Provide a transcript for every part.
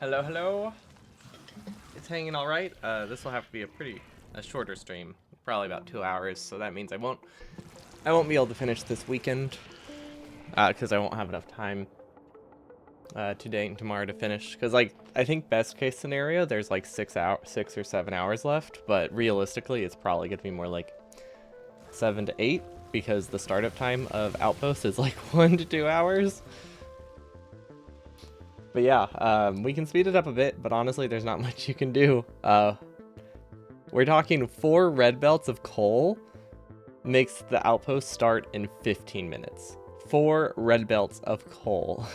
Hello, hello. It's hanging all right. This will have to be a shorter stream, probably about 2 hours. So that means I won't be able to finish this weekend, because I won't have enough time today and tomorrow to finish. Because like I think best case scenario, there's like 6 or 7 hours left, but realistically, it's probably gonna be more like 7 to 8 because the startup time of Outpost is like 1 to 2 hours. But yeah, we can speed it up a bit, but honestly, there's not much you can do. We're talking 4 red belts of coal makes the outpost start in 15 minutes. 4 red belts of coal.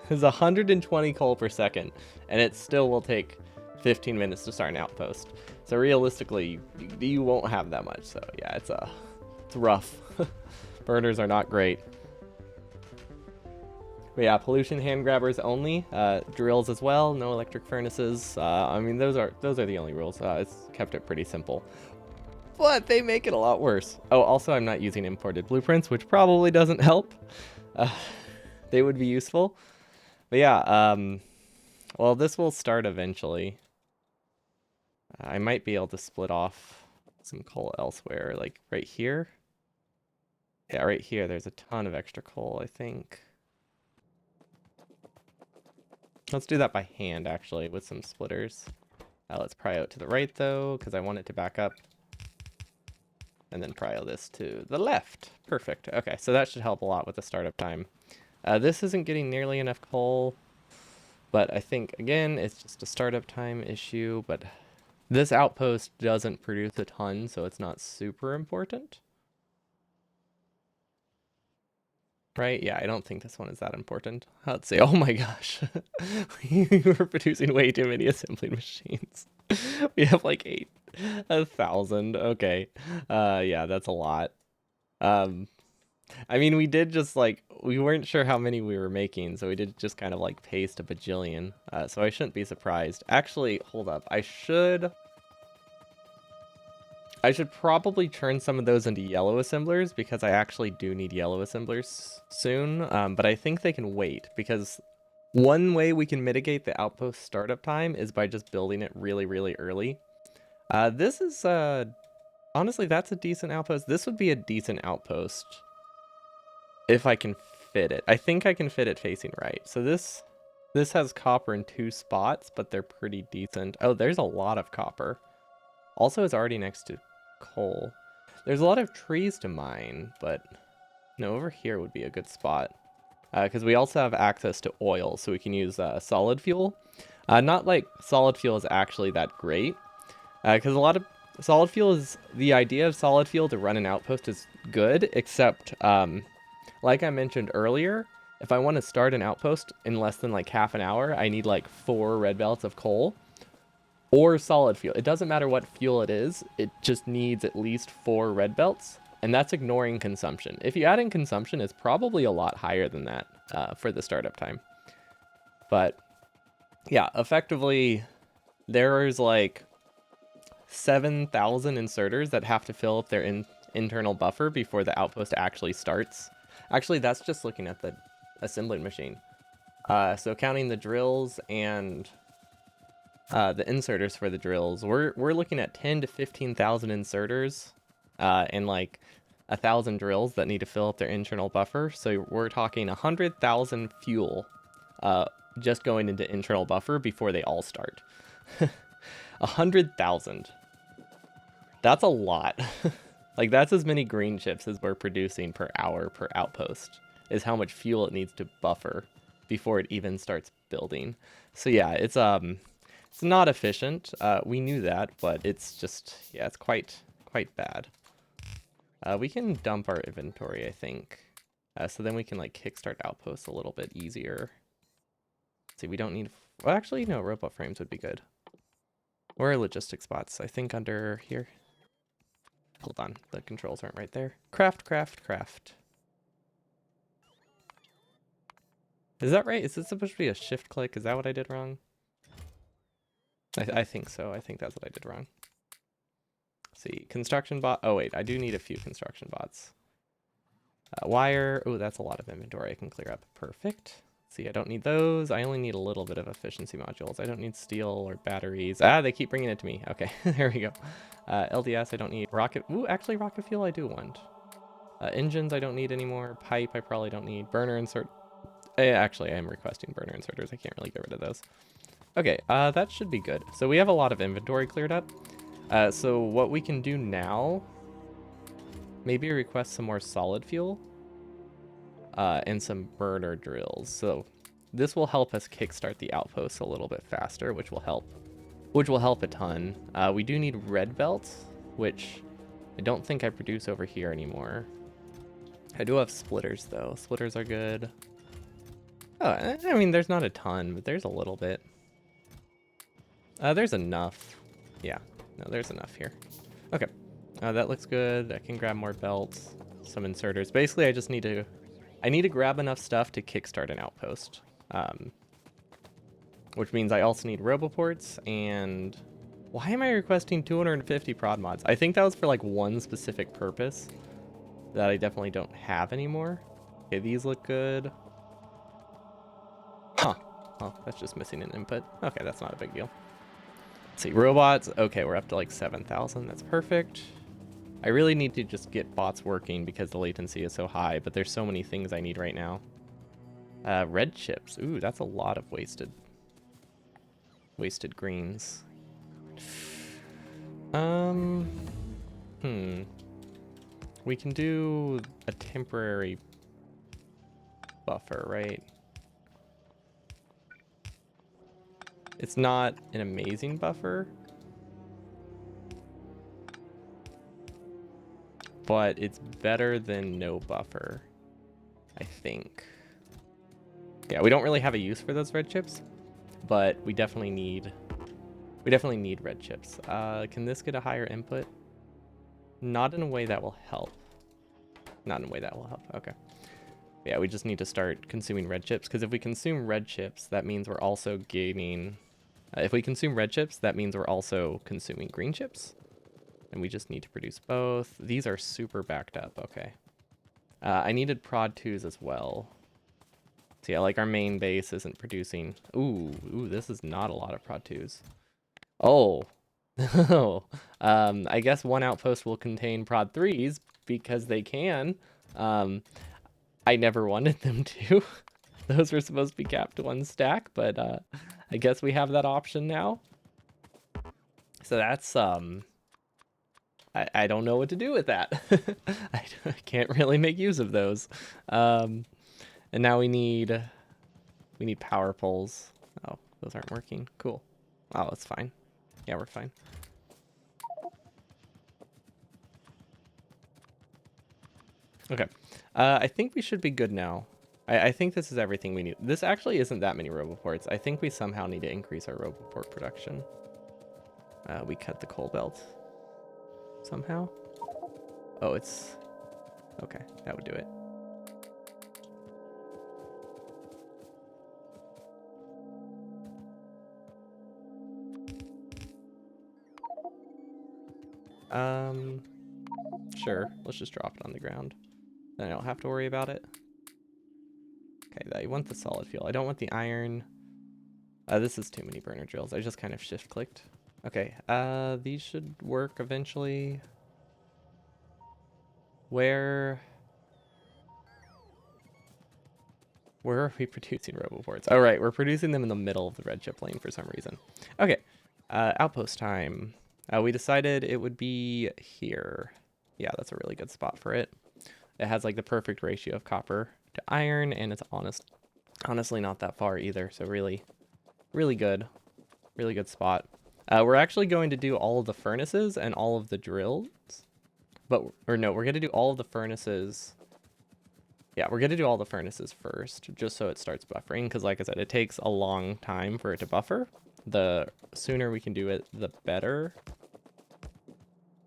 It's 120 coal per second, and it still will take 15 minutes to start an outpost. So realistically, you won't have that much. So yeah, it's rough. Burners are not great. But yeah, pollution hand grabbers only. Drills as well. No electric furnaces. I mean, those are the only rules. It's kept it pretty simple, but they make it a lot worse. Oh, also, I'm not using imported blueprints, which probably doesn't help. They would be useful. But yeah, well, this will start eventually. I might be able to split off some coal elsewhere, like right here. Yeah, right here. There's a ton of extra coal, I think. Let's do that by hand, actually, with some splitters. Let's prio it to the right, though, because I want it to back up. And then prio this to the left. Perfect. Okay, so that should help a lot with the startup time. This isn't getting nearly enough coal, but I think, again, it's just a startup time issue. But this outpost doesn't produce a ton, so it's not super important. Right? Yeah, I don't think this one is that important. Let's see. Oh my gosh. We were producing way too many assembly machines. We have like 1,000. Okay. Yeah, that's a lot. Um, I mean, we did just like, we weren't sure how many we were making, so we did just kind of like paste a bajillion. So I shouldn't be surprised. Actually, hold up. I should probably turn some of those into yellow assemblers because I actually do need yellow assemblers soon. But I think they can wait because one way we can mitigate the outpost startup time is by just building it really, really early. This is, honestly, that's a decent outpost. This would be a decent outpost if I can fit it. I think I can fit it facing right. So this has copper in 2 spots, but they're pretty decent. Oh, there's a lot of copper. Also, it's already next to coal. There's a lot of trees to mine, but no, over here would be a good spot. Because we also have access to oil, so we can use solid fuel. Not like solid fuel is actually that great, because a lot of solid fuel is, the idea of solid fuel to run an outpost is good, except like I mentioned earlier, if I want to start an outpost in less than like half an hour, I need like 4 red belts of coal or solid fuel. It doesn't matter what fuel it is, it just needs at least 4 red belts, and that's ignoring consumption. If you add in consumption, it's probably a lot higher than that for the startup time. But yeah, effectively, there's like 7,000 inserters that have to fill up their internal buffer before the outpost actually starts. Actually, that's just looking at the assembling machine. So counting the drills and the inserters for the drills, we're looking at 10 to 15,000 inserters and like 1,000 drills that need to fill up their internal buffer. So we're talking 100,000 fuel just going into internal buffer before they all start. 100,000. That's a lot. Like, that's as many green chips as we're producing per hour per outpost, is how much fuel it needs to buffer before it even starts building. So yeah, it's not efficient. We knew that, but it's just, yeah, it's quite bad. We can dump our inventory, I think. So then we can like kickstart outposts a little bit easier. Let's see, we don't need, well, actually, no, robot frames would be good. Where are logistic spots? I think under here. Hold on, the controls aren't right there. Craft, craft, craft. Is that right? Is this supposed to be a shift click? Is that what I did wrong? I think so. I think that's what I did wrong. Let's see, construction bot. Oh wait, I do need a few construction bots. Wire. Oh, that's a lot of inventory I can clear up. Perfect. See, I don't need those. I only need a little bit of efficiency modules. I don't need steel or batteries. Ah, they keep bringing it to me. Okay, there we go. LDS, I don't need. Rocket. Ooh, actually, rocket fuel I do want. Engines, I don't need anymore. Pipe, I probably don't need. Burner insert. Actually, I am requesting burner inserters. I can't really get rid of those. Okay, that should be good. So we have a lot of inventory cleared up. So what we can do now, maybe request some more solid fuel. And some burner drills. So this will help us kickstart the outposts a little bit faster, which will help. Which will help a ton. We do need red belts, which I don't think I produce over here anymore. I do have splitters though. Splitters are good. Oh, I mean, there's not a ton, but there's a little bit. There's enough. Yeah, no, there's enough here. Okay, that looks good. I can grab more belts, some inserters. Basically, I just need to grab enough stuff to kickstart an outpost. Which means I also need roboports and... Why am I requesting 250 prod mods? I think that was for like one specific purpose that I definitely don't have anymore. Okay, these look good. Huh. Oh, that's just missing an input. Okay, that's not a big deal. Let's see, robots. Okay, we're up to like 7,000. That's perfect. I really need to just get bots working because the latency is so high, but there's so many things I need right now. Red chips. Ooh, that's a lot of wasted greens. We can do a temporary buffer, right? It's not an amazing buffer, but it's better than no buffer, I think. Yeah, we don't really have a use for those red chips, but we definitely need red chips. Can this get a higher input? Not in a way that will help. Not in a way that will help. Okay. Yeah, we just need to start consuming red chips, because if we consume red chips, that means we're also gaining... if we consume red chips, that means we're also consuming green chips. And we just need to produce both. These are super backed up. Okay. I needed prod 2s as well. So yeah, like our main base isn't producing... Ooh, this is not a lot of prod 2s. Oh. I guess one outpost will contain prod 3s because they can. I never wanted them to. Those were supposed to be capped to 1 stack, but I guess we have that option now. So that's I don't know what to do with that. I can't really make use of those. And now we need power poles. Oh, those aren't working. Cool. Oh, it's fine. Yeah, we're fine. Okay. I think we should be good now. I think this is everything we need. This actually isn't that many roboports. I think we somehow need to increase our roboport production. We cut the coal belt somehow. Oh, it's... Okay, that would do it. Sure. Let's just drop it on the ground. Then I don't have to worry about it. Okay, I want the solid fuel. I don't want the iron. This is too many burner drills. I just kind of shift clicked. Okay, these should work eventually. Where are we producing roboports? Oh, right, we're producing them in the middle of the red chip lane for some reason. Okay, outpost time. We decided it would be here. Yeah, that's a really good spot for it. It has like the perfect ratio of copper to iron, and it's honestly not that far either. So really good spot. We're actually going to do all of the furnaces and all of the drills, or no, we're going to do all of the furnaces. Yeah, we're going to do all the furnaces first, just so it starts buffering, because like I said, it takes a long time for it to buffer. The sooner we can do it, the better.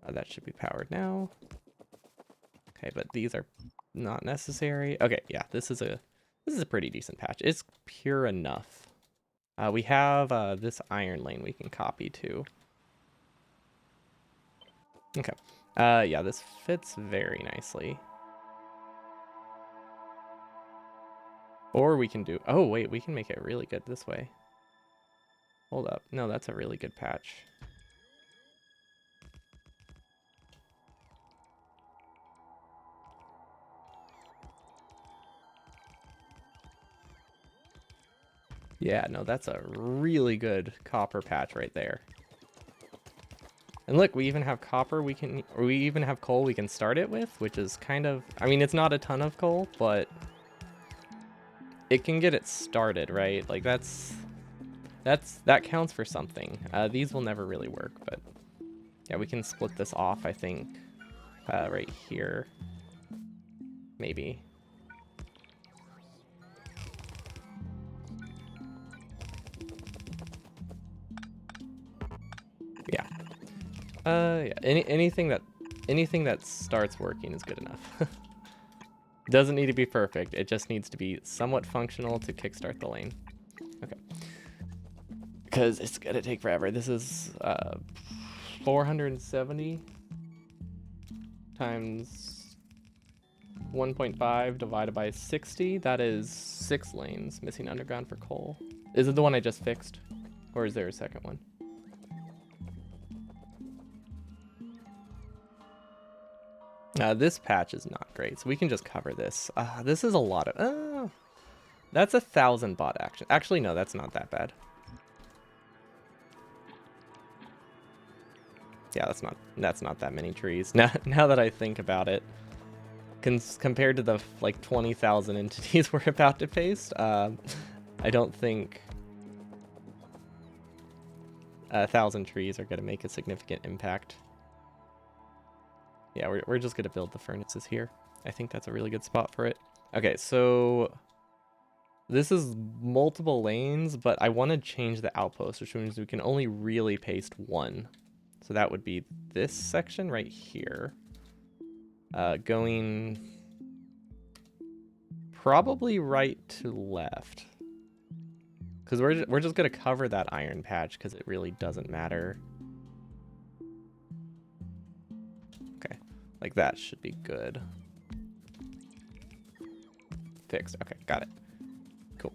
That should be powered now. Okay, but these are not necessary. Okay, yeah, this is a pretty decent patch. It's pure enough. We have this iron lane we can copy too. Okay. Yeah, this fits very nicely. Or we can do, oh wait, we can make it really good this way. Hold up. No, that's a really good patch. Yeah, no, that's a really good copper patch right there. And look, we even have copper we even have coal we can start it with, which is kind of, I mean, it's not a ton of coal, but it can get it started, right? Like that counts for something. These will never really work, but yeah, we can split this off, I think, right here, maybe. Yeah. Yeah. Anything that starts working is good enough. Doesn't need to be perfect. It just needs to be somewhat functional to kickstart the lane. Okay. Because it's gonna take forever. This is 470 times 1.5 divided by 60. That is 6 lanes missing underground for coal. Is it the one I just fixed? Or is there a second one? This patch is not great, so we can just cover this. This is a lot of... that's 1,000 bot action. Actually, no, that's not that bad. Yeah, that's not that many trees. Now that I think about it, compared to the like 20,000 entities we're about to paste, I don't think 1,000 trees are going to make a significant impact. Yeah, we're just going to build the furnaces here. I think that's a really good spot for it. Okay, so this is multiple lanes, but I want to change the outpost, which means we can only really paste one. So that would be this section right here. Going probably right to left. Because we're just going to cover that iron patch because it really doesn't matter. Okay, like that should be good. Fixed. Okay, got it. Cool.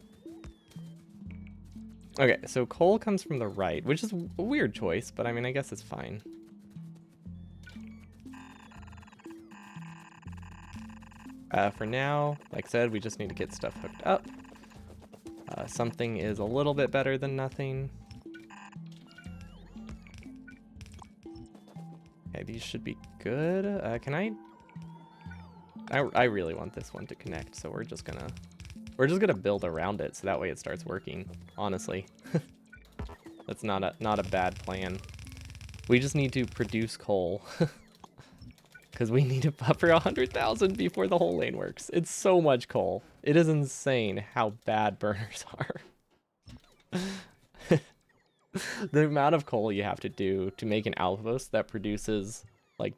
Okay, so coal comes from the right, which is a weird choice, but I mean, I guess it's fine. For now, like I said, we just need to get stuff hooked up. Something is a little bit better than nothing. Okay, these should be good. Can I really want this one to connect, so we're just gonna build around it so that way it starts working, honestly. That's not a bad plan. We just need to produce coal. Because we need to buffer 100,000 before the whole lane works. It's so much coal. It is insane how bad burners are. The amount of coal you have to do to make an outpost that produces like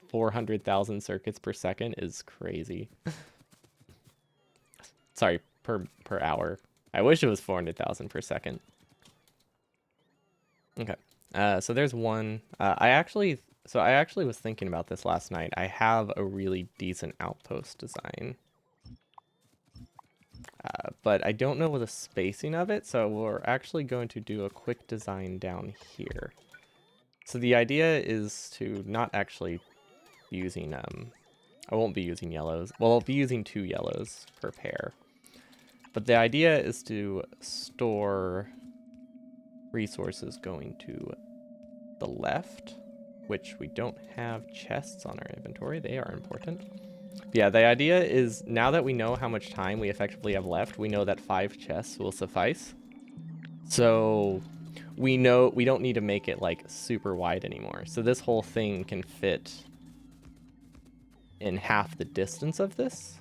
400,000 circuits per second is crazy. Sorry, per hour. I wish it was 400,000 per second. Okay, so there's one. I actually was thinking about this last night. I have a really decent outpost design. But I don't know the spacing of it, so we're actually going to do a quick design down here. So the idea is to not actually be using, I won't be using yellows. Well, I'll be using 2 yellows per pair. But the idea is to store resources going to the left, which we don't have chests on our inventory. They are important. Yeah, the idea is now that we know how much time we effectively have left, we know that 5 chests will suffice. So we know we don't need to make it like super wide anymore. So this whole thing can fit in half the distance of this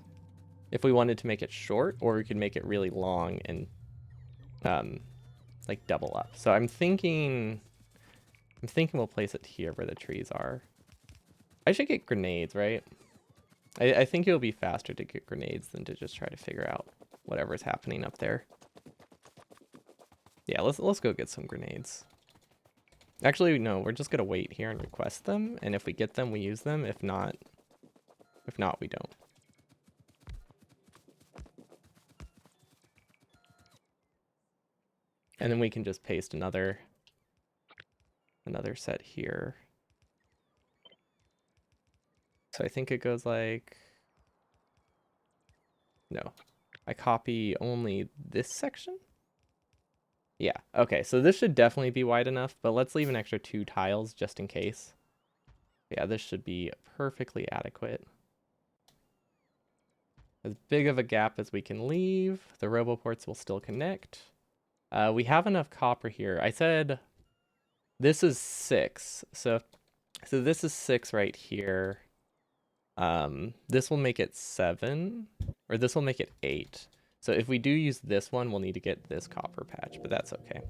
if we wanted to make it short, or we could make it really long and like double up. So I'm thinking we'll place it here where the trees are. I should get grenades, right? I think it'll be faster to get grenades than to just try to figure out whatever's happening up there. Yeah, let's go get some grenades. Actually, no, we're just gonna wait here and request them, and if we get them, we use them. If not, we don't. And then we can just paste another set here. So I think it goes like, no, I copy only this section. Yeah, okay, so this should definitely be wide enough, but let's leave an extra 2 tiles just in case. Yeah, this should be perfectly adequate. As big of a gap as we can leave. The roboports will still connect. We have enough copper here. I said this is 6, so this is 6 right here. This will make it 7, or this will make it 8. So if we do use this one, we'll need to get this copper patch, but that's okay.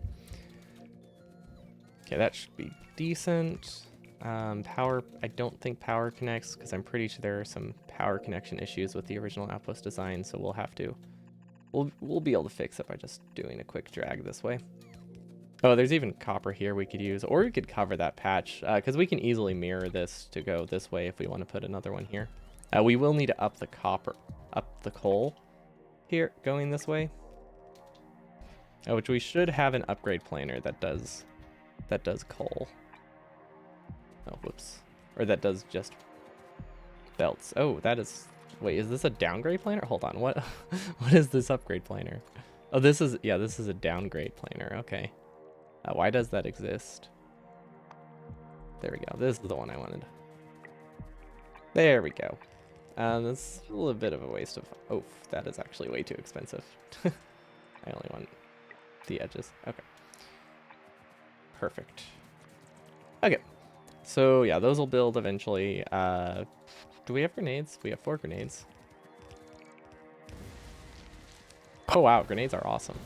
Okay, that should be decent. Power, I don't think power connects because I'm pretty sure there are some power connection issues with the original outpost design, so we'll have to, we'll be able to fix it by just doing a quick drag this way. Oh, there's even copper here we could use, or we could cover that patch, because we can easily mirror this to go this way if we want to put another one here. We will need to up the coal here, going this way. Which we should have an upgrade planner that does coal. Oh, whoops. Or that does just belts. Oh, that is, wait, is this a downgrade planner? Hold on, what what is this upgrade planner? Oh, this is, yeah, this is a downgrade planner, okay. Why does that exist? There we go. This is the one I wanted. There we go. That's a little bit of a waste of... Oh, that is actually way too expensive. I only want the edges. Okay. Perfect. Okay. So, yeah, those will build eventually. Do we have grenades? We have 4 grenades. Oh, wow. Grenades are awesome.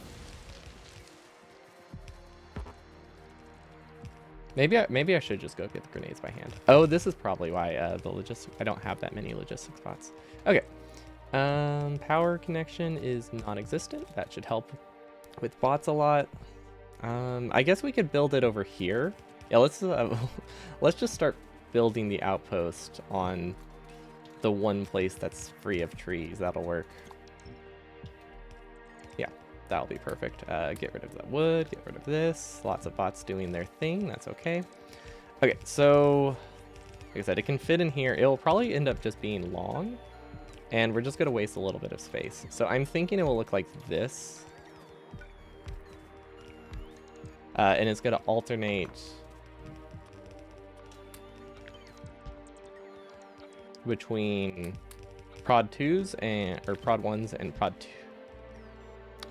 Maybe I should just go get the grenades by hand. Oh, this is probably why the logistics... I don't have that many logistics spots. Okay. Power connection is non-existent. That should help with bots a lot. I guess we could build it over here. Yeah, let's just start building the outpost on the one place that's free of trees. That'll work. Yeah, that'll be perfect. Get rid of that wood, get rid of this. Lots of bots doing their thing, that's okay. Okay, so like I said, it can fit in here. It'll probably end up just being long, and we're just gonna waste a little bit of space. So I'm thinking it will look like this. And it's gonna alternate between prod 2s and prod 1s and prod 2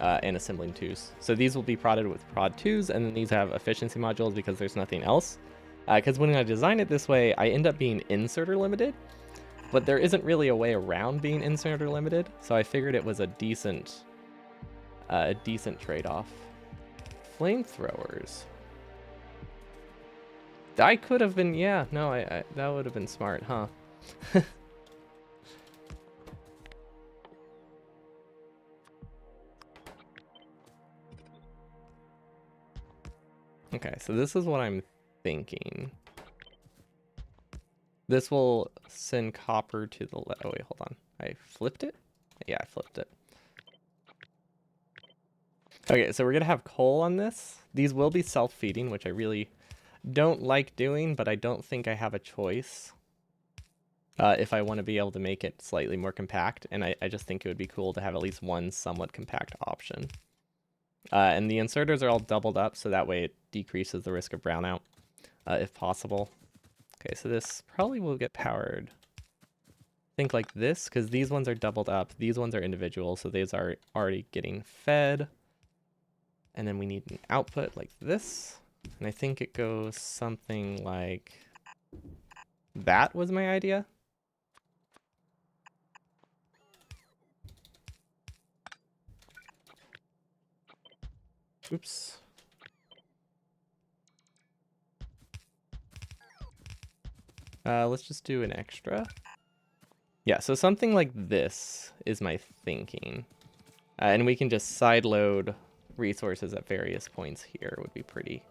and assembling 2s. So these will be prodded with prod 2s, and then these have efficiency modules because there's nothing else. Because when I design it this way, I end up being inserter limited, but there isn't really a way around being inserter limited. So I figured it was a decent trade-off. Flamethrowers. I could have been, yeah, no, I that would have been smart, huh? Okay, so this is what I'm thinking. This will send copper to the left. Oh, wait, hold on. I flipped it? Yeah, I flipped it. Okay, so we're going to have coal on this. These will be self-feeding, which I really don't like doing, but I don't think I have a choice if I want to be able to make it slightly more compact. And I just think it would be cool to have at least one somewhat compact option. And the inserters are all doubled up, so that way it decreases the risk of brownout, if possible. Okay, so this probably will get powered. Think like this, because these ones are doubled up. These ones are individual, so these are already getting fed. And then we need an output like this. And I think it goes something like that was my idea. Oops. Let's just do an extra. Yeah, so something like this is my thinking. And we can just sideload resources at various points here would be pretty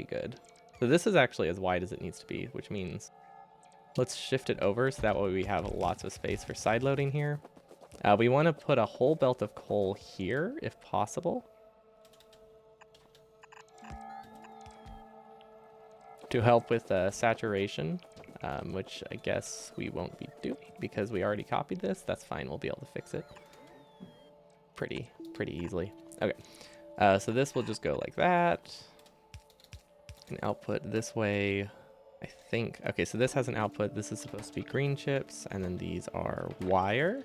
good. So this is actually as wide as it needs to be, which means let's shift it over so that way we have lots of space for sideloading here. We want to put a whole belt of coal here if possible. to help with saturation, which I guess we won't be doing because we already copied this. That's fine. We'll be able to fix it pretty easily. Okay, so this will just go like that. And output this way, I think. Okay, so this has an output. This is supposed to be green chips, and then these are wire.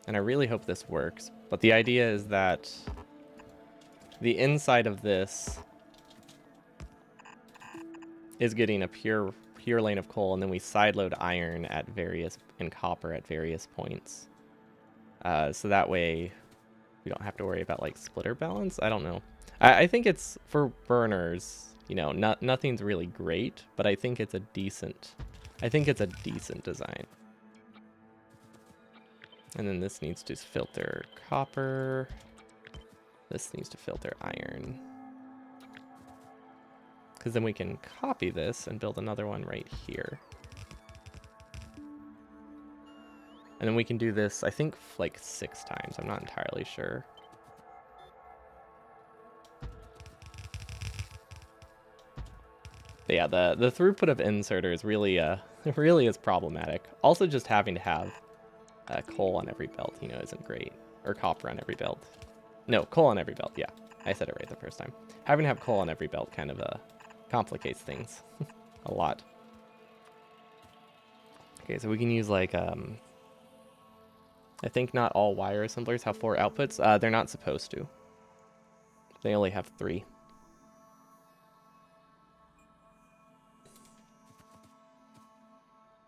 And I really hope this works. But the idea is that the inside of this is getting a pure lane of coal, and then we sideload iron at various, and copper at various points. So that way we don't have to worry about like splitter balance. I don't know. I think it's for burners, you know, nothing's really great, but I think it's a decent design. And then this needs to filter copper. This needs to filter iron. Because then we can copy this and build another one right here. And then we can do this, I think, like 6 times. I'm not entirely sure. But yeah, the throughput of inserters really really is problematic. Also, just having to have coal on every belt, you know, isn't great. Or copper on every belt. No, coal on every belt. Yeah, I said it right the first time. Having to have coal on every belt kind of complicates things a lot. Okay, so we can use like I think not all wire assemblers have 4 outputs. They're not supposed to. They only have 3.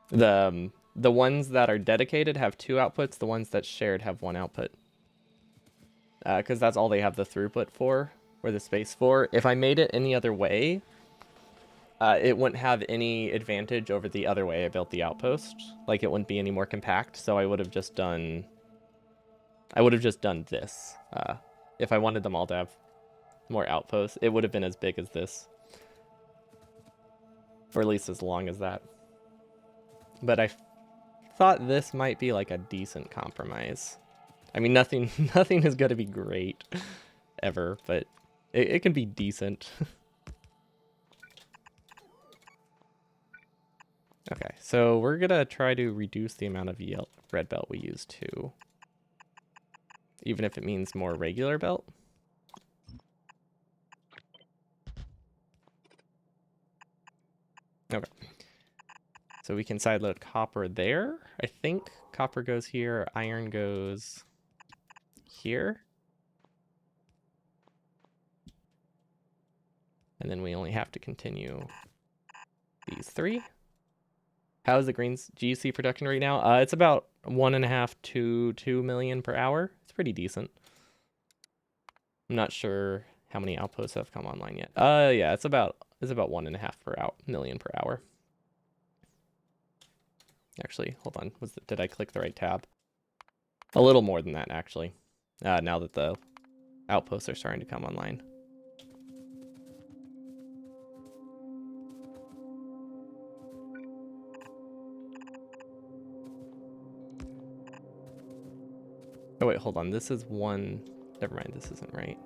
The ones that are dedicated have 2 outputs. The ones that shared have 1 output. Because that's all they have the throughput for, or the space for. If I made it any other way, it wouldn't have any advantage over the other way I built the outpost. Like, it wouldn't be any more compact, so I would have just done this. If I wanted them all to have more outposts, it would have been as big as this. Or at least as long as that. But I thought this might be like a decent compromise. I mean, nothing is going to be great ever, but it can be decent. Okay, so we're going to try to reduce the amount of red belt we use too. Even if it means more regular belt. Okay. So we can sideload copper there. I think copper goes here, iron goes here. And then we only have to continue these 3. How's the greens GC production right now? It's about 1.5 to 2 million per hour. It's pretty decent. I'm not sure how many outposts have come online yet. Yeah, it's about 1.5 million per hour. Actually, hold on. Did I click the right tab? A little more than that, actually. Now that the outposts are starting to come online. Oh wait, hold on. This is 1. Never mind. This isn't right.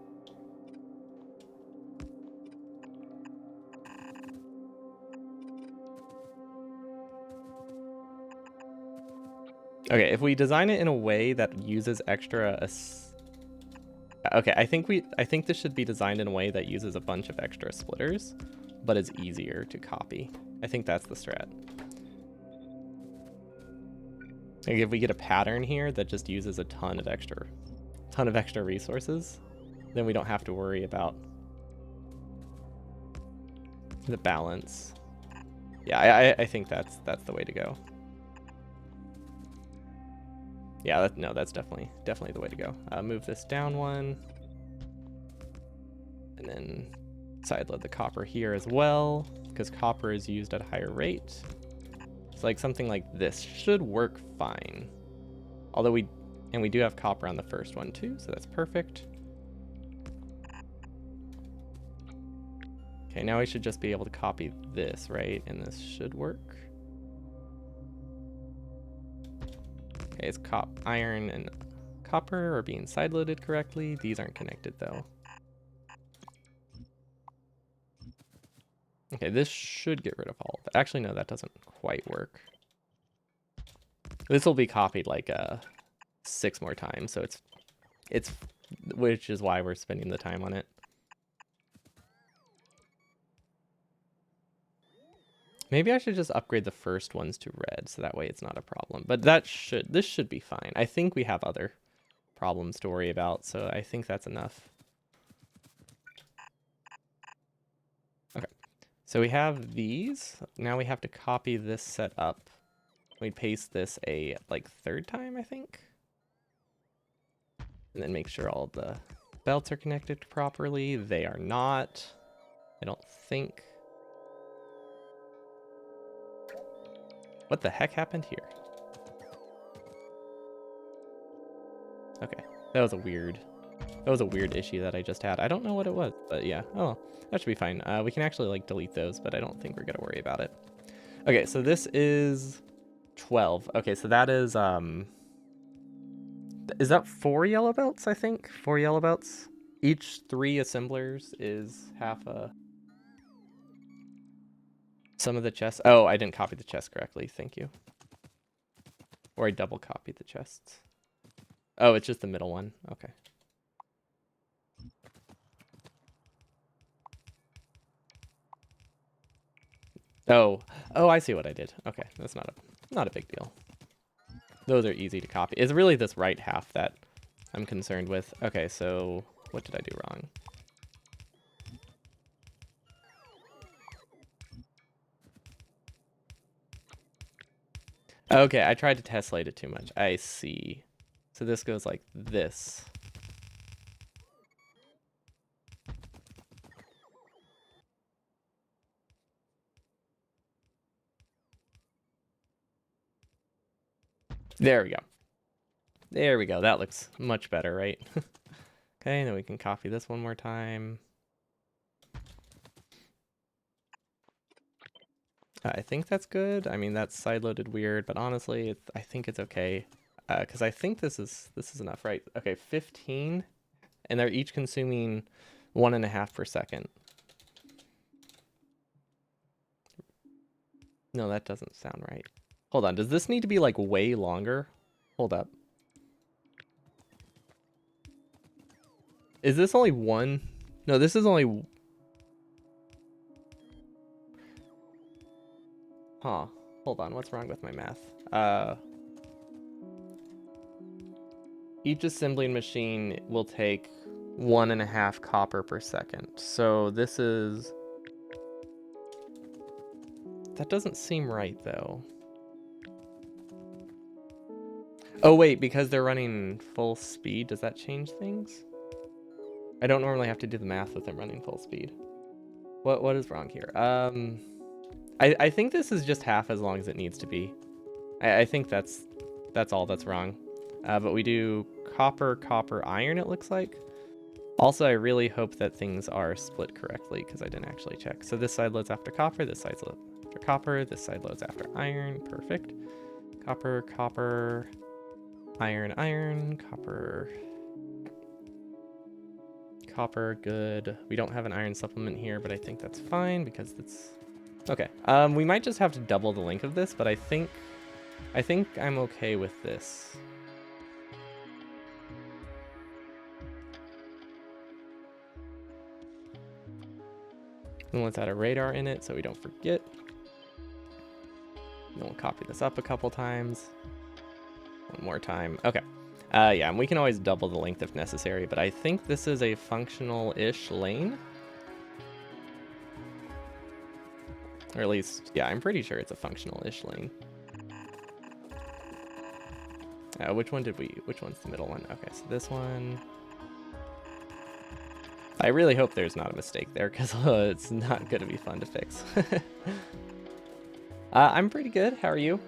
Okay, if we design it in a way that uses extra okay, I think this should be designed in a way that uses a bunch of extra splitters, but is easier to copy. I think that's the strat. Like if we get a pattern here that just uses a ton of extra resources, then we don't have to worry about the balance. Yeah, I think that's the way to go. Yeah, that's definitely the way to go. Move this down 1. And then sideload the copper here as well, because copper is used at a higher rate. So like something like this should work fine. Although we do have copper on the first one too, so that's perfect. Okay, now we should just be able to copy this, right? And this should work. Okay, it's iron and copper are being sideloaded correctly. These aren't connected though. Okay, this should get rid of all of it. Actually, no, that doesn't quite work. This will be copied like 6 more times, so it's which is why we're spending the time on it. Maybe I should just upgrade the first ones to red, so that way it's not a problem. But this should be fine. I think we have other problems to worry about, so I think that's enough. Okay, so we have these. Now we have to copy this set up. We paste this a like 3rd time, I think. And then make sure all the belts are connected properly. They are not. I don't think. What the heck happened here? Okay, that was a weird issue that I just had. I don't know what it was, but yeah. Oh, well, that should be fine. We can actually like delete those, but I don't think we're gonna worry about it. Okay, so this is 12. Okay, so that is that 4 yellow belts? I think 4 yellow belts. Each 3 assemblers is half a. Some of the chests. Oh, I didn't copy the chest correctly. Thank you. Or I double copied the chests. Oh, it's just the middle one. Okay. Oh, I see what I did. Okay, that's not a big deal. Those are easy to copy. It's really this right half that I'm concerned with. Okay, so what did I do wrong? Okay, I tried to tessellate it too much. I see. So this goes like this. There we go. There we go. That looks much better, right? Okay, then we can copy this one more time. I think that's good. I mean, that's side-loaded weird, but honestly, I think it's okay. Because I think this is enough, right? Okay, 15, and they're each consuming 1.5 per second. No, that doesn't sound right. Hold on, does this need to be like way longer? Hold up. Is this only 1? No, this is only... Huh. Hold on, what's wrong with my math? Each assembling machine will take 1.5 copper per second. So this is... That doesn't seem right, though. Oh, wait, because they're running full speed, does that change things? I don't normally have to do the math with them running full speed. What is wrong here? I think this is just half as long as it needs to be. I think that's all that's wrong. But we do copper, copper, iron, it looks like. Also, I really hope that things are split correctly because I didn't actually check. So this side loads after copper, this side loads after copper, this side loads after iron. Perfect. Copper, copper, iron, iron, copper. Copper, good. We don't have an iron supplement here, but I think that's fine because it's... Okay. We might just have to double the length of this, but I think I'm okay with this. And let's add a radar in it so we don't forget. Then we'll copy this up a couple times. One more time. Okay. Yeah, and we can always double the length if necessary, but I think this is a functional-ish lane. Or at least, yeah, I'm pretty sure it's a functional-ish lane. Which one's the middle one? Okay, so this one. I really hope there's not a mistake there, because it's not going to be fun to fix. I'm pretty good. How are you?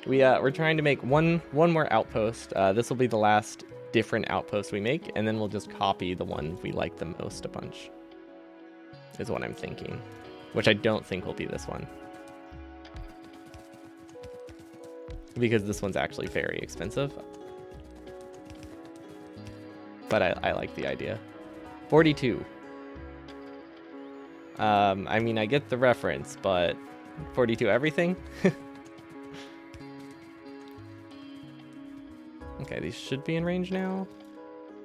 We're trying to make one more outpost. This will be the last different outpost we make, and then we'll just copy the one we like the most a bunch. Is what I'm thinking. Which I don't think will be this one. Because this one's actually very expensive. But I like the idea. 42. I mean, I get the reference, but 42 everything? Okay, these should be in range now.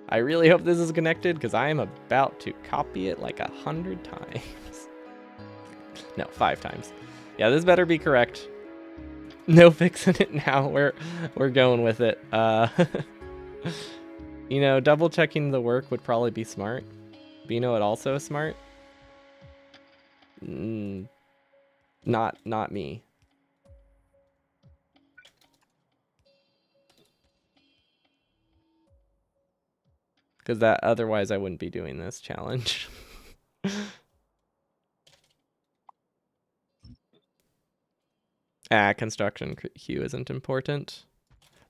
I really hope this is connected because I am about to copy it like 100 times. No, 5 times. Yeah, this better be correct. No fixing it now. We're going with it. You know, double checking the work would probably be smart. But you know what also is smart? Not me. Because that otherwise I wouldn't be doing this challenge. Construction queue isn't important.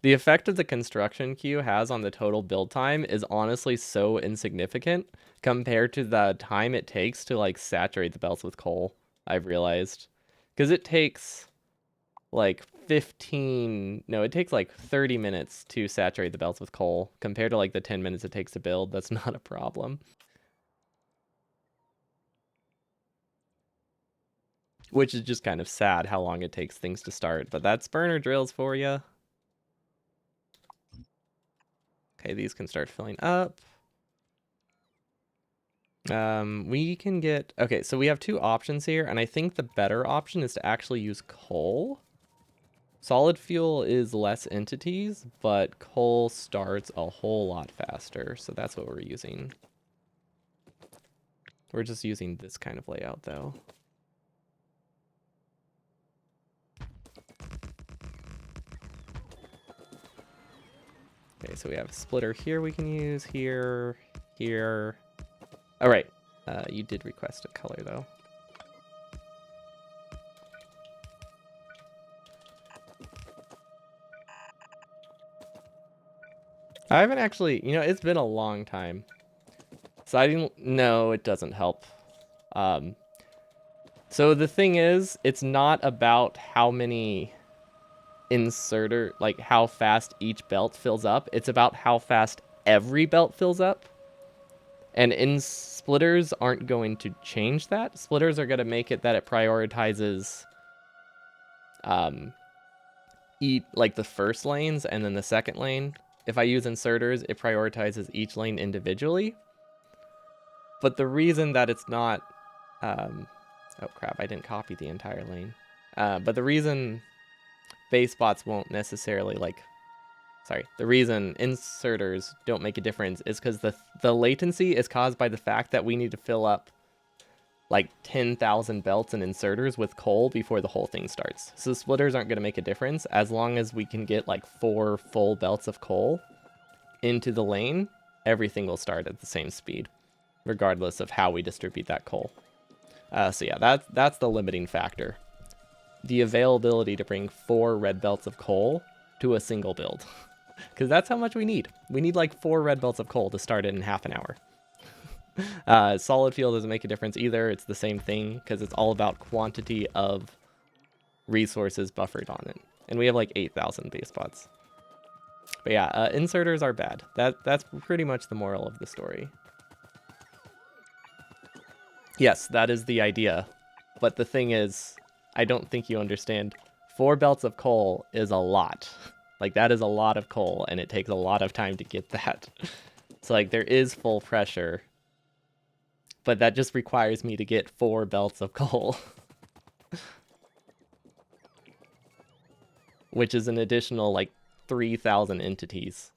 The effect of the construction queue has on the total build time is honestly so insignificant compared to the time it takes to like saturate the belts with coal, I've realized. Because it takes like it takes like 30 minutes to saturate the belts with coal compared to like the 10 minutes it takes to build. That's not a problem. Which is just kind of sad how long it takes things to start, but that's burner drills for you. Okay, these can start filling up. We can get, okay, so we have 2 options here, and I think the better option is to actually use coal. Solid fuel is less entities, but coal starts a whole lot faster, so that's what we're using. We're just using this kind of layout, though. Okay, so we have a splitter here we can use, here. All right, you did request a color, though. I haven't actually, you know, it's been a long time. So I didn't, no, it doesn't help. So the thing is, it's not about how many like how fast each belt fills up. It's about how fast every belt fills up. And splitters aren't going to change that. Splitters are going to make it that it prioritizes like the first lanes and then the second lane. If I use inserters, it prioritizes each lane individually. But the reason that it's not oh crap, I didn't copy the entire lane. But the reason base bots won't necessarily the reason inserters don't make a difference is because the latency is caused by the fact that we need to fill up like 10,000 belts and inserters with coal before the whole thing starts. So splitters aren't going to make a difference as long as we can get like 4 full belts of coal into the lane. Everything will start at the same speed, regardless of how we distribute that coal. So yeah, that's the limiting factor. The availability to bring 4 red belts of coal to a single build. Because that's how much we need. We need like 4 red belts of coal to start it in half an hour. Solid fuel doesn't make a difference either. It's the same thing because it's all about quantity of resources buffered on it. And we have like 8,000 base spots. But yeah, inserters are bad. That's pretty much the moral of the story. Yes, that is the idea. But the thing is, I don't think you understand. 4 belts of coal is a lot. Like, that is a lot of coal, and it takes a lot of time to get that. So, like, there is full pressure. But that just requires me to get 4 belts of coal. Which is an additional, like, 3,000 entities.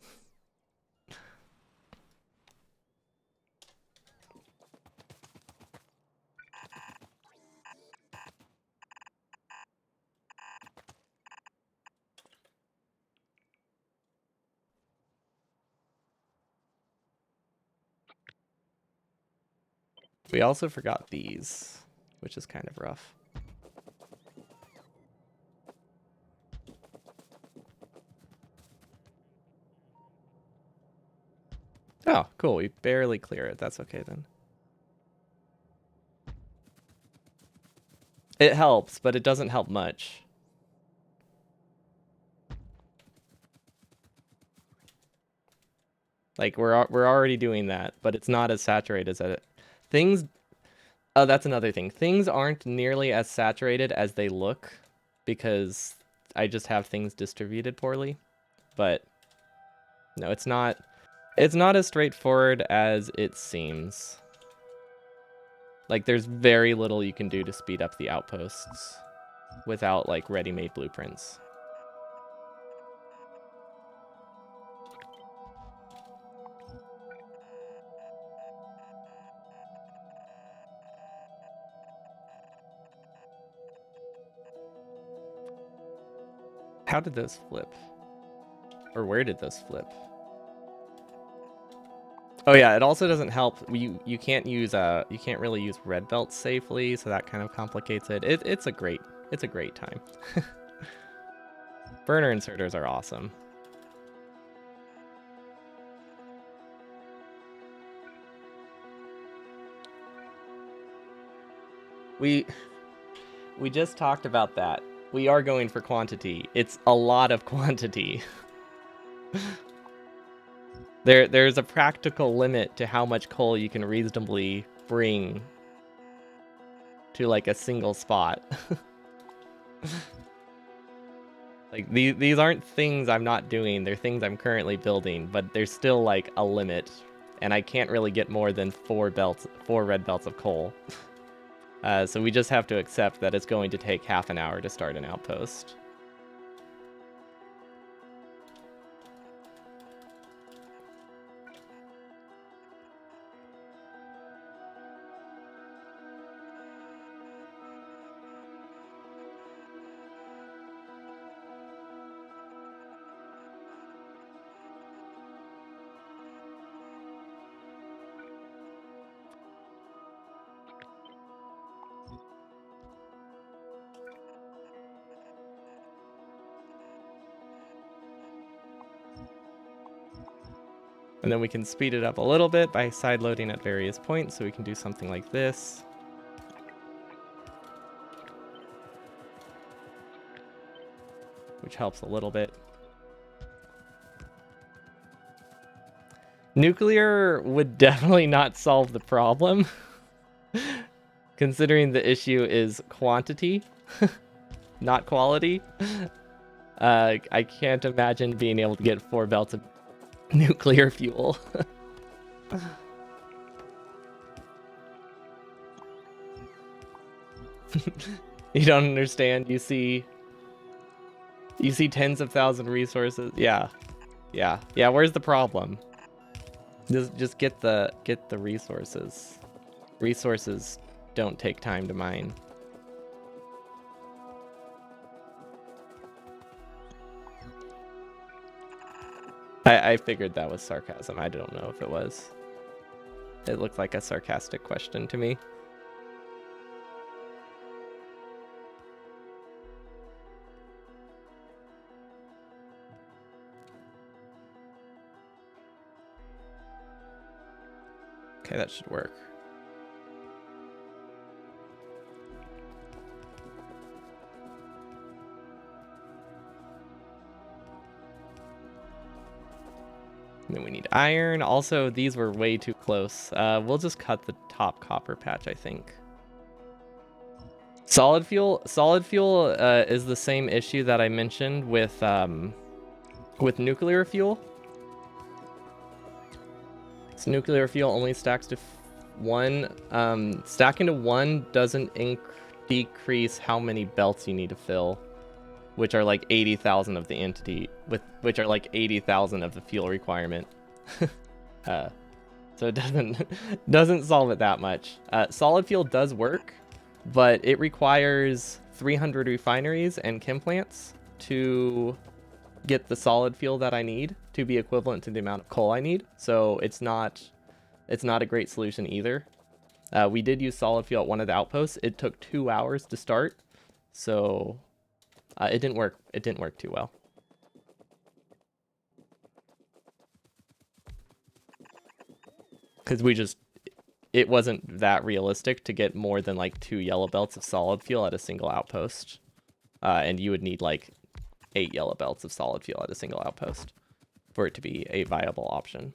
We also forgot these, which is kind of rough. Oh, cool. We barely clear it. That's okay then. It helps, but it doesn't help much. Like, we're already doing that, but it's not as saturated as it. Things Oh, that's another thing. Things aren't nearly as saturated as they look because I just have things distributed poorly. But no, it's not as straightforward as it seems. Like there's very little you can do to speed up the outposts without like ready-made blueprints. How did those flip? Or where did those flip? Oh yeah, it also doesn't help. You can't really use red belts safely, so that kind of complicates it. It's a great time. Burner inserters are awesome. We just talked about that. We are going for quantity. It's a lot of quantity. There's a practical limit to how much coal you can reasonably bring to like a single spot. Like these aren't things I'm not doing, they're things I'm currently building, but there's still like a limit, and I can't really get more than 4 red belts of coal. So we just have to accept that it's going to take half an hour to start an outpost. And then we can speed it up a little bit by side loading at various points, so we can do something like this. Which helps a little bit. Nuclear would definitely not solve the problem, considering the issue is quantity, not quality. I can't imagine being able to get 4 belts of nuclear fuel. You don't understand. You see tens of thousand resources. Yeah. Where's the problem? Just get the resources. Resources don't take time to mine. I figured that was sarcasm. I don't know if it was. It looked like a sarcastic question to me. Okay, that should work. And then we need iron. Also, these were way too close. We'll just cut the top copper patch, I think. Solid fuel is the same issue that I mentioned with nuclear fuel. So nuclear fuel only stacks to 1. Stacking to 1 doesn't decrease how many belts you need to fill, which are like 80,000 of the entity, which are like 80,000 of the fuel requirement. So it doesn't solve it that much. Solid fuel does work, but it requires 300 refineries and chem plants to get the solid fuel that I need to be equivalent to the amount of coal I need. So it's not a great solution either. We did use solid fuel at one of the outposts. It took 2 hours to start, so it didn't work. It didn't work too well. Because it wasn't that realistic to get more than like 2 yellow belts of solid fuel at a single outpost. And you would need like 8 yellow belts of solid fuel at a single outpost for it to be a viable option.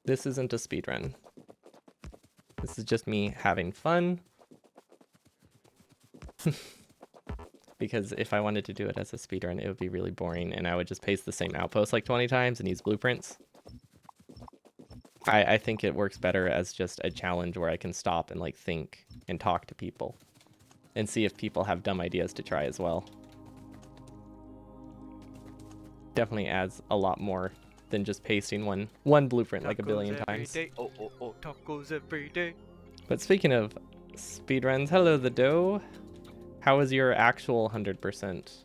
This isn't a speedrun. This is just me having fun. Because if I wanted to do it as a speedrun, it would be really boring, and I would just paste the same outpost like 20 times and use blueprints. I think it works better as just a challenge where I can stop and like think and talk to people and see if people have dumb ideas to try as well. Definitely adds a lot more than just pasting one blueprint like a billion times. Tacos every day. But speaking of speedruns, hello the dough. How is your actual 100%?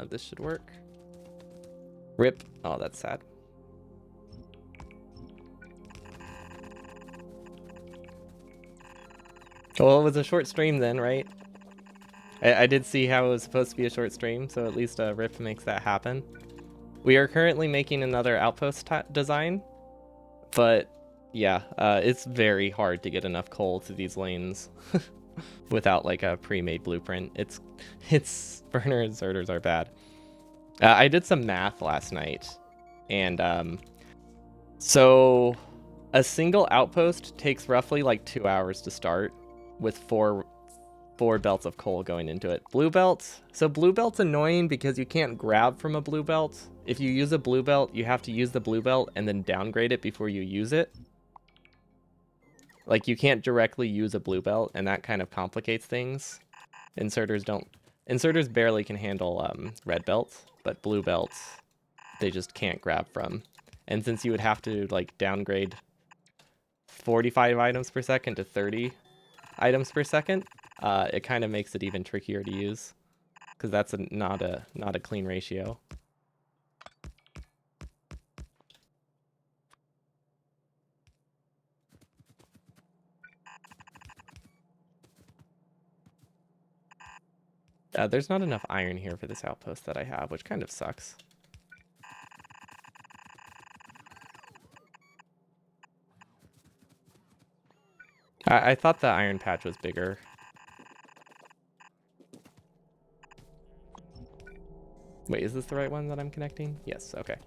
This should work. Rip. Oh, that's sad. Well, it was a short stream then, right? I did see how it was supposed to be a short stream, so at least Rip makes that happen. We are currently making another outpost design, but yeah, it's very hard to get enough coal to these lanes without like a pre-made blueprint. It's burner inserters are bad. I did some math last night, and so a single outpost takes roughly like 2 hours to start, with four belts of coal going into it. Blue belt. So blue belt's annoying because you can't grab from a blue belt. If you use a blue belt, you have to use the blue belt and then downgrade it before you use it. Like you can't directly use a blue belt, and that kind of complicates things. Inserters barely can handle red belts, but blue belts they just can't grab from. And since you would have to like downgrade 45 items per second to 30 items per second, it kind of makes it even trickier to use, because that's not a clean ratio. There's not enough iron here for this outpost that I have, which kind of sucks. I thought the iron patch was bigger. Wait, is this the right one that I'm connecting? Yes, okay.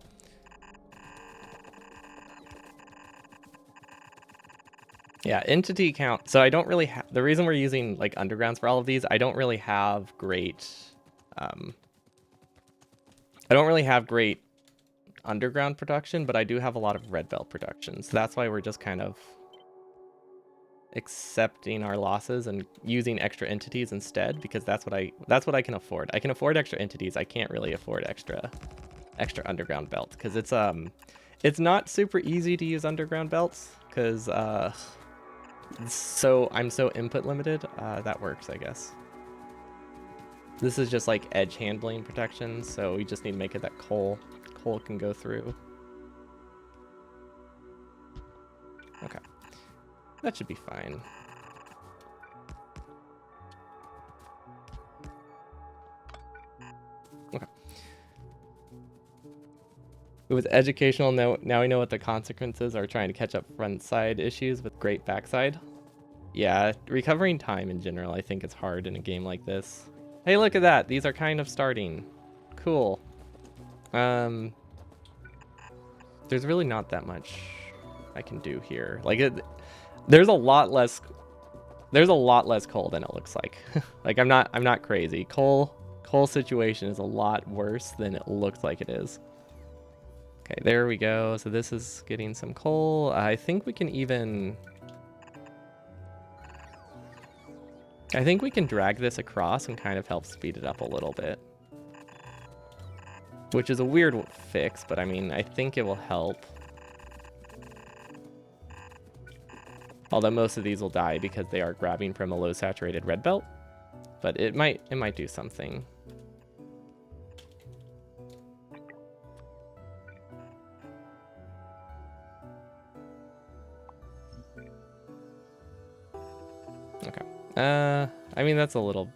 Yeah, entity count. So I don't really have, the reason we're using like undergrounds for all of these, I don't really have great, underground production, but I do have a lot of red belt production. So that's why we're just kind of accepting our losses and using extra entities instead, because that's what I can afford. I can afford extra entities. I can't really afford extra underground belts, because it's not super easy to use underground belts, because I'm so input limited. That works, I guess. This is just like edge handling protection, so we just need to make it that coal can go through. Okay, that should be fine. Okay. It was educational. Now we know what the consequences are trying to catch up front side issues with great backside. Yeah, recovering time in general, I think it's hard in a game like this. Hey, look at that. These are kind of starting. Cool. There's really not that much I can do here. Like there's a lot less coal than it looks like. Like I'm not crazy. Coal situation is a lot worse than it looks like it is. Okay, there we go. So this is getting some coal. I think we can drag this across and kind of help speed it up a little bit. Which is a weird fix, but I mean, I think it will help. Although most of these will die because they are grabbing from a low saturated red belt. But it might do something. Okay. I mean, that's a little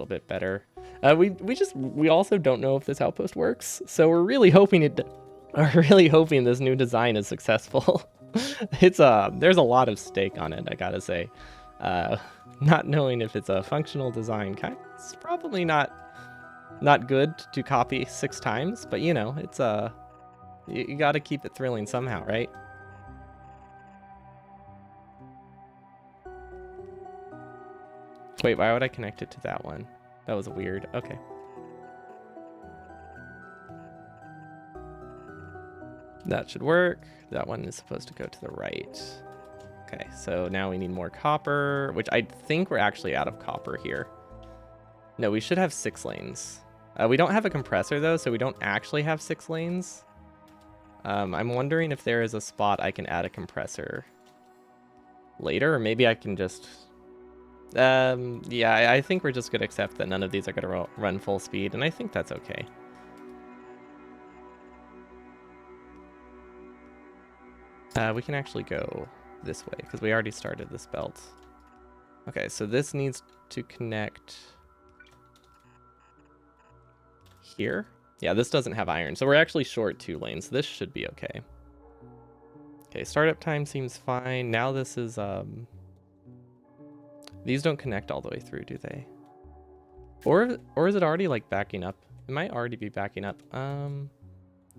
bit better. We also don't know if this outpost works, so we're really hoping this new design is successful. There's a lot of stake on it, I gotta say. not knowing if it's a functional design, it's probably not good to copy 6 times, but you know, it's you got to keep it thrilling somehow, right? Wait, why would I connect it to that one? That was weird. Okay. That should work. That one is supposed to go to the right. Okay, so now we need more copper, which I think we're actually out of copper here. No, we should have 6 lanes. We don't have a compressor though, so we don't actually have 6 lanes. I'm wondering if there is a spot I can add a compressor later, or maybe I can just... yeah, I think we're just going to accept that none of these are going to run full speed, and I think that's okay. We can actually go this way, because we already started this belt. Okay, so this needs to connect here. Yeah, this doesn't have iron, so we're actually short 2 lanes. This should be okay. Okay, startup time seems fine. Now this is, these don't connect all the way through, do they? Or is it already, like, backing up? It might already be backing up.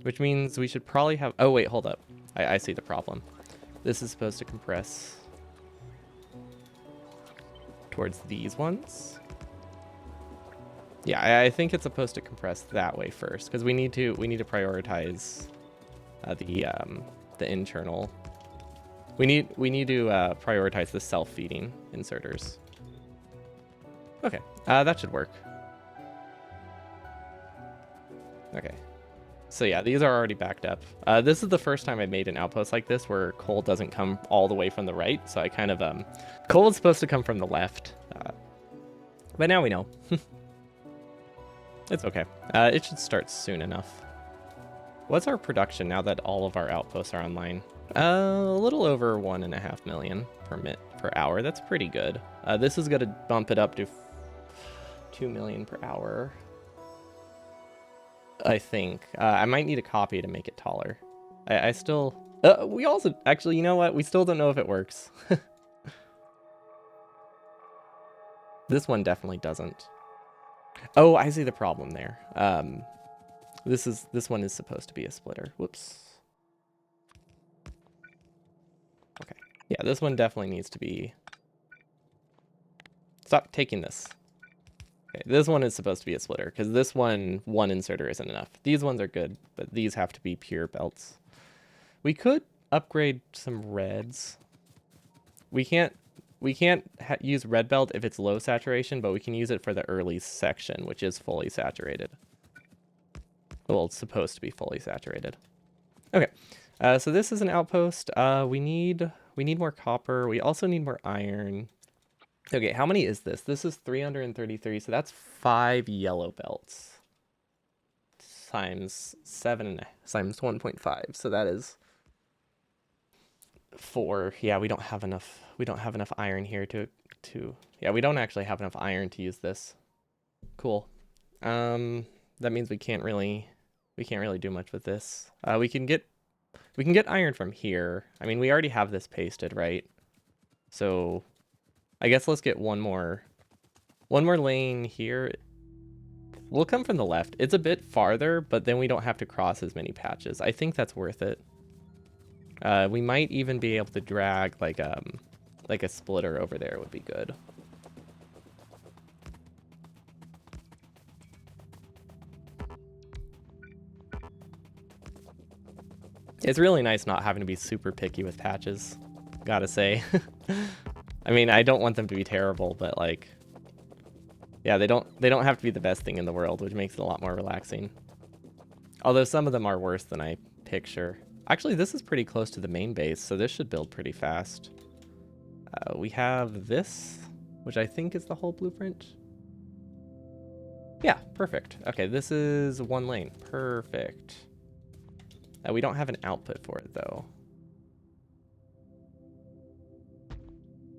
Which means we should probably have... Oh, wait, hold up. I see the problem. This is supposed to compress towards these ones. Yeah, I think it's supposed to compress that way first, because we need to prioritize the internal. We need to prioritize the self-feeding inserters. Okay, that should work. Okay, so yeah, these are already backed up. This is the first time I made an outpost like this where coal doesn't come all the way from the right. So I kind of coal is supposed to come from the left, but now we know. It's okay. It should start soon enough. What's our production now that all of our outposts are online? A little over 1.5 million per hour. That's pretty good. This is gonna bump it up to 2 million per hour. I think. I might need a copy to make it taller. I still... we also... Actually, you know what? We still don't know if it works. This one definitely doesn't. Oh, I see the problem there. This one is supposed to be a splitter. Whoops. Okay. Yeah, this one definitely needs to be... Stop taking this. Okay, this one is supposed to be a splitter, because this one inserter isn't enough. These ones are good, but these have to be pure belts. We could upgrade some reds. We can't use red belt if it's low saturation, but we can use it for the early section, which is fully saturated. Well, it's supposed to be fully saturated. Okay, so this is an outpost. We need more copper. We also need more iron. Okay, how many is this? This is 333, so that's 5 yellow belts times 7 times 1.5. So that is 4. Yeah, we don't have enough. We don't have enough iron here to. Yeah, we don't actually have enough iron to use this. Cool. That means we can't really do much with this. We can get iron from here. I mean, we already have this pasted, right? So I guess let's get one more lane here. We'll come from the left. It's a bit farther, but then we don't have to cross as many patches. I think that's worth it. We might even be able to drag like a splitter over there would be good. It's really nice not having to be super picky with patches, gotta say. I mean, I don't want them to be terrible, but like, yeah, they don't have to be the best thing in the world, which makes it a lot more relaxing. Although some of them are worse than I picture. Actually, this is pretty close to the main base, so this should build pretty fast. We have this, which I think is the whole blueprint. Yeah, perfect. Okay, this is 1 lane. Perfect. We don't have an output for it, though.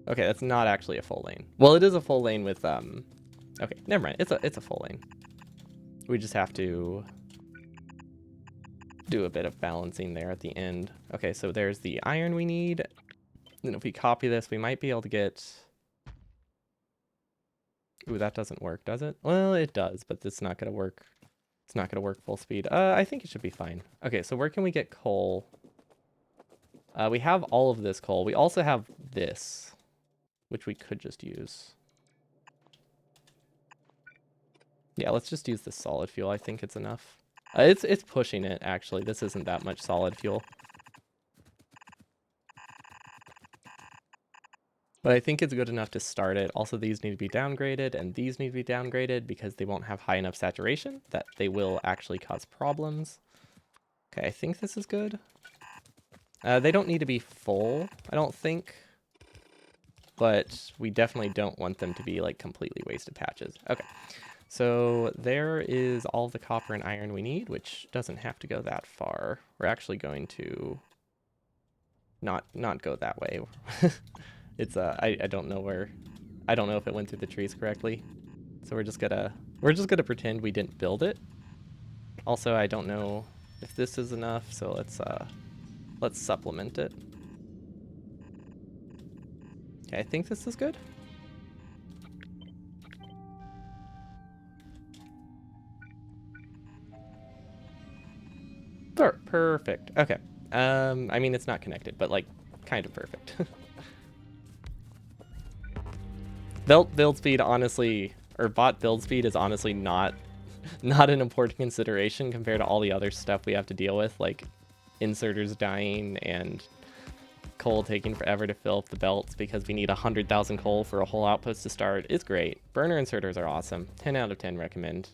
Okay, that's not actually a full lane. Well, it is a full lane with, okay, never mind. It's a full lane. We just have to do a bit of balancing there at the end. Okay, so there's the iron we need. Then if we copy this, we might be able to get Ooh, that doesn't work, does it? Well, it does, but it's not gonna work. It's not gonna work full speed. I think it should be fine. Okay, so where can we get coal? We have all of this coal. We also have this, which we could just use. Yeah, let's just use the solid fuel. I think it's enough. It's pushing it, actually. This isn't that much solid fuel. But I think it's good enough to start it. Also, these need to be downgraded, and these need to be downgraded because they won't have high enough saturation that they will actually cause problems. Okay, I think this is good. They don't need to be full, I don't think. But we definitely don't want them to be, like, completely wasted patches. Okay, so there is all the copper and iron we need, which doesn't have to go that far. We're actually going to not go that way. It's I don't know where, I don't know if it went through the trees correctly. So we're just gonna pretend we didn't build it. Also, I don't know if this is enough, so let's supplement it. Okay, I think this is good. Perfect. Okay. I mean, it's not connected, but like kind of perfect. Belt build speed, honestly, or bot build speed is honestly not an important consideration compared to all the other stuff we have to deal with, like inserters dying and coal taking forever to fill up the belts because we need 100,000 coal for a whole outpost to start. It's great. Burner inserters are awesome. 10 out of 10 recommend.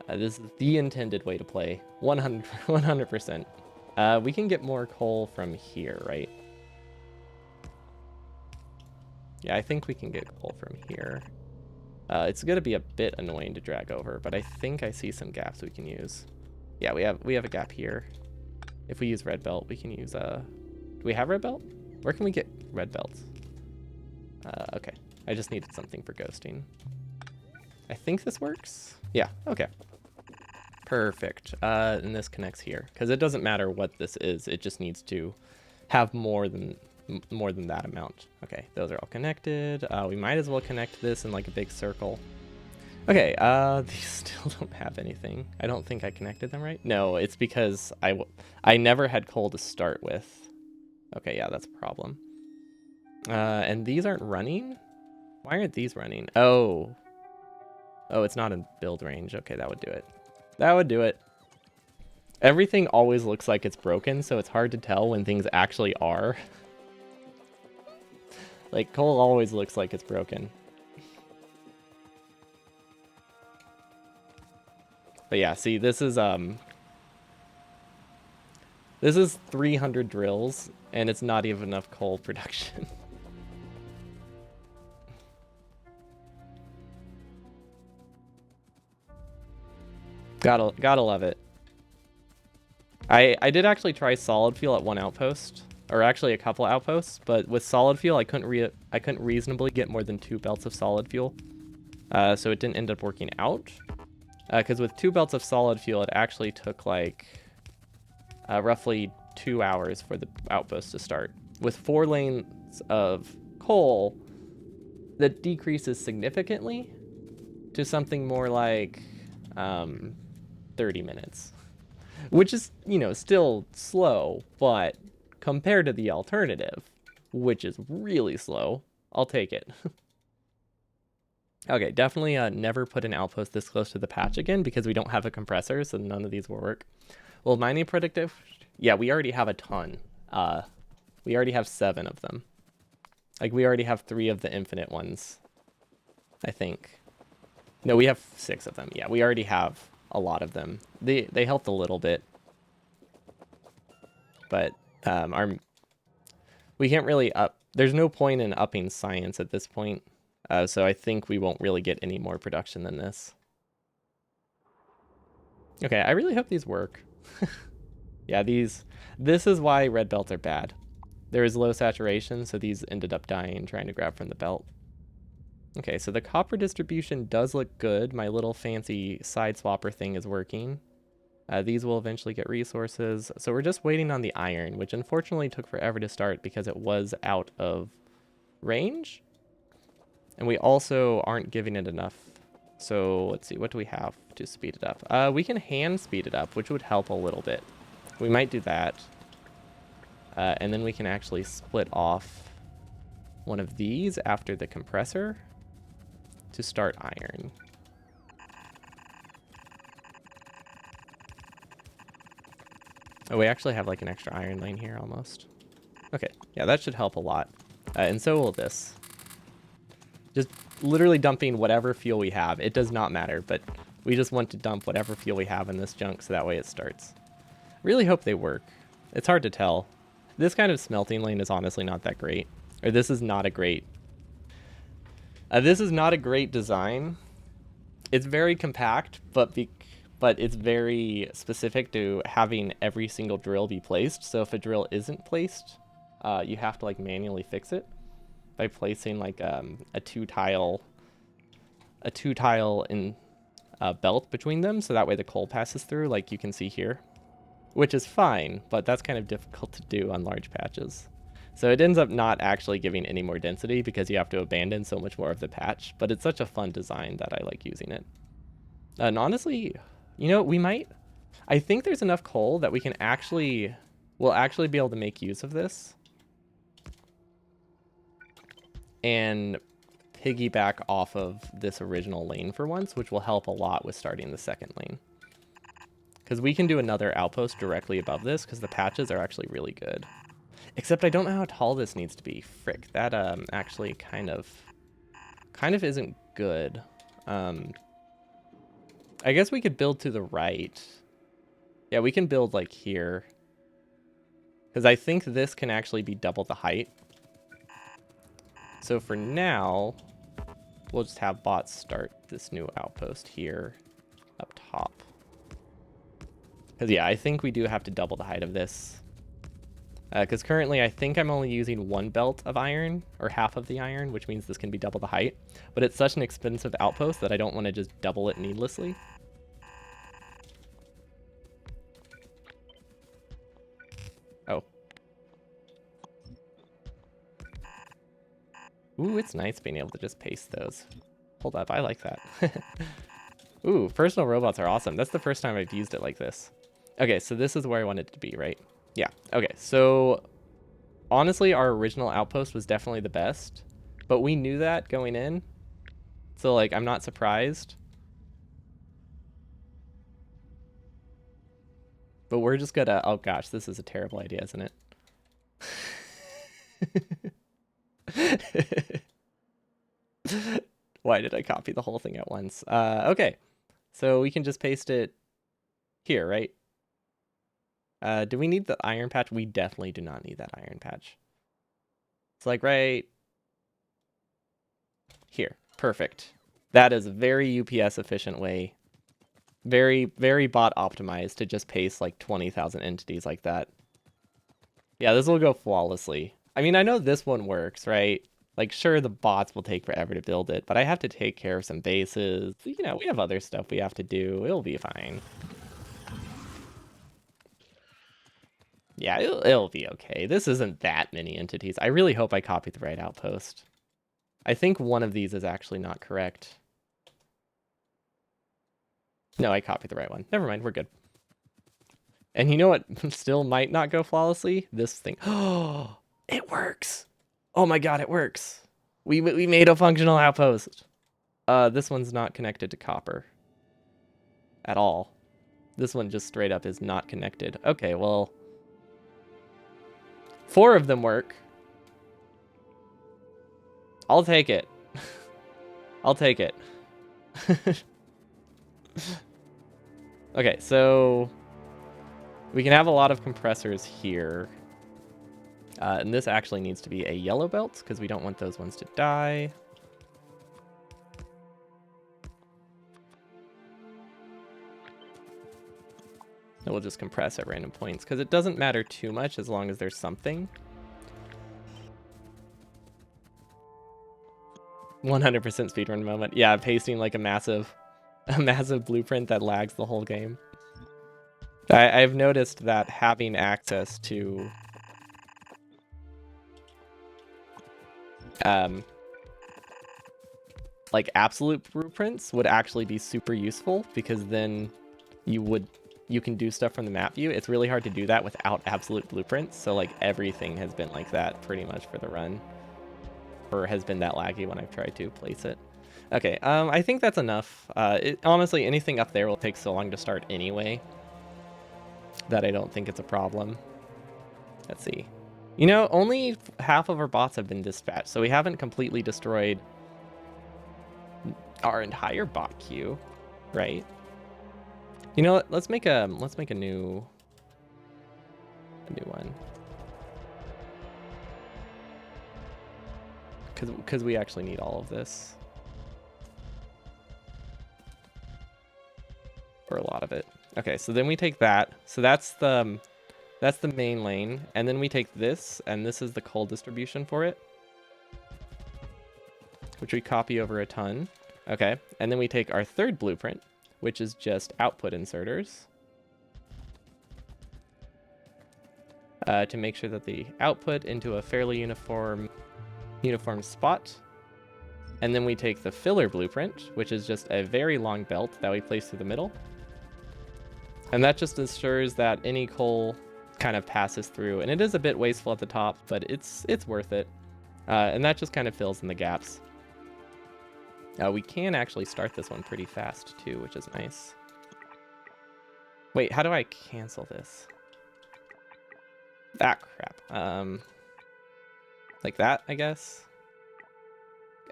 This is the intended way to play. 100%. We can get more coal from here, right? Yeah, I think we can get coal from here. It's gonna be a bit annoying to drag over, but I think I see some gaps we can use. Yeah, we have a gap here. If we use red belt, we can use do we have red belt? Where can we get red belts? Okay. I just needed something for ghosting. I think this works. Yeah, okay. Perfect. And this connects here because it doesn't matter what this is. It just needs to have more than that amount. Okay, those are all connected. We might as well connect this in like a big circle. Okay, these still don't have anything. I don't think I connected them right. No, it's because I never had coal to start with. Okay, yeah, that's a problem. And these aren't running? Why aren't these running? Oh, it's not in build range. Okay, that would do it. That would do it. Everything always looks like it's broken, so it's hard to tell when things actually are. Like, coal always looks like it's broken. But yeah, see, this is 300 drills, and it's not even enough coal production. Gotta love it. I did actually try solid fuel at one outpost, or actually a couple outposts, but with solid fuel I couldn't reasonably get more than 2 belts of solid fuel, so it didn't end up working out. Because with 2 belts of solid fuel, it actually took like roughly 2 hours for the outpost to start. With 4 lanes of coal, that decreases significantly to something more like 30 minutes. Which is, you know, still slow, but compared to the alternative, which is really slow, I'll take it. Okay, definitely never put an outpost this close to the patch again because we don't have a compressor, so none of these will work. Well, mining predictive, yeah, we already have a ton. We already have 7 of them. Like, we already have 3 of the infinite ones, I think. No, we have 6 of them. Yeah, we already have a lot of them. They helped a little bit, but we can't really up. There's no point in upping science at this point, so I think we won't really get any more production than this. Okay, I really hope these work. Yeah, this is why red belts are bad. There is low saturation, so these ended up dying trying to grab from the belt. Okay, so the copper distribution does look good. My little fancy side swapper thing is working. These will eventually get resources. So we're just waiting on the iron, which unfortunately took forever to start because it was out of range. And we also aren't giving it enough. So let's see, what do we have to speed it up? We can hand speed it up, which would help a little bit. We might do that. And then we can actually split off one of these after the compressor to start iron. Oh, we actually have like an extra iron lane here almost. Okay, yeah, that should help a lot. And so will this. Just literally dumping whatever fuel we have. It does not matter, but we just want to dump whatever fuel we have in this junk so that way it starts. Really hope they work. It's hard to tell. This kind of smelting lane is honestly not that great. Or this is not a great... this is not a great design. It's very compact, but it's very specific to having every single drill be placed. So if a drill isn't placed, you have to like manually fix it by placing like a two tile in belt between them, so that way the coal passes through, like you can see here, which is fine, but that's kind of difficult to do on large patches. So it ends up not actually giving any more density because you have to abandon so much more of the patch, but it's such a fun design that I like using it. And honestly, you know, I think there's enough coal that we'll actually be able to make use of this and piggyback off of this original lane for once, which will help a lot with starting the second lane. Because we can do another outpost directly above this because the patches are actually really good. Except I don't know how tall this needs to be. Frick, that actually kind of isn't good. I guess we could build to the right. Yeah, we can build like here. Because I think this can actually be double the height. So for now, we'll just have bots start this new outpost here up top. Because yeah, I think we do have to double the height of this. Because currently I think I'm only using one belt of iron, or half of the iron, which means this can be double the height. But it's such an expensive outpost that I don't want to just double it needlessly. Oh. Ooh, it's nice being able to just paste those. Hold up, I like that. Ooh, personal robots are awesome. That's the first time I've used it like this. Okay, so this is where I wanted it to be, right? Yeah, okay, so honestly, our original outpost was definitely the best, but we knew that going in. So, like, I'm not surprised. But we're just gonna, oh gosh, this is a terrible idea, isn't it? Why did I copy the whole thing at once? Okay, so we can just paste it here, right? Do we need the iron patch? We definitely do not need that iron patch. It's like right here. Perfect. That is a very UPS efficient way. Very, very bot optimized to just paste like 20,000 entities like that. Yeah, this will go flawlessly. I mean, I know this one works, right? Like, sure, the bots will take forever to build it, but I have to take care of some bases. You know, we have other stuff we have to do. It'll be fine. Yeah, it'll be okay. This isn't that many entities. I really hope I copied the right outpost. I think one of these is actually not correct. No, I copied the right one. Never mind, we're good. And you know what still might not go flawlessly? This thing. Oh, it works. Oh my god, it works. We made a functional outpost. This one's not connected to copper. At all. This one just straight up is not connected. Okay, well... 4 of them work. I'll take it. I'll take it. Okay, so... we can have a lot of compressors here. And this actually needs to be a yellow belt, because we don't want those ones to die. And we'll just compress at random points, because it doesn't matter too much as long as there's something. 100% speedrun moment. Yeah, pasting like a massive blueprint that lags the whole game. I've noticed that having access to like absolute blueprints would actually be super useful, because then you can do stuff from the map view. It's really hard to do that without absolute blueprints. So like everything has been like that pretty much for the run, or has been that laggy when I've tried to place it. Okay, I think that's enough. Honestly, anything up there will take so long to start anyway that I don't think it's a problem. Let's see. You know, only half of our bots have been dispatched, so we haven't completely destroyed our entire bot queue, right? You know what? Let's make a new one. Cuz we actually need all of this. Or a lot of it. Okay, so then we take that. So that's the main lane, and then we take this, and this is the coal distribution for it, which we copy over a ton. Okay, and then we take our third blueprint, which is just output inserters, to make sure that the output into a fairly uniform spot. And then we take the filler blueprint, which is just a very long belt that we place through the middle. And that just ensures that any coal kind of passes through. And it is a bit wasteful at the top, but it's worth it. And that just kind of fills in the gaps. We can actually start this one pretty fast too, which is nice. Wait, how do I cancel this? Ah, crap. Like that, I guess.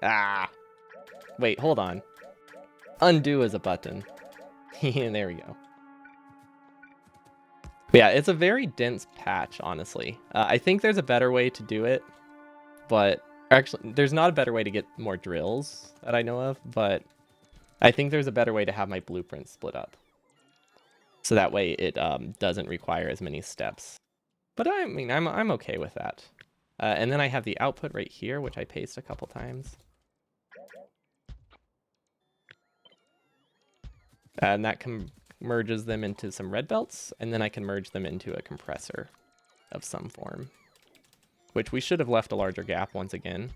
Ah. Wait, hold on. Undo is a button. There we go. But yeah, it's a very dense patch, honestly. I think there's a better way to do it, but actually, there's not a better way to get more drills that I know of, but I think there's a better way to have my blueprint split up. So that way it doesn't require as many steps. But I mean, I'm okay with that. And then I have the output right here, which I paste a couple times. And that merges them into some red belts, and then I can merge them into a compressor of some form, which we should have left a larger gap once again.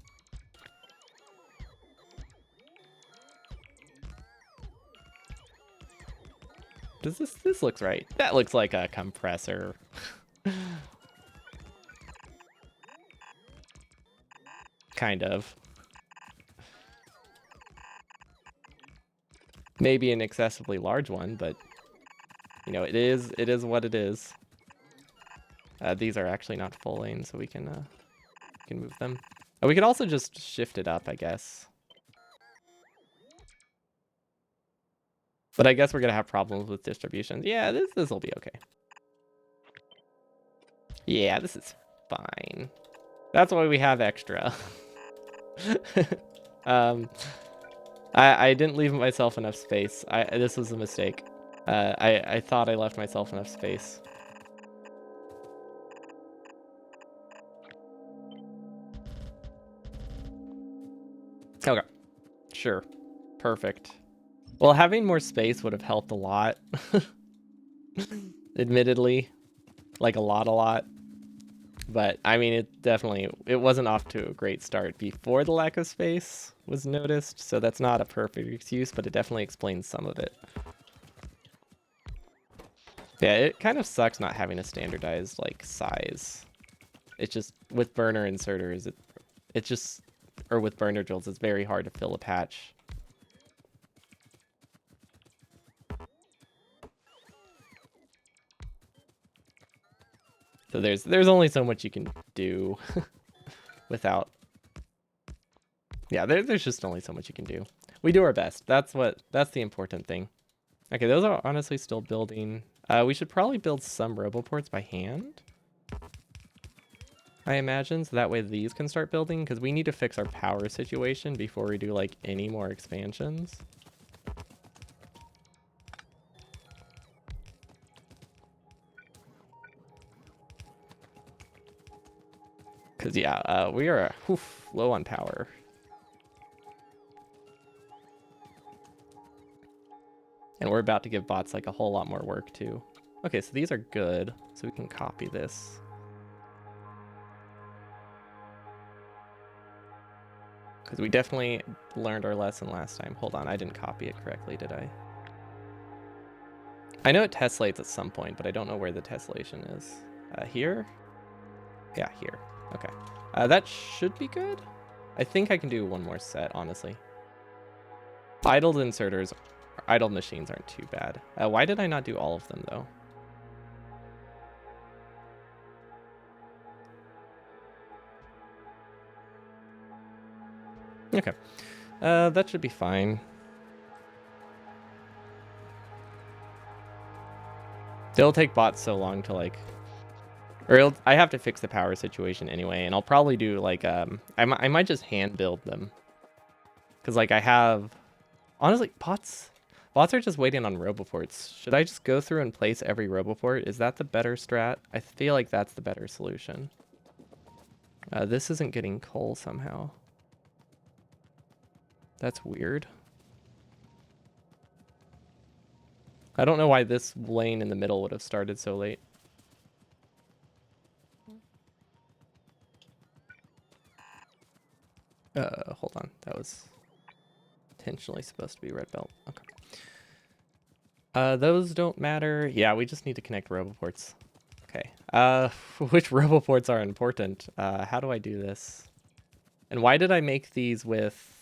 Does this looks right? That looks like a compressor. Kind of. Maybe an excessively large one, but you know, it is what it is. These are actually not full lanes, so we can move them. Oh, we could also just shift it up, I guess. But I guess we're gonna have problems with distribution. Yeah, this will be okay. Yeah, this is fine. That's why we have extra. I didn't leave myself enough space. This was a mistake. I thought I left myself enough space. Okay, sure, perfect. Well, having more space would have helped a lot. Admittedly, like a lot. But I mean, it wasn't off to a great start before the lack of space was noticed. So that's not a perfect excuse, but it definitely explains some of it. Yeah, it kind of sucks not having a standardized like size. It's just with burner inserters, it just, or with burner drills, it's very hard to fill a patch. So there's only so much you can do without. Yeah, there's just only so much you can do. We do our best. That's the important thing. Okay, those are honestly still building. We should probably build some roboports by hand, I imagine, so that way these can start building, because we need to fix our power situation before we do like any more expansions. Because yeah, we are low on power. And we're about to give bots like a whole lot more work too. Okay, so these are good, so we can copy this. Because we definitely learned our lesson last time. Hold on, I didn't copy it correctly, did I? I know it tesslates at some point, but I don't know where the tessellation is. Here? Yeah, here. Okay. That should be good. I think I can do one more set, honestly. Idled inserters, idle machines aren't too bad. Why did I not do all of them, though? Okay. That should be fine. It'll take bots so long to, like... Or I have to fix the power situation anyway, and I'll probably do, like, I might just hand build them. Because, like, I have... Honestly, bots are just waiting on roboports. Should I just go through and place every roboport? Is that the better strat? I feel like that's the better solution. This isn't getting coal somehow. That's weird. I don't know why this lane in the middle would have started so late. Hold on. That was intentionally supposed to be red belt. Okay. Those don't matter. Yeah, we just need to connect roboports. Okay. Which roboports are important? How do I do this? And why did I make these with...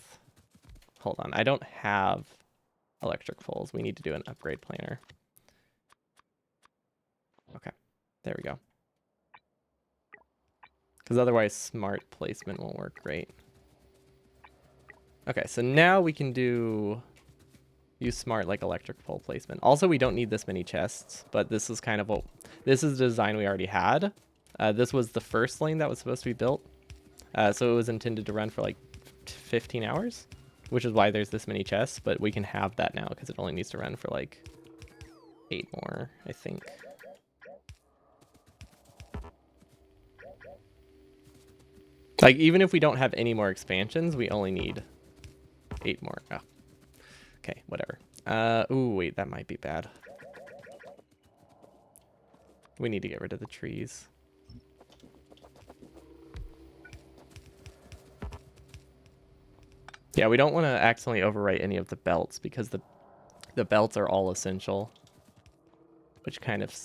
Hold on. I don't have electric poles. We need to do an upgrade planner. Okay. There we go. Because otherwise smart placement won't work great. Okay, so now we can use smart like electric pole placement. Also, we don't need this many chests, but this is kind of what... This is the design we already had. This was the first lane that was supposed to be built. So it was intended to run for like 15 hours, which is why there's this many chests, but we can have that now because it only needs to run for like 8 more, I think. Like, even if we don't have any more expansions, we only need 8 more. Oh. Okay, whatever. Ooh, wait, that might be bad. We need to get rid of the trees. Yeah, we don't want to accidentally overwrite any of the belts because the belts are all essential, which kind of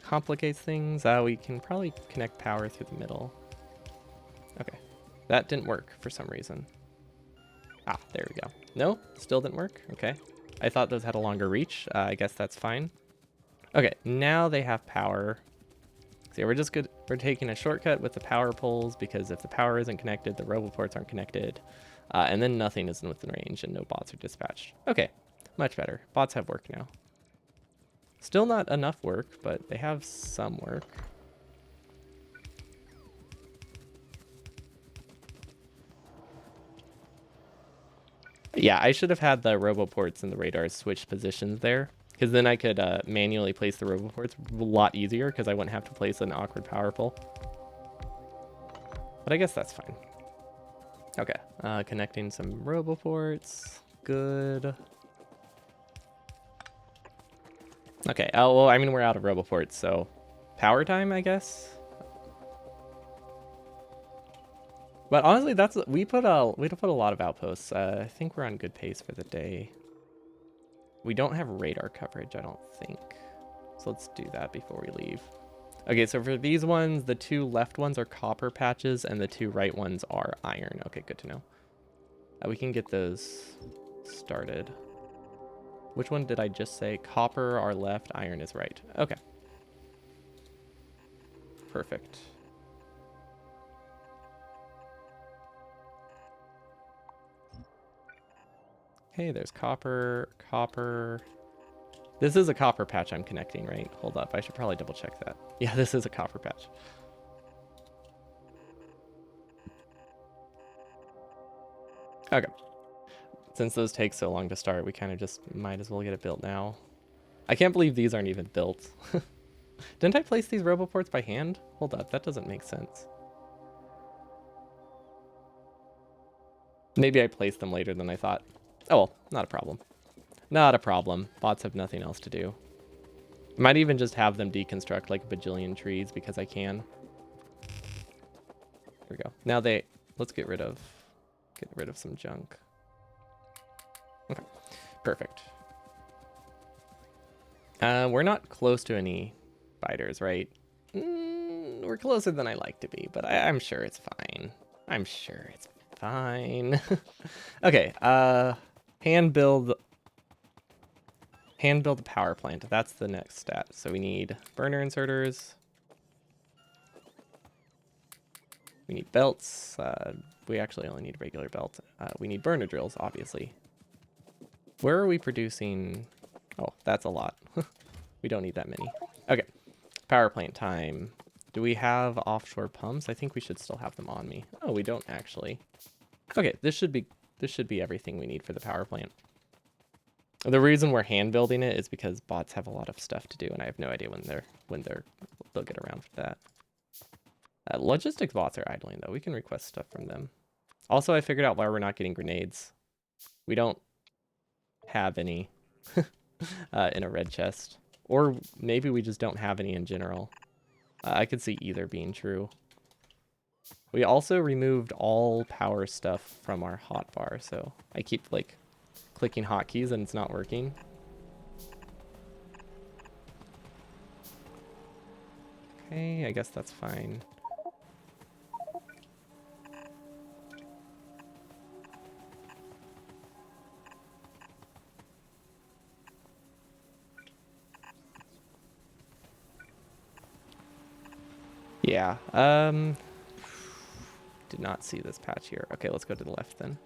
complicates things. We can probably connect power through the middle. Okay, that didn't work for some reason. Ah, there we go. No, still didn't work. Okay, I thought those had a longer reach. I guess that's fine. Okay, now they have power. See, we're just good. We're taking a shortcut with the power poles because if the power isn't connected, the roboports aren't connected. And then nothing is within range and no bots are dispatched. Okay, much better. Bots have work now. Still not enough work, but they have some work. Yeah, I should have had the roboports and the radars switch positions there, because then I could manually place the roboports a lot easier because I wouldn't have to place an awkward power pole. But I guess that's fine. Okay, connecting some roboports. Good. Okay, well, I mean, we're out of roboports, so power time, I guess. But honestly, we put a lot of outposts. I think we're on good pace for the day. We don't have radar coverage, I don't think. So let's do that before we leave. Okay, so for these ones, the 2 left ones are copper patches and the 2 right ones are iron. Okay, good to know. We can get those started. Which one did I just say? Copper are left, iron is right. Okay. Perfect. Okay, there's copper, copper. This is a copper patch I'm connecting, right? Hold up, I should probably double check that. Yeah, this is a copper patch. Okay. Since those take so long to start, we kind of just might as well get it built now. I can't believe these aren't even built. Didn't I place these roboports by hand? Hold up, that doesn't make sense. Maybe I placed them later than I thought. Oh well, not a problem. Not a problem. Bots have nothing else to do. I might even just have them deconstruct like a bajillion trees because I can. There we go. Now let's get rid of Get rid of some junk. Okay, perfect. We're not close to any spiders, right? We're closer than I like to be, but I'm sure it's fine. I'm sure it's fine. Okay, hand build a power plant. That's the next step. So we need burner inserters. We need belts. We actually only need regular belts. We need burner drills, obviously. Where are we producing? Oh, that's a lot. We don't need that many. Okay, power plant time. Do we have offshore pumps? I think we should still have them on me. Oh, we don't actually. Okay, this should be everything we need for the power plant. The reason we're hand building it is because bots have a lot of stuff to do, and I have no idea when they'll get around for that. Logistics bots are idling though. We can request stuff from them. Also, I figured out why we're not getting grenades. We don't have any in a red chest, or maybe we just don't have any in general. I could see either being true. We also removed all power stuff from our hotbar, so I keep like clicking hotkeys and it's not working. Okay, I guess that's fine. Yeah, did not see this patch here. Okay, let's go to the left then.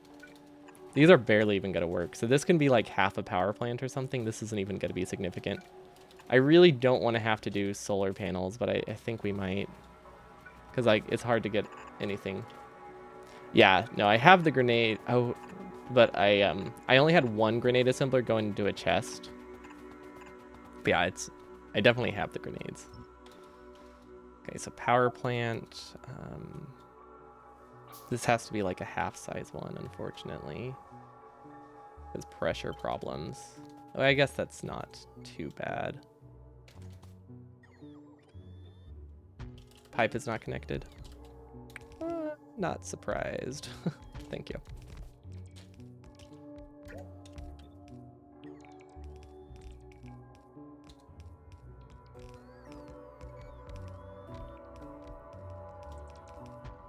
These are barely even gonna work. So this can be like half a power plant or something. This isn't even gonna be significant. I really don't want to have to do solar panels, but I think we might. Because like it's hard to get anything. Yeah, no, I have the grenade. Oh, but I only had one grenade assembler going into a chest. But yeah, I definitely have the grenades. Okay, so power plant. This has to be like a half-size one, unfortunately. There's pressure problems. Oh, I guess that's not too bad. Pipe is not connected. Not surprised. Thank you.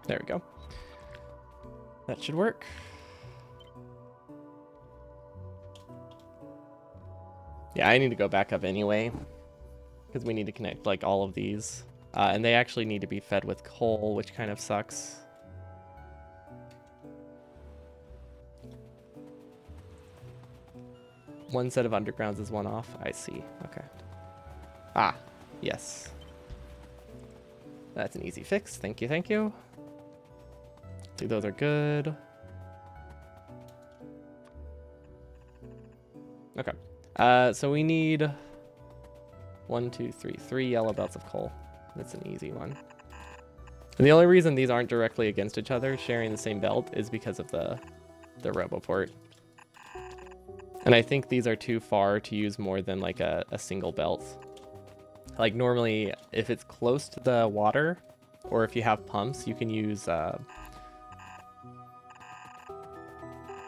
There we go. That should work. Yeah, I need to go back up anyway, because we need to connect like all of these. And they actually need to be fed with coal, which kind of sucks. One set of undergrounds is one off. I see. Okay. Ah, yes. That's an easy fix. Thank you, thank you. I think those are good. Okay. So we need 1, 2, 3, 3 yellow belts of coal. That's an easy one. And the only reason these aren't directly against each other, sharing the same belt, is because of the RoboPort. And I think these are too far to use more than like a single belt. Like normally, if it's close to the water, or if you have pumps, you can use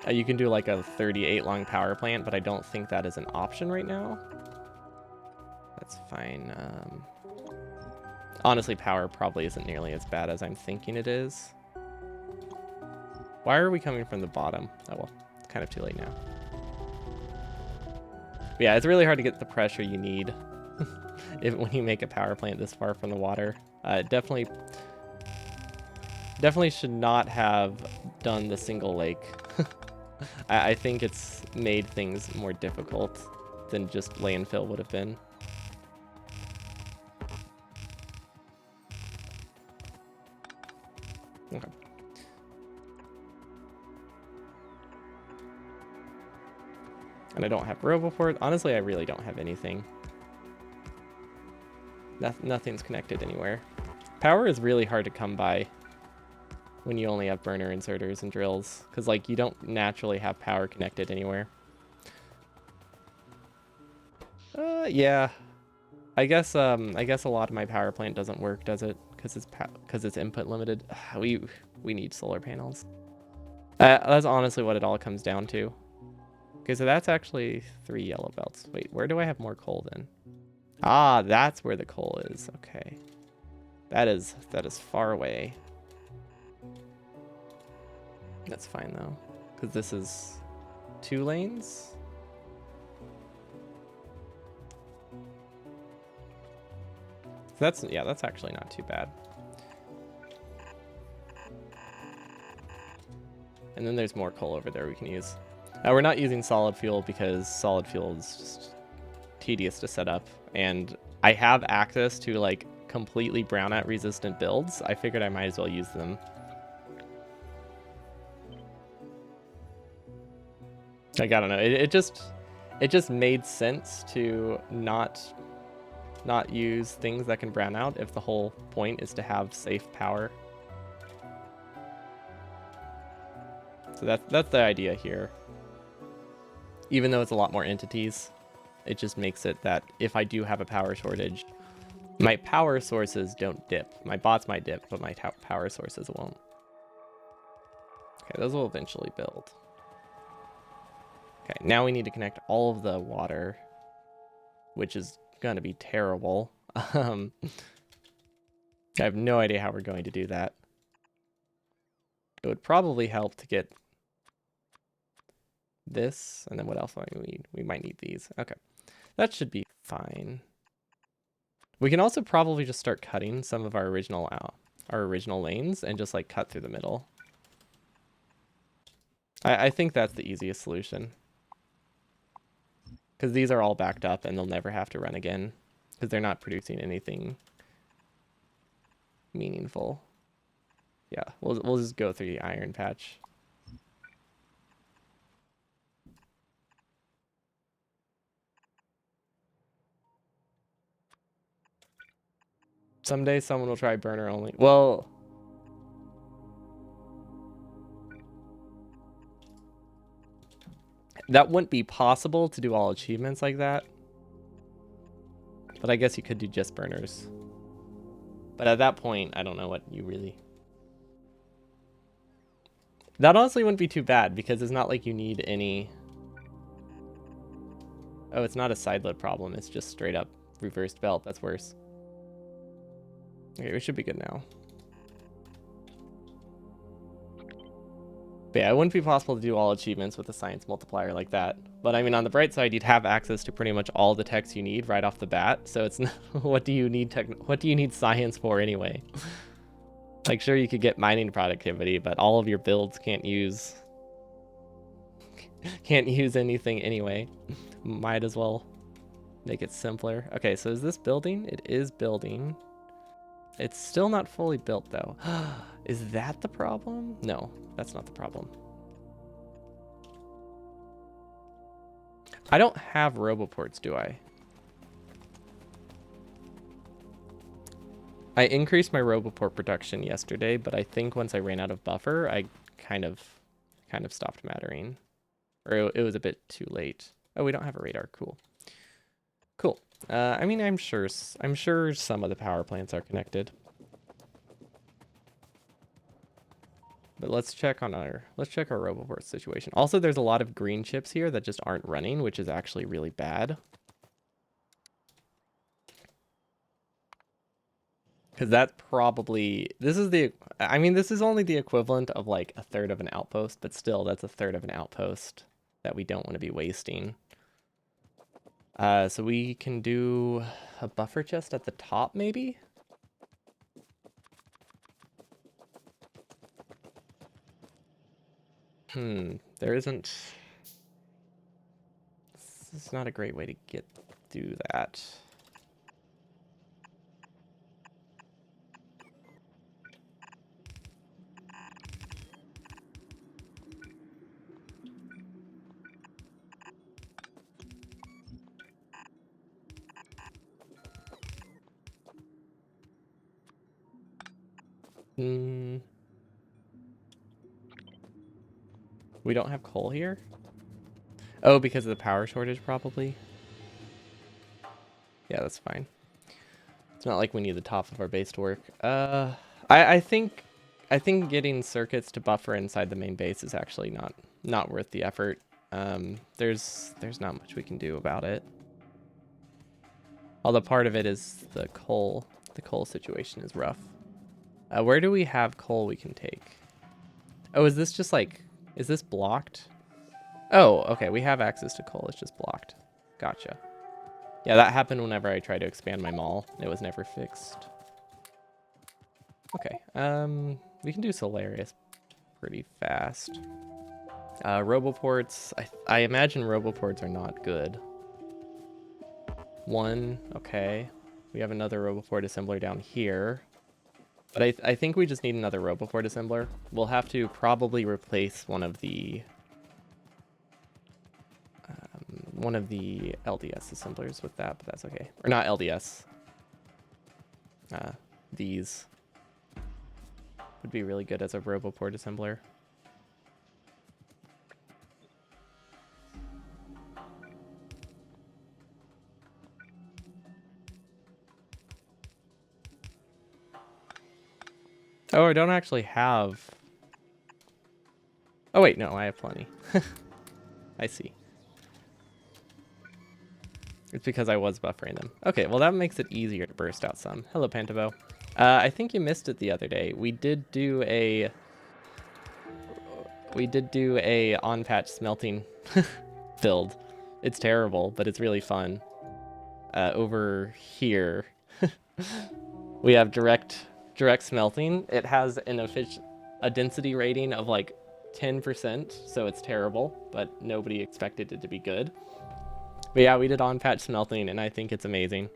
you can do like a 38 long power plant, but I don't think that is an option right now. That's fine. Honestly, power probably isn't nearly as bad as I'm thinking it is. Why are we coming from the bottom? Oh well, it's kind of too late now. But yeah, it's really hard to get the pressure you need when you make a power plant this far from the water. Definitely should not have done the single lake. I think it's made things more difficult than just landfill would have been. Okay. And I don't have RoboPort. Honestly, I really don't have anything. Nothing's connected anywhere. Power is really hard to come by when you only have burner inserters and drills, because like you don't naturally have power connected anywhere. Yeah. I guess a lot of my power plant doesn't work, does it? Because it's input limited. We need solar panels. That's honestly what it all comes down to. Okay, so that's actually 3 yellow belts. Wait, where do I have more coal then? Ah, that's where the coal is. Okay. That is far away. That's fine though, because this is 2 lanes. So that's actually not too bad. And then there's more coal over there we can use. We're not using solid fuel because solid fuel is just tedious to set up, and I have access to like completely brownout resistant builds. I figured I might as well use them. Like, I don't know, it just made sense to not use things that can brown out if the whole point is to have safe power. So that's the idea here. Even though it's a lot more entities, it just makes it that if I do have a power shortage, my power sources don't dip. My bots might dip, but my power sources won't. Okay, those will eventually build. Okay, now we need to connect all of the water, which is going to be terrible. I have no idea how we're going to do that. It would probably help to get this, and then what else might we need? We might need these. Okay, that should be fine. We can also probably just start cutting some of our original lanes and just like cut through the middle. I think that's the easiest solution, because these are all backed up and they'll never have to run again because they're not producing anything meaningful. Yeah, we'll just go through the iron patch. Someday someone will try burner only. Well, that wouldn't be possible to do all achievements like that. But I guess you could do just burners. But at that point, I don't know what you really... That honestly wouldn't be too bad because it's not like you need any... Oh, it's not a side load problem. It's just straight up reversed belt. That's worse. Okay, we should be good now. But yeah, it wouldn't be possible to do all achievements with a science multiplier like that. But I mean, on the bright side, you'd have access to pretty much all the techs you need right off the bat. So it's not, what do you need science for anyway? Like, sure, you could get mining productivity, but all of your builds can't use anything anyway. Might as well make it simpler. Okay, so is this building? It is building. It's still not fully built though. Is that the problem? No, that's not the problem. I don't have roboports, do I? I increased my roboport production yesterday, but I think once I ran out of buffer, I kind of stopped mattering. Or it was a bit too late. Oh, we don't have a radar. Cool. Cool. I mean, I'm sure some of the power plants are connected. But let's check our roboport situation. Also, there's a lot of green chips here that just aren't running, which is actually really bad. Because that's probably, this is only the equivalent of like a third of an outpost, but still that's a third of an outpost that we don't want to be wasting. So we can do a buffer chest at the top, maybe? There isn't... This is not a great way to do that. We don't have coal here? Oh, because of the power shortage, probably? Yeah, that's fine. It's not like we need the top of our base to work. I think I think getting circuits to buffer inside the main base is actually not worth the effort. There's not much we can do about it. Although part of it is the coal. The coal situation is rough. Where do we have coal we can take? Oh, is this just like, is this blocked? Oh, okay, we have access to coal, it's just blocked. Gotcha. Yeah, that happened whenever I tried to expand my mall. It was never fixed. Okay, we can do Solarius pretty fast. Roboports, I imagine roboports are not good. One, okay. We have another roboport assembler down here. But I think we just need another roboport assembler. We'll have to probably replace one of the LDS assemblers with that, but that's okay. Or not LDS. These would be really good as a roboport assembler. Oh, I don't actually have... Oh wait, no, I have plenty. I see. It's because I was buffering them. Okay, well that makes it easier to burst out some. Hello, Pantabo. I think you missed it the other day. We did do a on-patch smelting build. It's terrible, but it's really fun. Over here, we have direct smelting. It has a density rating of like 10%, so it's terrible, but nobody expected it to be good. But yeah, we did on-patch smelting, and I think it's amazing.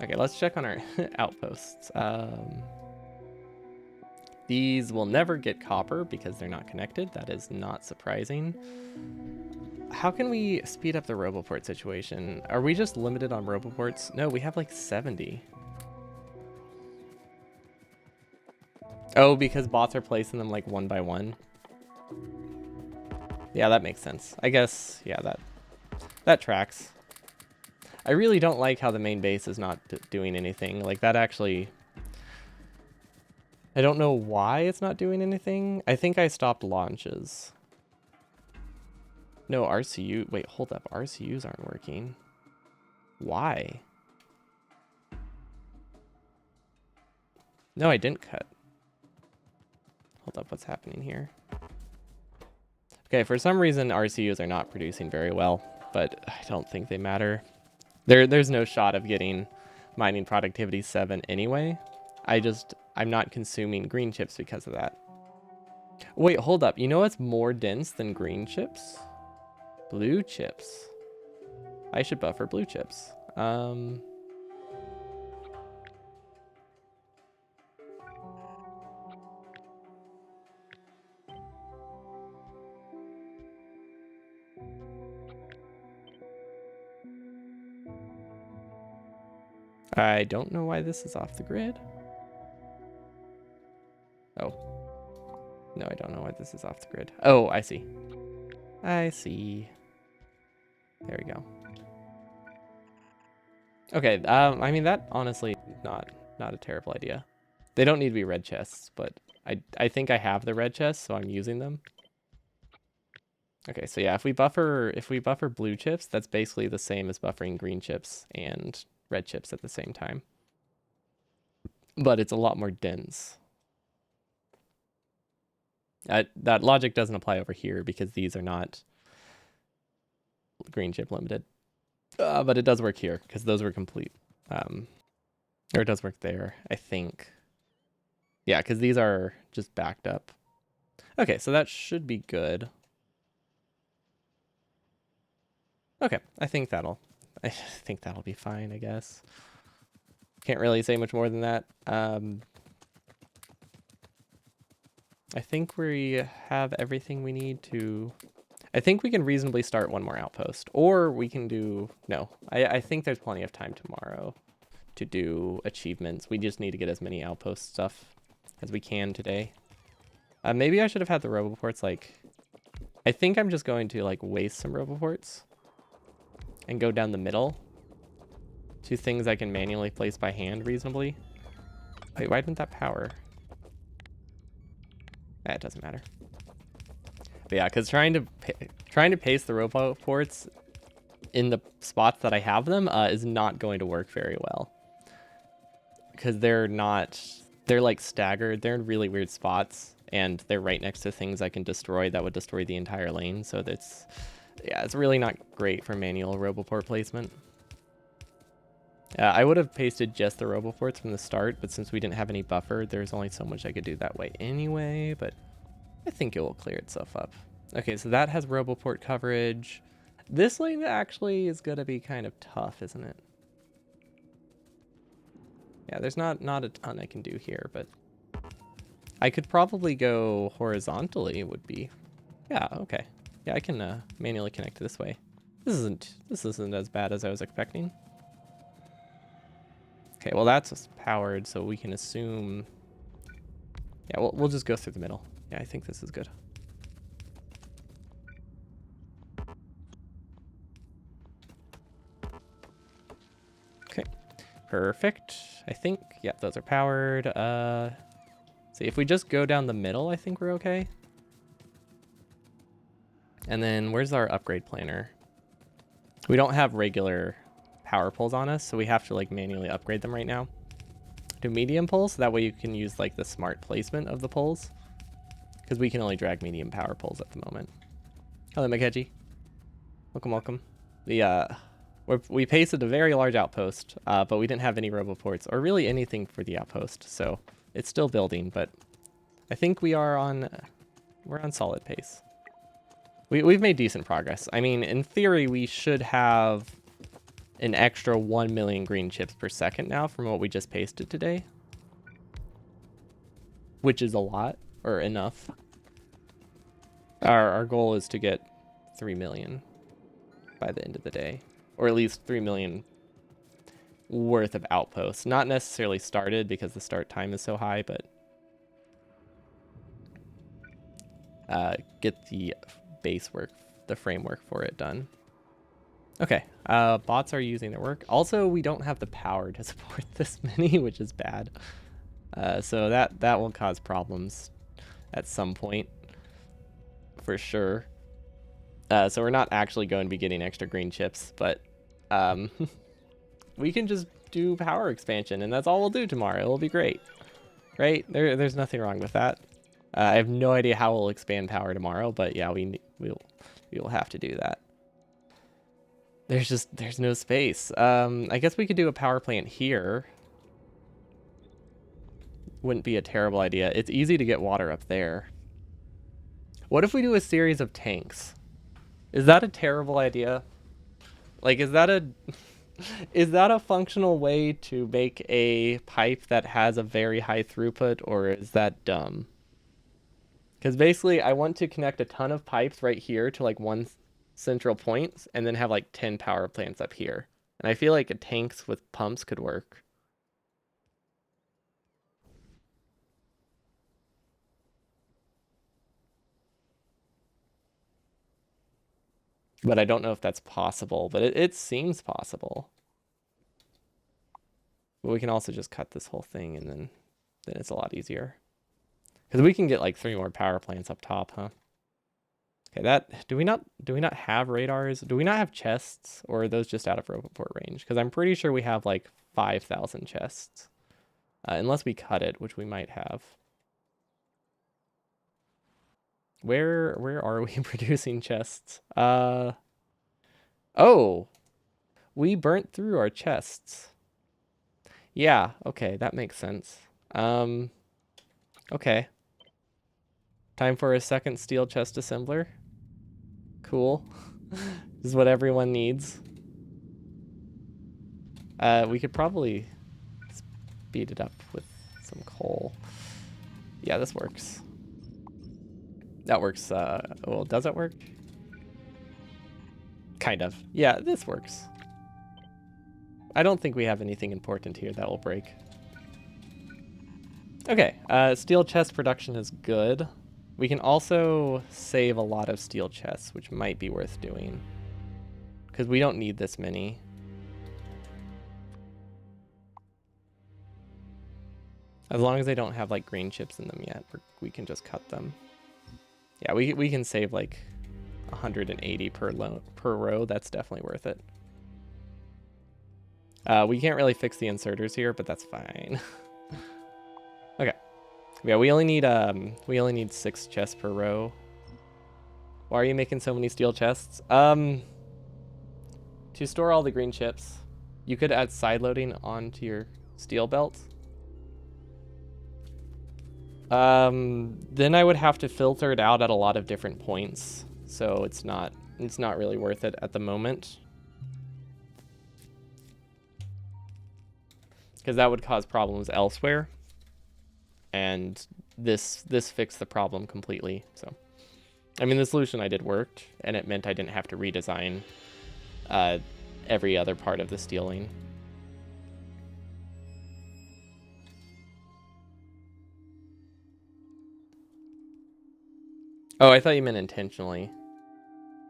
Okay, let's check on our outposts. These will never get copper because they're not connected. That is not surprising. How can we speed up the roboport situation? Are we just limited on roboports? No, we have like 70. Oh, because bots are placing them like one by one. Yeah, that makes sense. I guess, yeah, that tracks. I really don't like how the main base is not doing anything. Like, that actually... I don't know why it's not doing anything. I think I stopped launches. No, RCU... Wait, hold up. RCUs aren't working. Why? No, I didn't cut. Hold up, what's happening here? Okay, for some reason, RCUs are not producing very well, but I don't think they matter. There's no shot of getting mining productivity 7 anyway. I'm not consuming green chips because of that. Wait, hold up. You know what's more dense than green chips? Blue chips. I should buffer blue chips. I don't know why this is off the grid. Oh. No, I don't know why this is off the grid. Oh, I see. I see. There we go. Okay, I mean, that honestly not a terrible idea. They don't need to be red chests, but I think I have the red chests, so I'm using them. Okay, so yeah, if we buffer blue chips, that's basically the same as buffering green chips and red chips at the same time. But it's a lot more dense. That logic doesn't apply over here because these are not green chip limited. But it does work here because those were complete. Or it does work there, I think. Yeah, because these are just backed up. Okay, so that should be good. Okay, I think that'll be fine, I guess. Can't really say much more than that. I think we have everything we need to... I think we can reasonably start one more outpost. Or we can do... No, I think there's plenty of time tomorrow to do achievements. We just need to get as many outpost stuff as we can today. Maybe I should have had the roboports, like... I think I'm just going to, like, waste some roboports and go down the middle to things I can manually place by hand reasonably. Wait, why didn't that power? It doesn't matter. But yeah, because trying to paste the roboports in the spots that I have them is not going to work very well. Because they're like staggered. They're in really weird spots, and they're right next to things I can destroy that would destroy the entire lane. So that's, yeah, it's really not great for manual roboport placement. I would have pasted just the roboports from the start, but since we didn't have any buffer, there's only so much I could do that way anyway, but I think it will clear itself up. Okay, so that has roboport coverage. This lane actually is going to be kind of tough, isn't it? Yeah, there's not a ton I can do here, but I could probably go horizontally would be. Yeah, okay. Yeah, I can manually connect this way. This isn't as bad as I was expecting. Okay, well that's powered, so we can assume. Yeah, we'll just go through the middle. Yeah, I think this is good. Okay, perfect. I think, yeah, those are powered. See, if we just go down the middle, I think we're okay. And then where's our upgrade planner? We don't have regular power poles on us, so we have to like manually upgrade them right now. Do medium poles, so that way you can use like the smart placement of the poles. Because we can only drag medium power poles at the moment. Hello, Makechi. Welcome, welcome. We pasted a very large outpost, but we didn't have any roboports or really anything for the outpost, so it's still building. But I think we're on solid pace. We've made decent progress. I mean, in theory, we should have an extra 1 million green chips per second now from what we just pasted today, which is a lot or enough. Our goal is to get 3 million by the end of the day, or at least 3 million worth of outposts. Not necessarily started because the start time is so high, but get the base work, the framework for it done. Okay, bots are using their work. Also, we don't have the power to support this many, which is bad. So that will cause problems at some point, for sure. So we're not actually going to be getting extra green chips, but we can just do power expansion, and that's all we'll do tomorrow. It'll be great, right? There's nothing wrong with that. I have no idea how we'll expand power tomorrow, but yeah, we'll have to do that. There's no space. I guess we could do a power plant here. Wouldn't be a terrible idea. It's easy to get water up there. What if we do a series of tanks? Is that a terrible idea? Like, is that a functional way to make a pipe that has a very high throughput, or is that dumb? Because basically, I want to connect a ton of pipes right here to like one central point, and then have like 10 power plants up here. And I feel like tanks with pumps could work. But I don't know if that's possible, but it seems possible. But we can also just cut this whole thing, and then it's a lot easier. Because we can get like 3 more power plants up top, huh? Okay, do we not have radars? Do we not have chests, or are those just out of roboport range? Because I'm pretty sure we have like 5,000 chests. Unless we cut it, which we might have. Where are we producing chests? Oh, we burnt through our chests. Yeah, okay, that makes sense. Okay. Time for a second steel chest assembler. Cool. This is what everyone needs. We could probably speed it up with some coal. Yeah, this works. That works. Well, does it work? Kind of. Yeah, this works. I don't think we have anything important here that will break. Okay, steel chest production is good. We can also save a lot of steel chests, which might be worth doing. Because we don't need this many. As long as they don't have like green chips in them yet, we can just cut them. Yeah, we can save like 180 per row. That's definitely worth it. We can't really fix the inserters here, but that's fine. Okay. Yeah, we only need 6 chests per row. Why are you making so many steel chests? To store all the green chips. You could add side loading onto your steel belt. Then I would have to filter it out at a lot of different points, so it's not really worth it at the moment. Because that would cause problems elsewhere. And this fixed the problem completely. So, I mean, the solution I did worked, and it meant I didn't have to redesign every other part of the steeling. Oh, I thought you meant intentionally.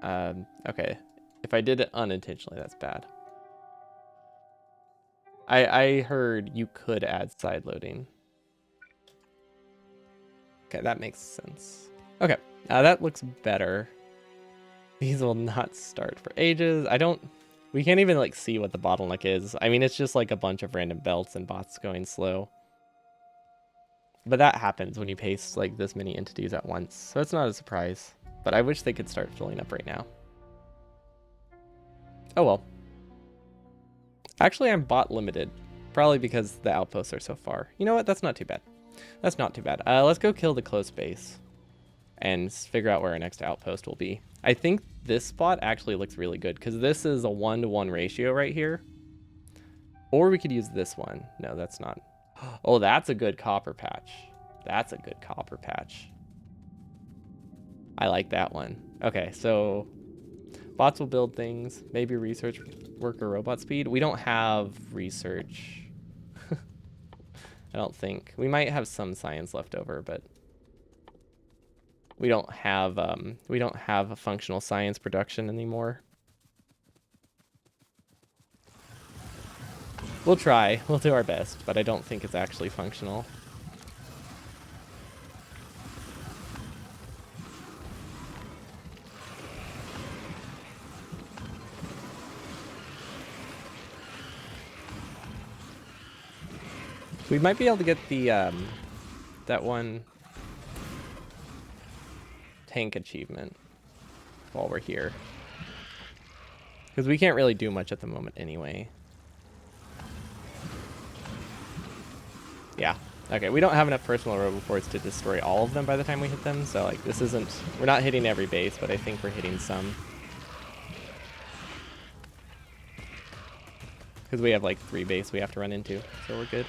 Okay. If I did it unintentionally, that's bad. I heard you could add side loading. Okay, that makes sense. Okay, that looks better. These will not start for ages. We can't even like see what the bottleneck is. I mean, it's just like a bunch of random belts and bots going slow. But that happens when you paste like this many entities at once, so it's not a surprise. But I wish they could start filling up right now. Oh well. Actually, I'm bot limited. Probably because the outposts are so far. You know what? That's not too bad. That's not too bad. Let's go kill the close base and figure out where our next outpost will be. I think this spot actually looks really good because this is a 1-to-1 ratio right here. Or we could use this one. No, that's not. Oh, that's a good copper patch. That's a good copper patch. I like that one. Okay, so bots will build things. Maybe research worker robot speed. We don't have research. I don't think. We might have some science left over, but we don't have a functional science production anymore. We'll try. We'll do our best, but I don't think it's actually functional. We might be able to get the that one tank achievement while we're here. Because we can't really do much at the moment anyway. Yeah. Okay, we don't have enough personal roboports to destroy all of them by the time we hit them, so like this isn't... We're not hitting every base, but I think we're hitting some. Because we have like 3 base we have to run into, so we're good.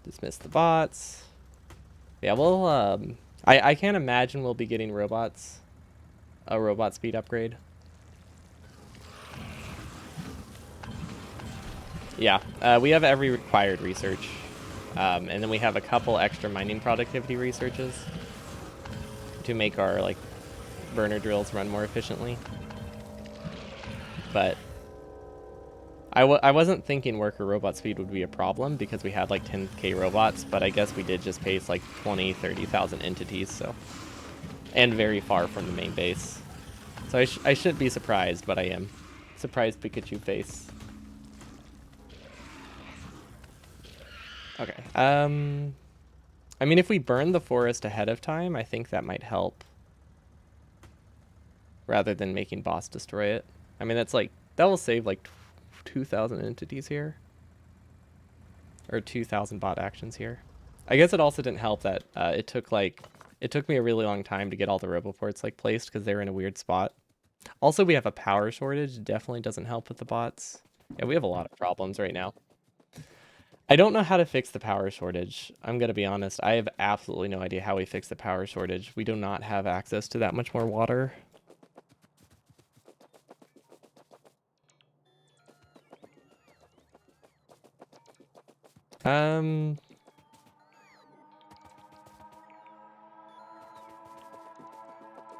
Dismiss the bots. Yeah, we'll, I can't imagine we'll be getting robots. A robot speed upgrade. Yeah, we have every required research. And then we have a couple extra mining productivity researches to make our, like, burner drills run more efficiently. But I wasn't thinking worker robot speed would be a problem because we had like 10k robots, but I guess we did just paste like 20-30,000 entities, so, and very far from the main base. So I shouldn't be surprised, but I am. Surprised Pikachu face. Okay. I mean, if we burn the forest ahead of time, I think that might help. Rather than making boss destroy it. I mean, that will save like 2,000 entities here. Or 2,000 bot actions here. I guess it also didn't help that it took me a really long time to get all the roboports like placed because they were in a weird spot. Also, we have a power shortage. Definitely doesn't help with the bots. Yeah, we have a lot of problems right now. I don't know how to fix the power shortage. I'm going to be honest. I have absolutely no idea how we fix the power shortage. We do not have access to that much more water.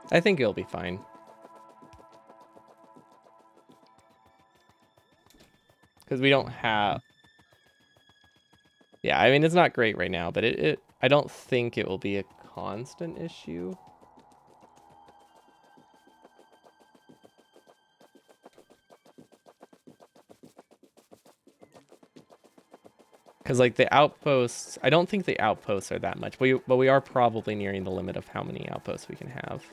I think it'll be fine. Because we don't have... Yeah, I mean, it's not great right now, but I don't think it will be a constant issue. Because, like, the outposts, I don't think the outposts are that much, but we are probably nearing the limit of how many outposts we can have.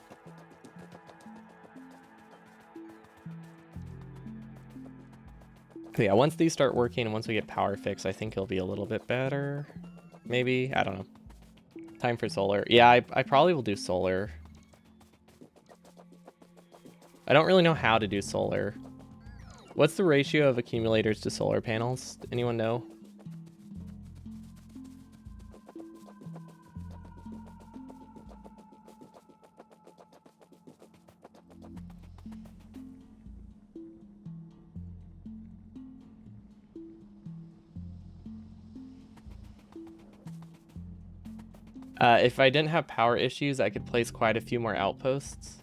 But yeah, once these start working and once we get power fixed, I think it'll be a little bit better. Maybe, I don't know. Time for solar. Yeah, I probably will do solar. I don't really know how to do solar. What's the ratio of accumulators to solar panels? Anyone know? If I didn't have power issues, I could place quite a few more outposts.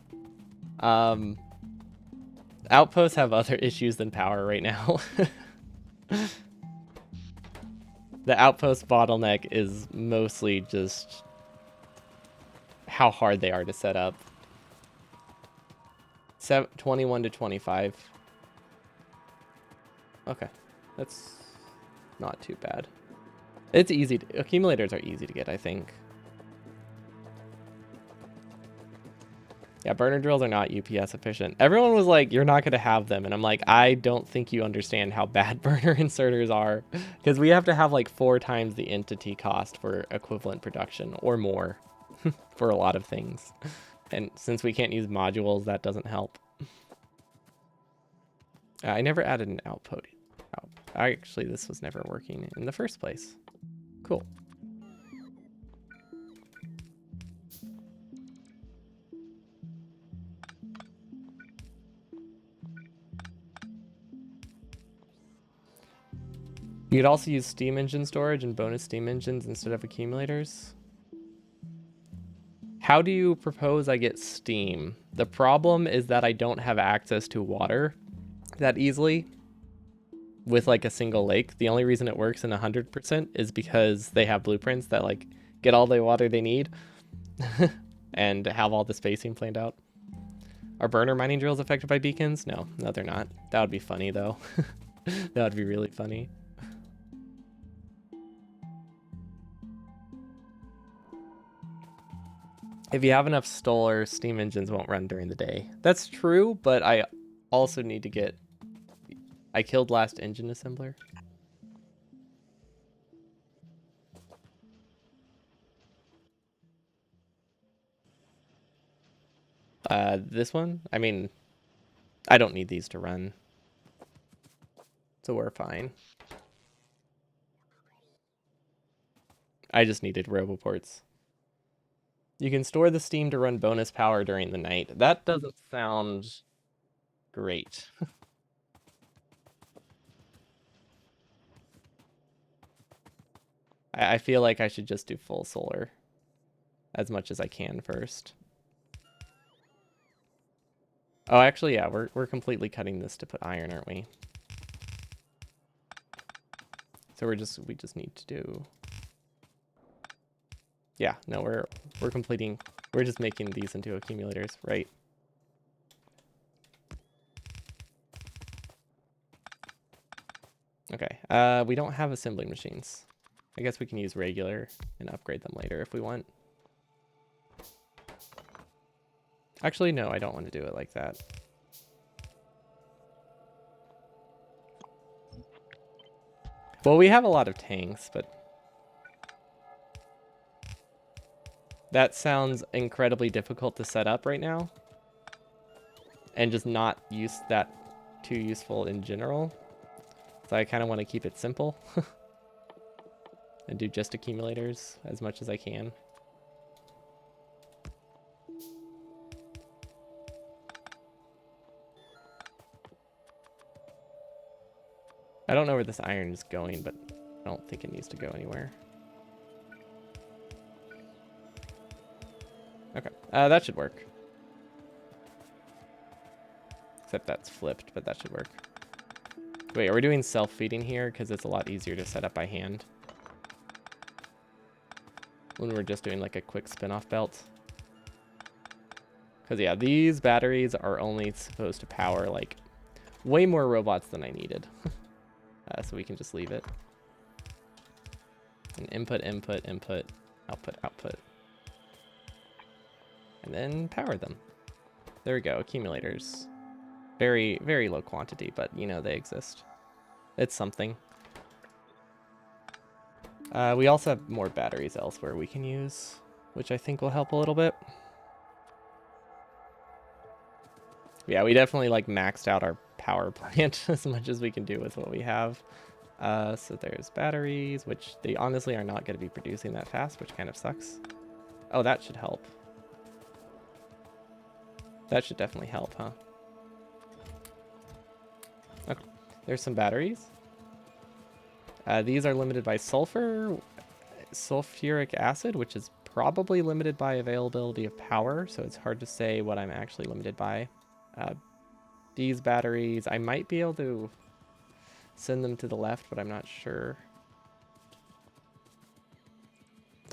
Outposts have other issues than power right now. The outpost bottleneck is mostly just how hard they are to set up. 21 to 25. Okay, that's not too bad. It's easy. Accumulators are easy to get, I think. Yeah, burner drills are not UPS efficient. Everyone was like, you're not going to have them. And I'm like, I don't think you understand how bad burner inserters are. Because we have to have like 4 times the entity cost for equivalent production or more for a lot of things. And since we can't use modules, that doesn't help. I never added an output. Actually, this was never working in the first place. Cool. You could also use steam engine storage and bonus steam engines instead of accumulators. How do you propose I get steam? The problem is that I don't have access to water that easily with like a single lake. The only reason it works in 100% is because they have blueprints that like get all the water they need and have all the spacing planned out. Are burner mining drills affected by beacons? No, they're not. That would be funny though. That would be really funny. If you have enough solar, steam engines won't run during the day. That's true, but I also need to get... I killed last engine assembler. This one? I mean, I don't need these to run. So we're fine. I just needed roboports. You can store the steam to run bonus power during the night. That doesn't sound great. I feel like I should just do full solar as much as I can first. Oh, actually, yeah, we're completely cutting this to put iron, aren't we? So we just need to do... Yeah, no, we're completing... We're just making these into accumulators, right? Okay, we don't have assembling machines. I guess we can use regular and upgrade them later if we want. Actually, no, I don't want to do it like that. Well, we have a lot of tanks, but... That sounds incredibly difficult to set up right now. And just not too useful in general. So I kind of want to keep it simple. And do just accumulators as much as I can. I don't know where this iron is going, but I don't think it needs to go anywhere. Okay, that should work. Except that's flipped, but that should work. Wait, are we doing self-feeding here? Because it's a lot easier to set up by hand. when we're just doing like a quick spin-off belt. Because yeah, these batteries are only supposed to power like way more robots than I needed. So we can just leave it. And input, input, input, output, output. And then power them. There we go, accumulators. Very, very low quantity, but you know they exist. It's something. We also have more batteries elsewhere we can use, which I think will help a little bit. Yeah, we definitely like maxed out our power plant as much as we can do with what we have. So there's batteries, which they honestly are not going to be producing that fast, which kind of sucks. Oh, that should help. That should definitely help, huh? Okay, there's some batteries. These are limited by sulfuric acid, which is probably limited by availability of power, so it's hard to say what I'm actually limited by. These batteries, I might be able to send them to the left, but I'm not sure.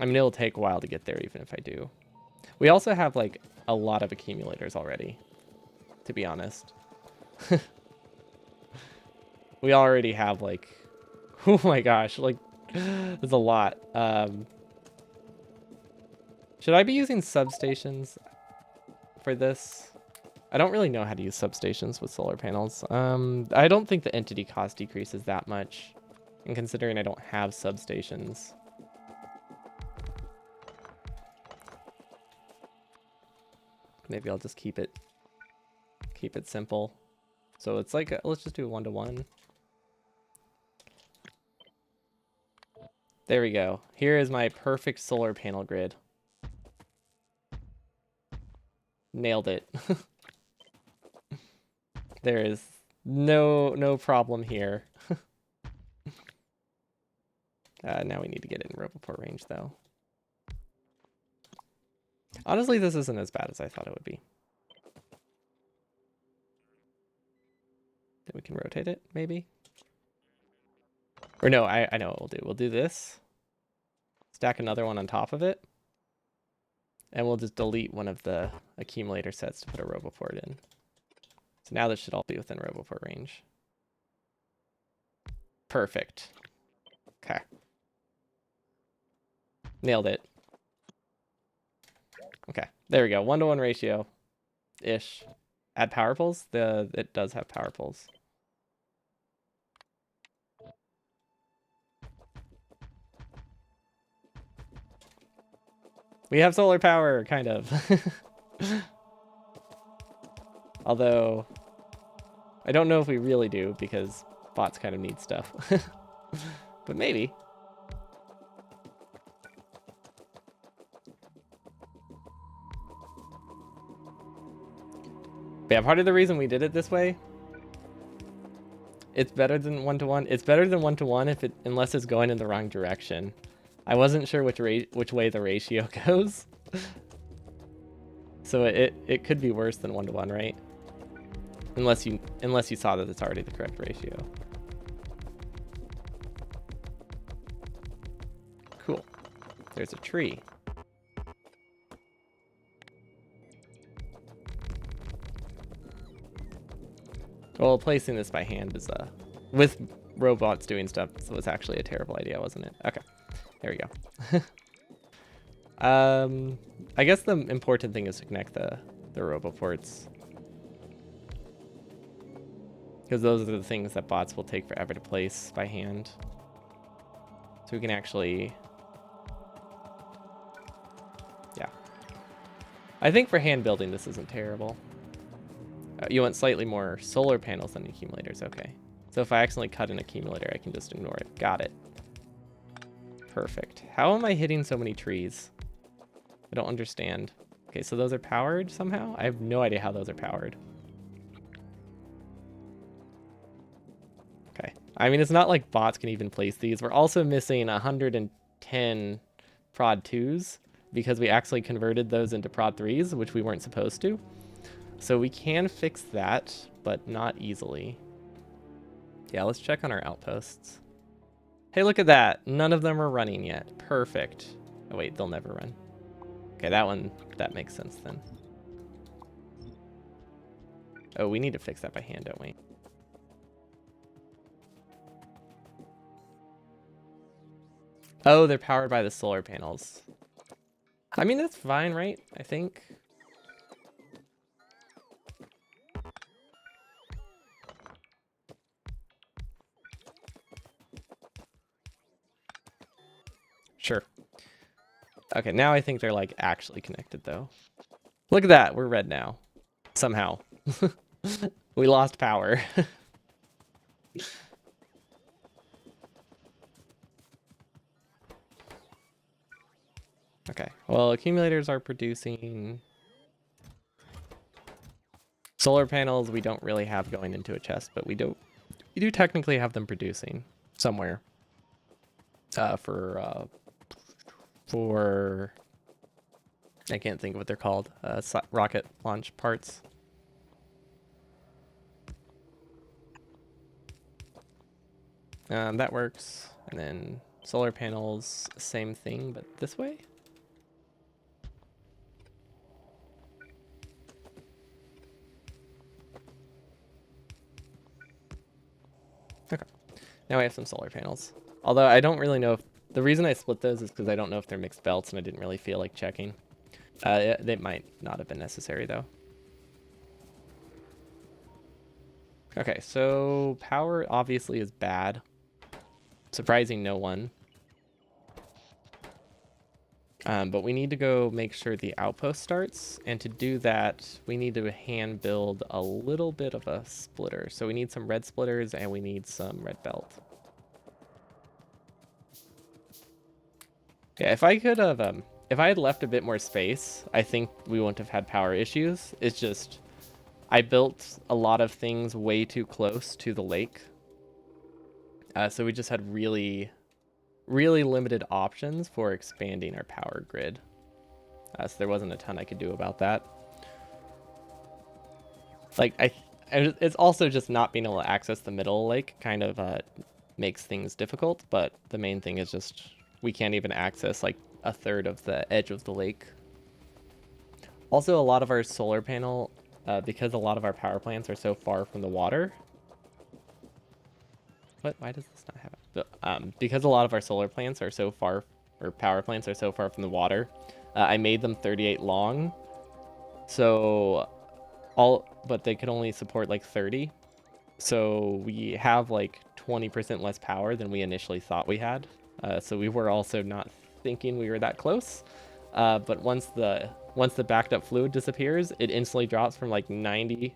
I mean, it'll take a while to get there, even if I do. We also have, like, a lot of accumulators already, to be honest. We already have, like... Oh my gosh, like, there's a lot. Should I be using substations for this? I don't really know how to use substations with solar panels. I don't think the entity cost decreases that much. And considering I don't have substations. Maybe I'll just keep it simple. So it's like, let's just do a 1-to-1. There we go. Here is my perfect solar panel grid. Nailed it. There is no problem here. Now we need to get it in Roboport range, though. Honestly, this isn't as bad as I thought it would be. Then we can rotate it, maybe? Or no, I know what we'll do. We'll do this. Stack another one on top of it. And we'll just delete one of the accumulator sets to put a Roboport in. So now this should all be within Roboport range. Perfect. Okay. Nailed it. Okay, there we go. 1-to-1 ratio-ish. Add power poles? It does have power poles. We have solar power, kind of. Although, I don't know if we really do, because bots kind of need stuff. But maybe. But yeah, part of the reason we did it this way, it's better than 1-to-1. It's better than 1-to-1 unless it's going in the wrong direction. I wasn't sure which way the ratio goes. So it could be worse than 1-to-1, right? Unless you saw that it's already the correct ratio. Cool. There's a tree. Well, placing this by hand is with robots doing stuff, so it's actually a terrible idea, wasn't it? Okay. There we go. I guess the important thing is to connect the roboports. Because those are the things that bots will take forever to place by hand. So we can actually... Yeah. I think for hand building, this isn't terrible. You want slightly more solar panels than accumulators. Okay. So if I accidentally cut an accumulator, I can just ignore it. Got it. Perfect. How am I hitting so many trees? I don't understand. Okay, so those are powered somehow? I have no idea how those are powered. Okay. I mean, it's not like bots can even place these. We're also missing 110 prod 2s because we actually converted those into prod 3s, which we weren't supposed to. So we can fix that, but not easily. Yeah, let's check on our outposts. Hey, look at that. None of them are running yet. Perfect. Oh wait, they'll never run. Okay, that one, that makes sense then. Oh, we need to fix that by hand, don't we? Oh, they're powered by the solar panels. I mean, that's fine, right? I think. Sure. Okay, now I think they're like actually connected though. Look at that, we're red now. Somehow. We lost power. Okay, well, accumulators are producing solar panels. We don't really have going into a chest, but we do technically have them producing somewhere. For I can't think of what they're called. Rocket launch parts. That works. And then solar panels, same thing, but this way. Okay. Now we have some solar panels. Although I don't really know if the reason I split those is because I don't know if they're mixed belts and I didn't really feel like checking. They might not have been necessary though. Okay, so power obviously is bad. Surprising no one. But we need to go make sure the outpost starts. And to do that, we need to hand build a little bit of a splitter. So we need some red splitters and we need some red belt. Yeah, if I could have, if I had left a bit more space, I think we wouldn't have had power issues. It's just, I built a lot of things way too close to the lake. So we just had really limited options for expanding our power grid. So there wasn't a ton I could do about that. Like, it's also just not being able to access the middle lake kind of makes things difficult, but the main thing is just we can't even access like a third of the edge of the lake. Also, a lot of our solar panel, because a lot of our power plants are so far from the water. What? Why does this not have it? Because a lot of our solar plants are so far, or power plants are so far from the water, I made them 38 long. So but they could only support like 30. So we have like 20% less power than we initially thought we had. So we were also not thinking we were that close. But once the backed up fluid disappears, it instantly drops from like 90.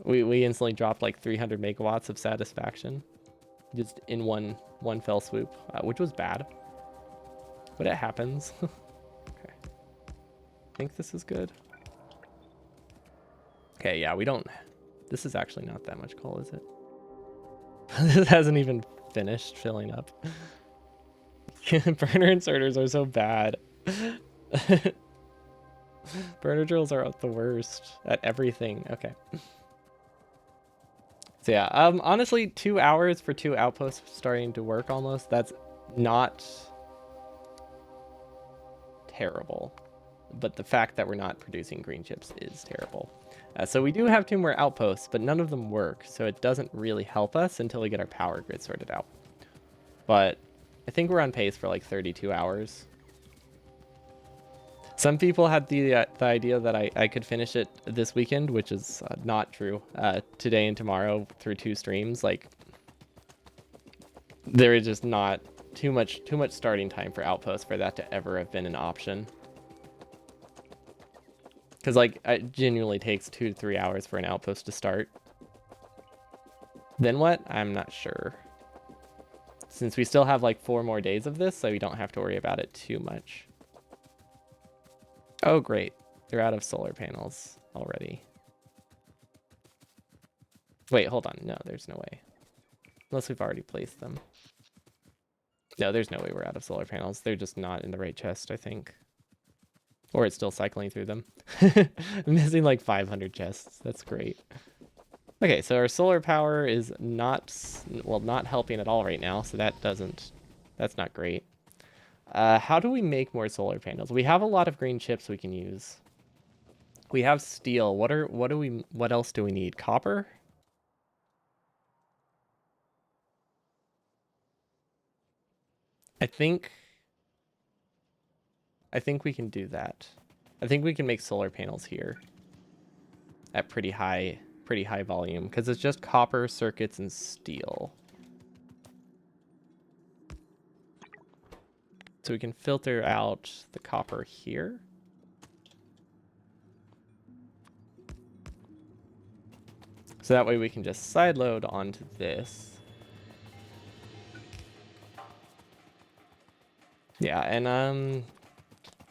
We instantly dropped like 300 megawatts of satisfaction, just in one fell swoop, which was bad. But it happens. Okay. I think this is good. Okay, yeah, we don't. This is actually not that much coal, is it? This hasn't even finished filling up. Burner inserters are so bad. Burner drills are the worst at everything. Okay. So yeah, honestly, 2 hours for 2 outposts starting to work almost. That's not terrible. But the fact that we're not producing green chips is terrible. So we do have 2 more outposts, but none of them work. So it doesn't really help us until we get our power grid sorted out. But I think we're on pace for like 32 hours. Some people had the idea that I could finish it this weekend, which is not true. Today and tomorrow through 2 streams, like there is just not too much starting time for outposts for that to ever have been an option. Because like it genuinely takes 2 to 3 hours for an outpost to start. Then what? I'm not sure. Since we still have like 4 more days of this, so we don't have to worry about it too much. Oh, great. They're out of solar panels already. Wait, hold on. No, there's no way. Unless we've already placed them. No, there's no way we're out of solar panels. They're just not in the right chest, I think. Or it's still cycling through them. I'm missing like 500 chests. That's great. Okay, so our solar power is not helping at all right now, so that's not great. How do we make more solar panels? We have a lot of green chips we can use. We have steel. What else do we need? Copper? I think we can do that. I think we can make solar panels here at pretty high volume because it's just copper, circuits, and steel. So we can filter out the copper here. So that way we can just side load onto this. Yeah, and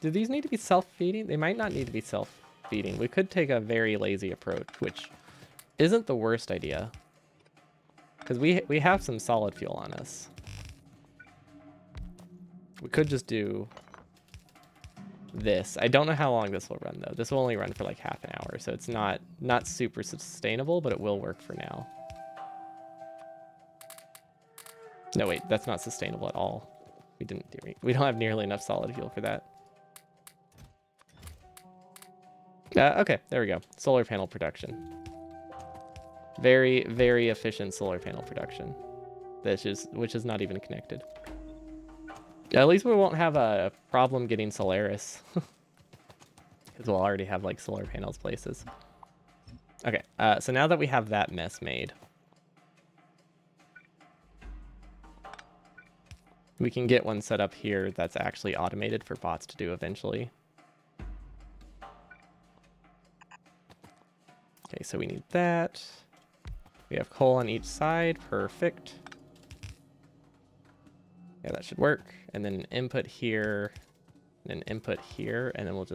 do these need to be self-feeding? They might not need to be self-feeding. We could take a very lazy approach, which isn't the worst idea. Because we have some solid fuel on us. We could just do this. I don't know how long this will run though. This will only run for like half an hour, so it's not super sustainable, but it will work for now. No, wait, that's not sustainable at all. We don't have nearly enough solid fuel for that. Okay, there we go. Solar panel production. Very, very efficient solar panel production. Which is not even connected. At least we won't have a problem getting Solaris. Because we'll already have like solar panels places. Okay, so now that we have that mess made, we can get one set up here that's actually automated for bots to do eventually. Okay, so we need that. We have coal on each side. Perfect. Yeah, that should work. And then an input here, and an input here, and then we'll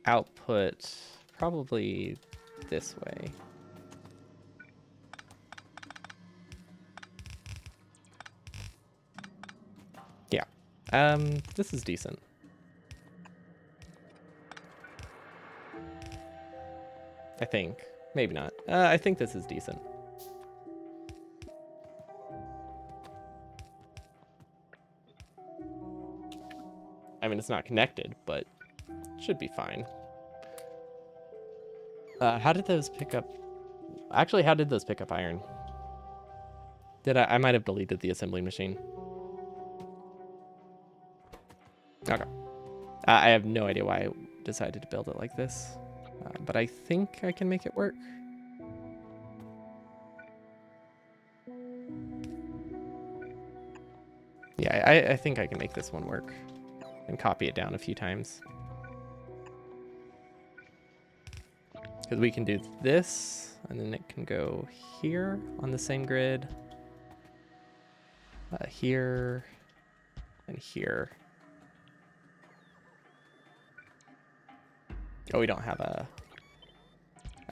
output probably this way. Yeah. This is decent. I think. Maybe not. I think this is decent. I mean, it's not connected, but it should be fine. How did those pick up... Actually, how did those pick up iron? I might have deleted the assembly machine. Okay. I have no idea why I decided to build it like this. But I think I can make it work. Yeah, I think I can make this one work. And copy it down a few times. Because we can do this, and then it can go here on the same grid. Here, and here. Oh, we don't have a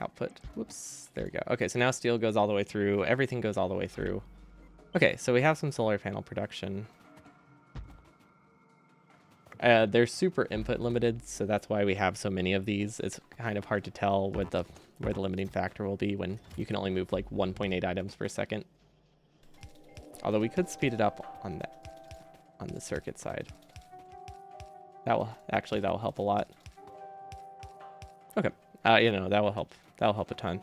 output. Whoops, there we go. Okay, so now steel goes all the way through. Everything goes all the way through. Okay, so we have some solar panel production. They're super input limited, so that's why we have so many of these. It's kind of hard to tell where the limiting factor will be when you can only move like 1.8 items per second. Although we could speed it up on the circuit side. That will help a lot. Okay, that will help. That will help a ton.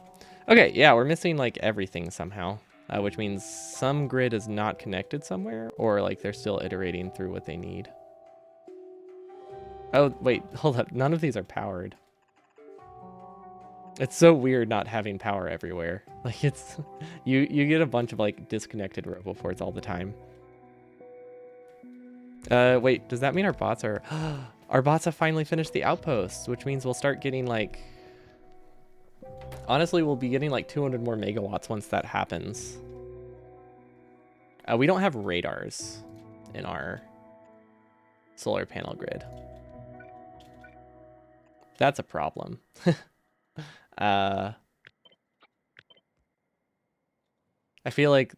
Okay, yeah, we're missing like everything somehow, which means some grid is not connected somewhere, or like they're still iterating through what they need. Oh, wait, hold up. None of these are powered. It's so weird not having power everywhere. Like it's, you get a bunch of like disconnected roboports all the time. Wait, does that mean our bots are, our bots have finally finished the outposts, which means we'll start getting like, honestly, we'll be getting like 200 more megawatts once that happens. We don't have radars in our solar panel grid. That's a problem. I feel like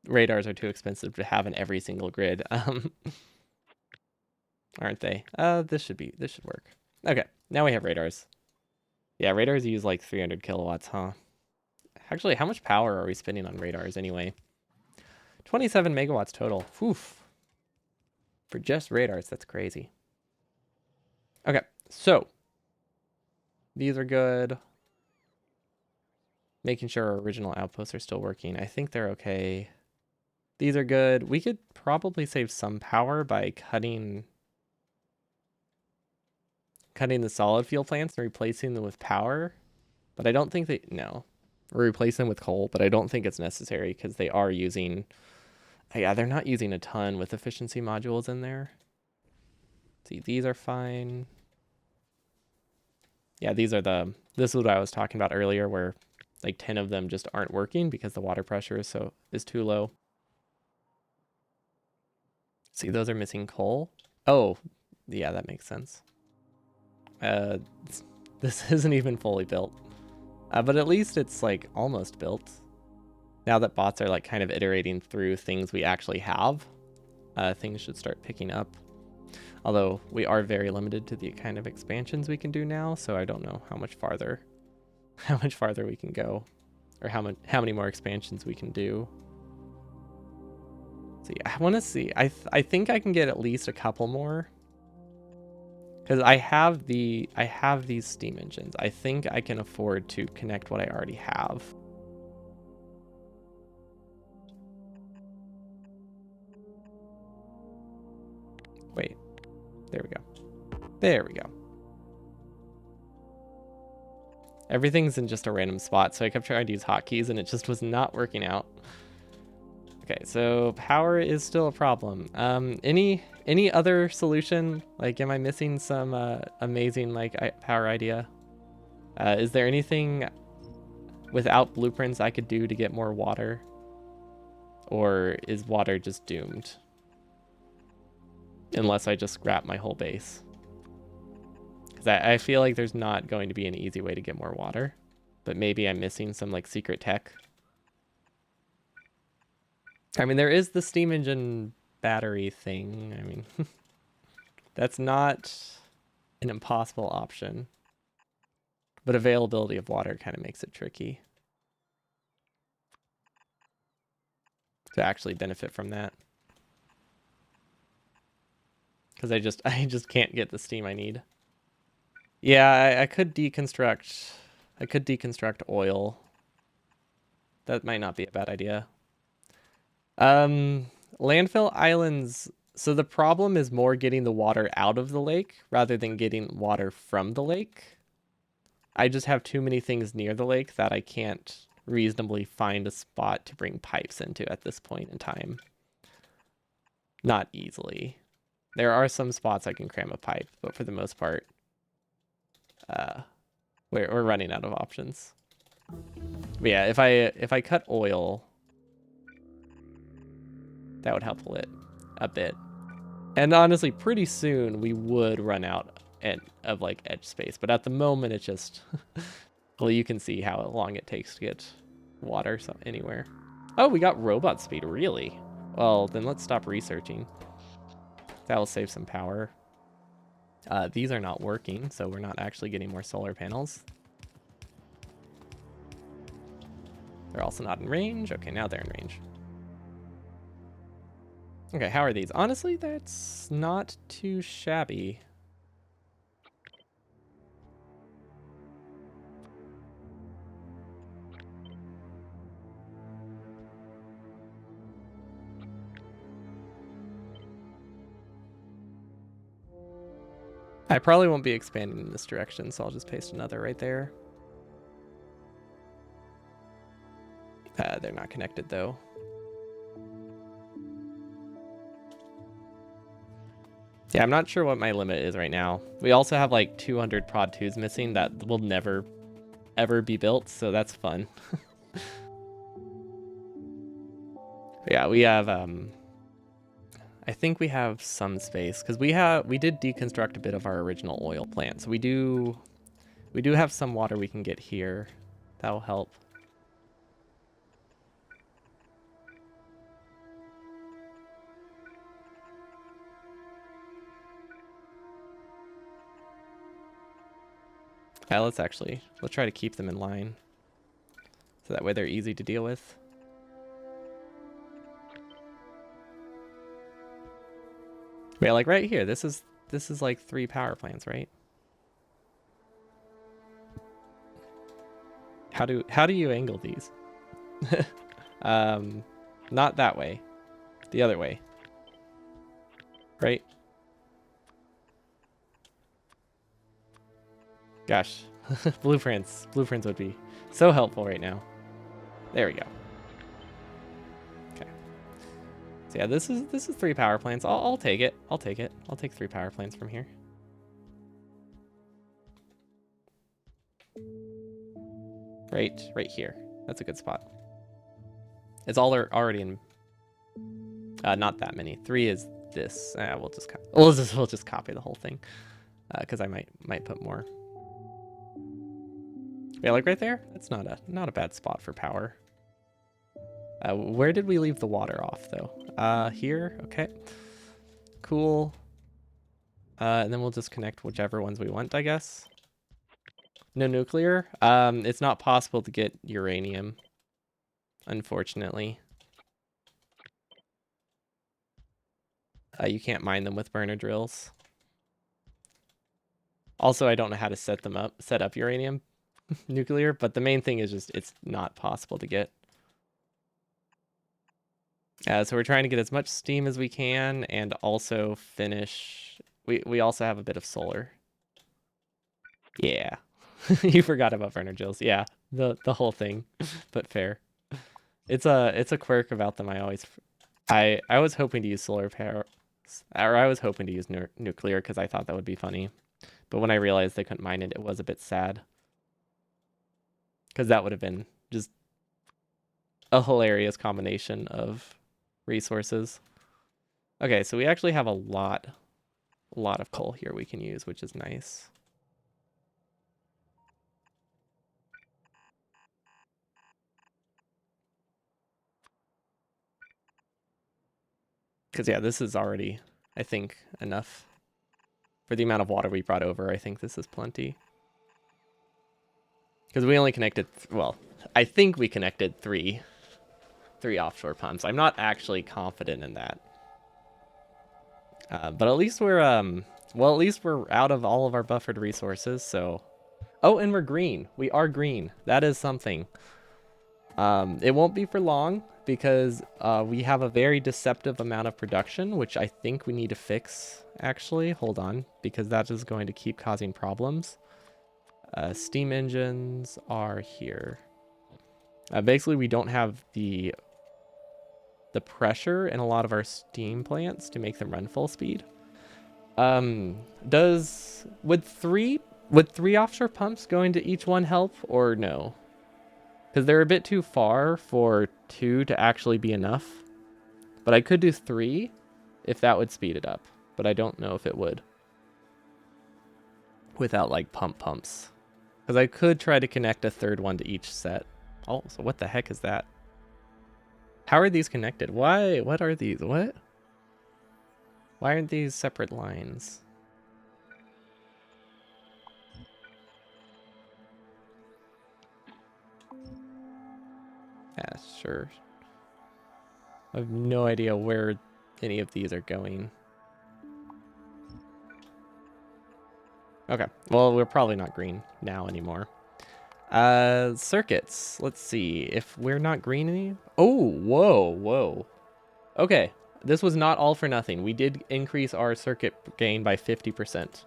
radars are too expensive to have in every single grid. Aren't they? This should work. Okay, now we have radars. Yeah, radars use like 300 kilowatts, huh? Actually, how much power are we spending on radars anyway? 27 megawatts total. Oof. For just radars, that's crazy. Okay, so these are good. Making sure our original outposts are still working. I think they're okay. These are good. We could probably save some power by cutting the solid fuel plants and replacing them with power. But I don't think they... No. We're replacing them with coal, but I don't think it's necessary because they are using... Yeah, they're not using a ton with efficiency modules in there. See, these are fine. Yeah, these are the... This is what I was talking about earlier where like 10 of them just aren't working because the water pressure is too low. See, those are missing coal. Oh, yeah, that makes sense. This isn't even fully built. But at least it's like almost built. Now that bots are like kind of iterating through things we actually have, things should start picking up. Although we are very limited to the kind of expansions we can do now, so I don't know how much farther we can go, or how many more expansions we can do. See, I want to see. I think I can get at least a couple more. Because I have these steam engines. I think I can afford to connect what I already have. Wait, there we go. There we go. Everything's in just a random spot, so I kept trying to use hotkeys and it just was not working out. Okay, so power is still a problem. Any other solution? Like, am I missing some amazing like power idea? Is there anything without blueprints I could do to get more water? Or is water just doomed? Unless I just scrap my whole base. Because I feel like there's not going to be an easy way to get more water. But maybe I'm missing some like secret tech. I mean, there is the steam engine battery thing. I mean, that's not an impossible option. But availability of water kind of makes it tricky to actually benefit from that. Because I just can't get the steam I need. Yeah, I could deconstruct oil. That might not be a bad idea. Landfill islands. So the problem is more getting the water out of the lake rather than getting water from the lake. I just have too many things near the lake that I can't reasonably find a spot to bring pipes into at this point in time. Not easily. There are some spots I can cram a pipe, but for the most part, we're running out of options. But yeah, if I cut oil, that would help a bit. And honestly, pretty soon we would run out of like edge space. But at the moment, it's just well, you can see how long it takes to get water anywhere. Oh, we got robot speed, really? Well, then let's stop researching. That will save some power. These are not working, so we're not actually getting more solar panels. They're also not in range. Okay, now they're in range. Okay, how are these? Honestly, that's not too shabby. I probably won't be expanding in this direction, so I'll just paste another right there. They're not connected, though. Yeah, I'm not sure what my limit is right now. We also have like 200 Prod 2s missing that will never, ever be built, so that's fun. Yeah, we have, I think we have some space, because we did deconstruct a bit of our original oil plant, so we do have some water we can get here. That will help. Let's try to keep them in line. So that way they're easy to deal with. Yeah, like right here. This is like 3 power plants, right? How do you angle these? Not that way. The other way. Right? Gosh. Blueprints would be so helpful right now. There we go. Okay. So yeah, this is 3 power plants. I'll take it. I'll take it. I'll take 3 power plants from here. Right here. That's a good spot. It's all already in. Not that many. 3 is this. We'll just copy the whole thing, because I might put more. Yeah, like right there. That's not a bad spot for power. Where did we leave the water off though? Here. Okay. Cool. And then we'll just connect whichever ones we want, I guess. No nuclear. It's not possible to get uranium, unfortunately. You can't mine them with burner drills. Also, I don't know how to set up uranium nuclear, but the main thing is just it's not possible to get. So we're trying to get as much steam as we can and also finish. We also have a bit of solar. Yeah. You forgot about burner drills. Yeah, the whole thing, but fair. It's a quirk about them. I was hoping to use solar power, or I was hoping to use nuclear because I thought that would be funny. But when I realized they couldn't mine it, it was a bit sad. Because that would have been just a hilarious combination of resources. Okay, so we actually have a lot of coal here we can use, which is nice. Because yeah, this is already, I think, enough. For the amount of water we brought over, I think this is plenty. Because we only connected, well, I think we connected three offshore pumps. I'm not actually confident in that. But at least we're, well, at least we're out of all of our buffered resources, so. Oh, and we're green. We are green. That is something. It won't be for long because we have a very deceptive amount of production, which I think we need to fix, actually. Hold on, because that is going to keep causing problems. Steam engines are here. Basically, we don't have the pressure in a lot of our steam plants to make them run full speed. Would three offshore pumps go into each one help or no? Because they're a bit too far for 2 to actually be enough. But I could do 3 if that would speed it up. But I don't know if it would. Without like pumps. Because I could try to connect a 3rd one to each set. Oh, so what the heck is that? How are these connected? Why? What are these? What? Why aren't these separate lines? Yeah, sure. I have no idea where any of these are going. Okay, well, we're probably not green now anymore. Circuits. Let's see if we're not green any. Oh, whoa. Okay, this was not all for nothing. We did increase our circuit gain by 50%.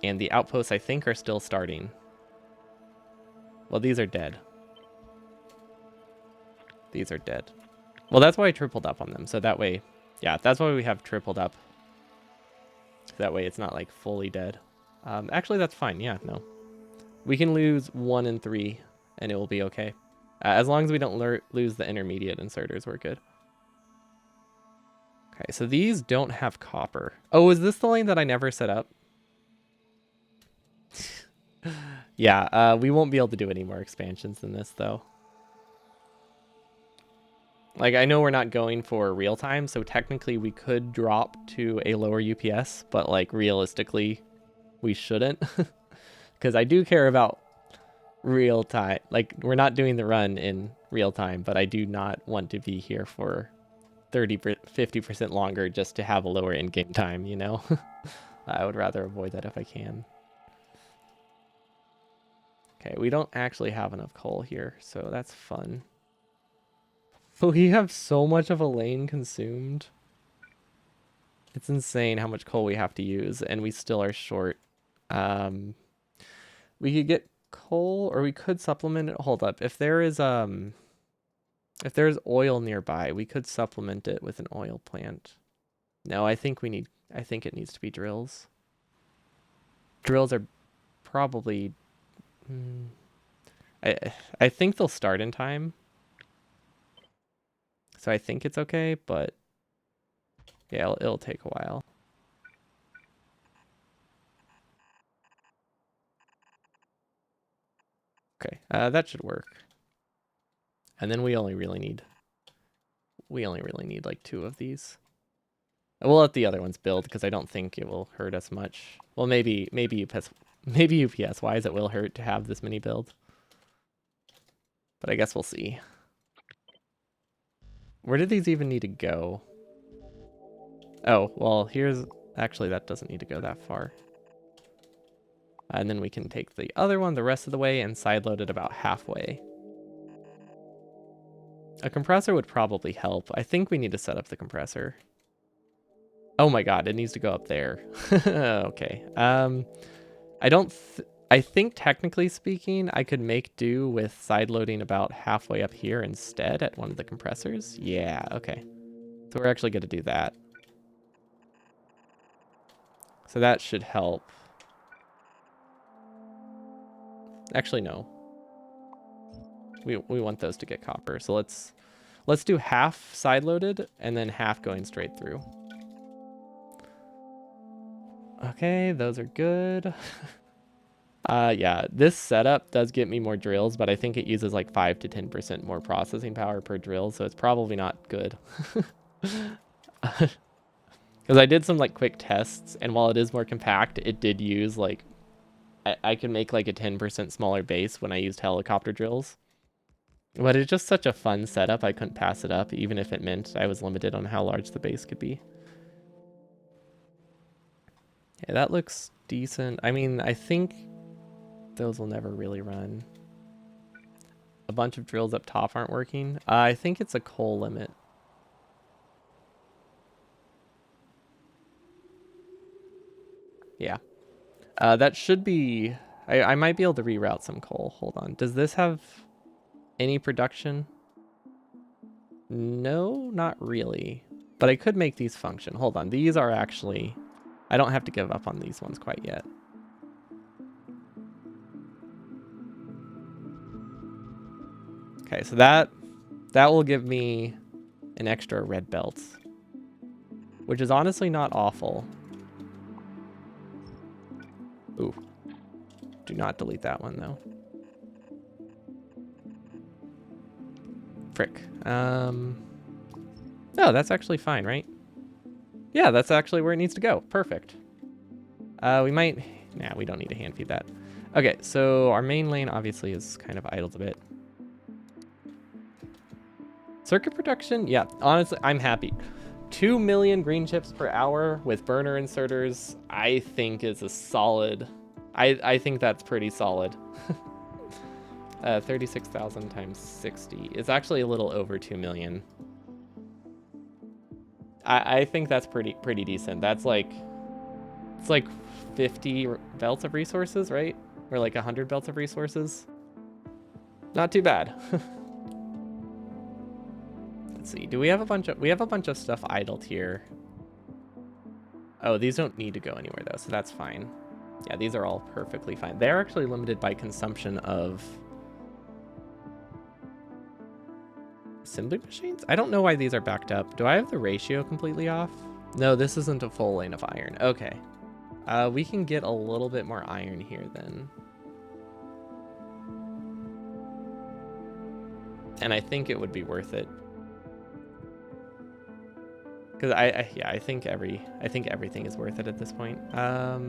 And the outposts, I think, are still starting. Well, these are dead. These are dead. Well, that's why I tripled up on them. So that way, yeah, that's why we have tripled up. That way it's not like fully dead. Actually, that's fine. Yeah, no. We can lose 1 and 3 and it will be okay. As long as we don't lose the intermediate inserters, we're good. Okay, so these don't have copper. Oh, is this the lane that I never set up? Yeah, we won't be able to do any more expansions than this, though. Like, I know we're not going for real time, so technically we could drop to a lower UPS, but, like, realistically, we shouldn't. Because I do care about real time. Like, we're not doing the run in real time, but I do not want to be here for 50% longer just to have a lower in-game time, you know? I would rather avoid that if I can. Okay, we don't actually have enough coal here, so that's fun. We have so much of a lane consumed. It's insane how much coal we have to use, and we still are short. We could get coal, or we could supplement it. Hold up. If there's oil nearby, we could supplement it with an oil plant. No, I think it needs to be drills. Drills are probably I think they'll start in time. So I think it's okay, but yeah, it'll take a while. Okay, that should work. And then we only really need like 2 of these. We'll let the other ones build because I don't think it will hurt us much. Well, maybe UPS wise it will hurt to have this many build. But I guess we'll see. Where did these even need to go? Oh, well, here's actually that doesn't need to go that far. And then we can take the other one the rest of the way and sideload it about halfway. A compressor would probably help. I think we need to set up the compressor. Oh my god, it needs to go up there. Okay. I think technically speaking, I could make do with sideloading about halfway up here instead at one of the compressors. Yeah, okay. So we're actually going to do that. So that should help. Actually, no. We want those to get copper. So let's do half sideloaded and then half going straight through. Okay, those are good. Yeah, this setup does get me more drills, but I think it uses like 5 to 10% more processing power per drill, so it's probably not good. Because I did some like quick tests, and while it is more compact, it did use like I could make like a 10% smaller base when I used helicopter drills. But it's just such a fun setup, I couldn't pass it up, even if it meant I was limited on how large the base could be. Yeah, that looks decent. I mean, I think those will never really run. A bunch of drills up top aren't working. I think it's a coal limit. Yeah. That should be... I might be able to reroute some coal. Hold on. Does this have any production? No, not really. But I could make these function. Hold on. These are actually... I don't have to give up on these ones quite yet. Okay, so that will give me an extra red belt, which is honestly not awful. Ooh. Do not delete that one, though. Frick. No, that's actually fine, right? Yeah, that's actually where it needs to go. Perfect. We might... Nah, we don't need to hand feed that. Okay, so our main lane obviously is kind of idled a bit. Circuit production? Yeah, honestly, I'm happy. 2 million green chips per hour with burner inserters, I think is a solid... I think that's pretty solid. 36,000 times 60 is actually a little over 2 million. I think that's pretty decent. That's like... It's like 50 belts of resources, right? Or like 100 belts of resources. Not too bad. Let's see. Do we have a bunch of stuff idled here? Oh, these don't need to go anywhere though, so that's fine. Yeah, these are all perfectly fine. They're actually limited by consumption of assembly machines? I don't know why these are backed up. Do I have the ratio completely off? No, this isn't a full lane of iron. Okay. We can get a little bit more iron here then. And I think it would be worth it. Because I think everything is worth it at this point. How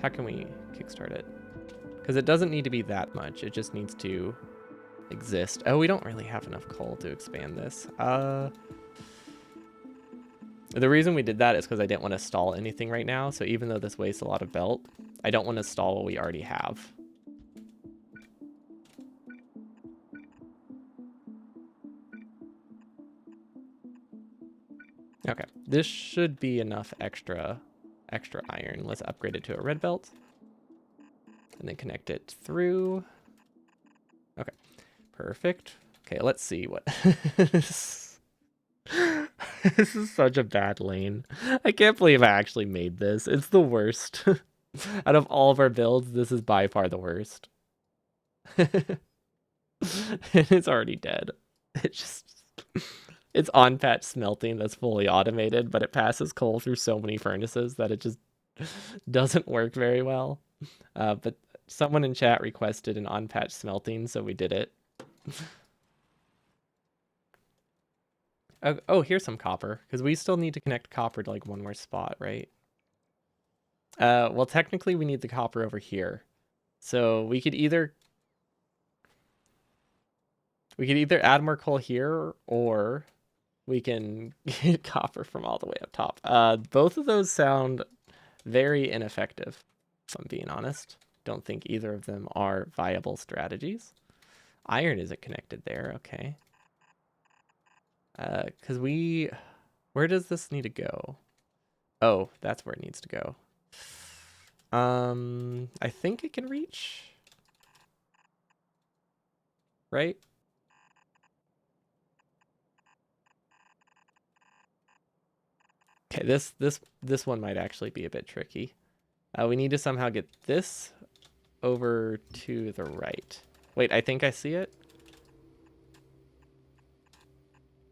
can we kickstart it? Because it doesn't need to be that much. It just needs to exist. Oh, we don't really have enough coal to expand this. The reason we did that is because I didn't want to stall anything right now. So even though this wastes a lot of belt, I don't want to stall what we already have. Okay, this should be enough extra iron. Let's upgrade it to a red belt. And then connect it through. Okay, perfect. Okay, let's see what... This is such a bad lane. I can't believe I actually made this. It's the worst. Out of all of our builds, this is by far the worst. It's already dead. It just... It's on-patch smelting that's fully automated, but it passes coal through so many furnaces that it just doesn't work very well. But someone in chat requested an on-patch smelting, so we did it. Oh, here's some copper, because we still need to connect copper to like one more spot, right? Well, technically we need the copper over here. So we could either add more coal here, or we can get copper from all the way up top. Both of those sound very ineffective, if I'm being honest. Don't think either of them are viable strategies. Iron isn't connected there, okay. Because where does this need to go? Oh, that's where it needs to go. I think it can reach, right? Okay, this one might actually be a bit tricky. We need to somehow get this over to the right. Wait, I think I see it.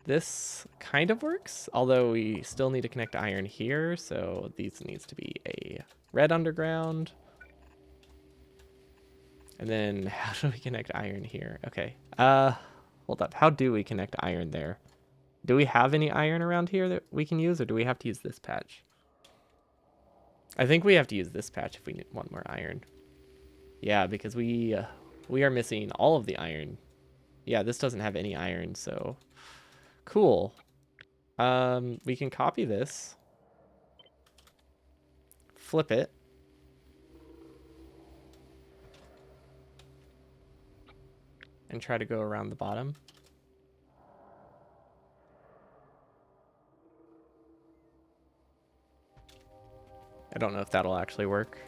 This kind of works, although we still need to connect iron here, so these needs to be a red underground. And then how do we connect iron here? Okay. Hold up. How do we connect iron there? Do we have any iron around here that we can use, or do we have to use this patch? I think we have to use this patch if we want more iron. Yeah, because we are missing all of the iron. Yeah, this doesn't have any iron, so cool. We can copy this, flip it, and try to go around the bottom. I don't know if that'll actually work.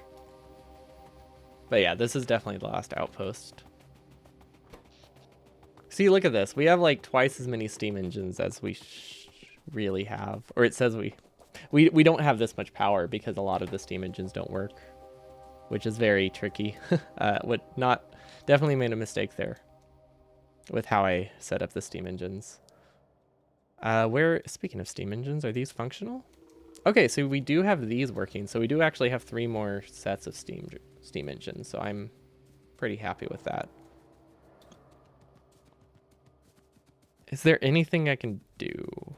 But yeah, this is definitely the last outpost. See, look at this. We have like twice as many steam engines as we really have. Or it says we don't have this much power because a lot of the steam engines don't work, which is very tricky. Definitely made a mistake there with how I set up the steam engines. Speaking of steam engines, are these functional? Okay, so we do have these working. So we do actually have 3 more sets of steam engines. So I'm pretty happy with that. Is there anything I can do?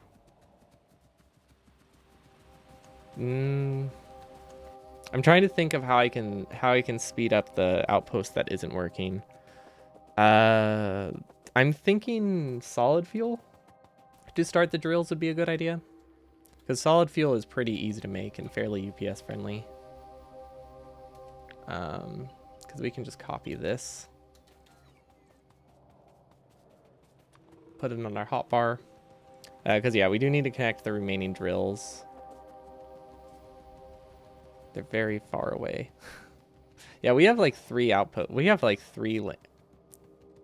I'm trying to think of how I can speed up the outpost that isn't working. I'm thinking solid fuel to start the drills would be a good idea. Because solid fuel is pretty easy to make and fairly UPS friendly. Because we can just copy this. Put it on our hotbar. Because yeah, we do need to connect the remaining drills. They're very far away. Yeah, we have like 3 output. We have like 3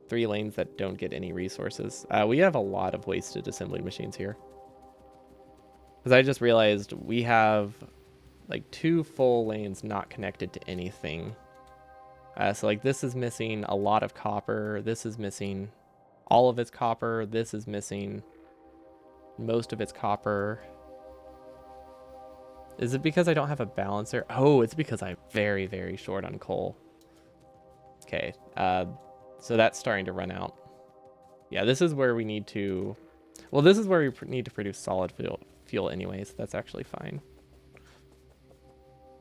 lanes that don't get any resources. We have a lot of wasted assembly machines here. Because I just realized we have like 2 full lanes not connected to anything. So like this is missing a lot of copper. This is missing all of its copper. This is missing most of its copper. Is it because I don't have a balancer? Oh, it's because I'm very, very short on coal. Okay, so that's starting to run out. Yeah, this is where we need to... Well, this is where we need to produce solid fuel anyways. So that's actually fine.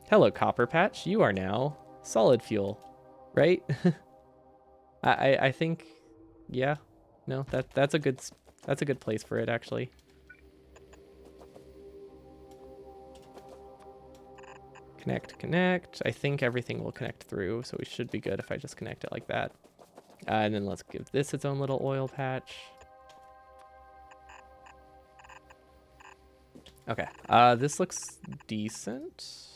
Hello, Copper Patch. You are now solid fuel, right? I think, yeah. No, that's a good place for it actually. Connect, connect. I think everything will connect through, so we should be good if I just connect it like that. And then let's give this its own little oil patch. Okay, this looks decent.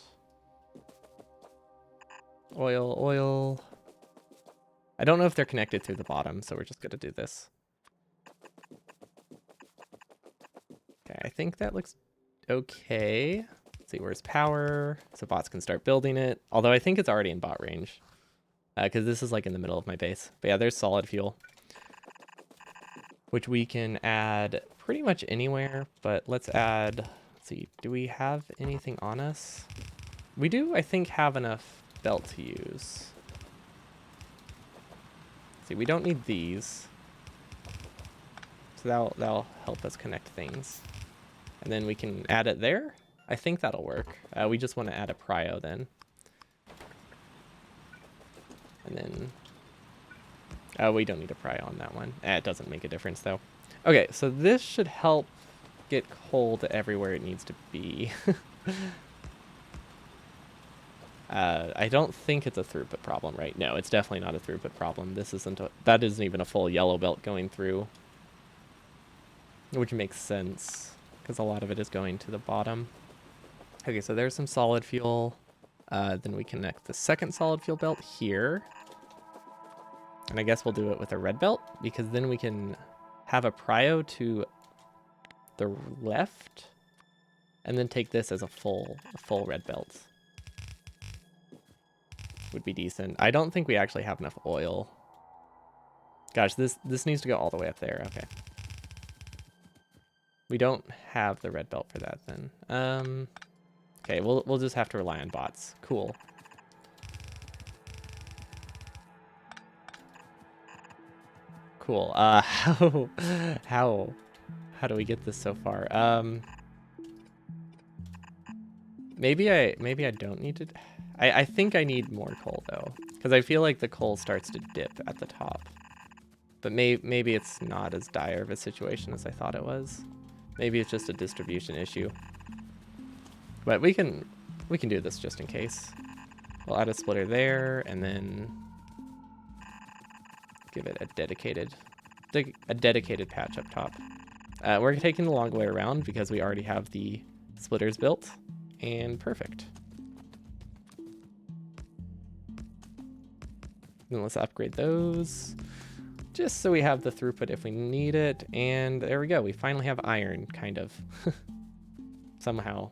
Oil, oil. I don't know if they're connected through the bottom, so we're just gonna do this. Okay, I think that looks okay. Let's see, where's power? So bots can start building it. Although I think it's already in bot range. Because this is like in the middle of my base. But yeah, there's solid fuel. Which we can add pretty much anywhere. But let's add, let's see, do we have anything on us? We do, I think, have enough belt to use. See, we don't need these. So that'll help us connect things. And then we can add it there. I think that'll work. We just want to add a prio then. And then, we don't need a prio on that one. It doesn't make a difference though. Okay, so this should help get coal to everywhere it needs to be. I don't think it's a throughput problem, right? No, it's definitely not a throughput problem. That isn't even a full yellow belt going through. Which makes sense, because a lot of it is going to the bottom. Okay, so there's some solid fuel. Then we connect the second solid fuel belt here. And I guess we'll do it with a red belt, because then we can have a prio to the left, and then take this as a full red belt. Would be decent. I don't think we actually have enough oil. Gosh, this needs to go all the way up there. Okay. We don't have the red belt for that then. Okay, we'll just have to rely on bots. Cool. Cool. How do we get this so far? Maybe I don't need to. I think I need more coal though, because I feel like the coal starts to dip at the top. But maybe it's not as dire of a situation as I thought it was. Maybe it's just a distribution issue. But we can do this just in case. We'll add a splitter there, and then give it a dedicated patch up top. We're taking the long way around because we already have the splitters built, and perfect. Then let's upgrade those, just so we have the throughput if we need it. And there we go. We finally have iron, kind of. Somehow.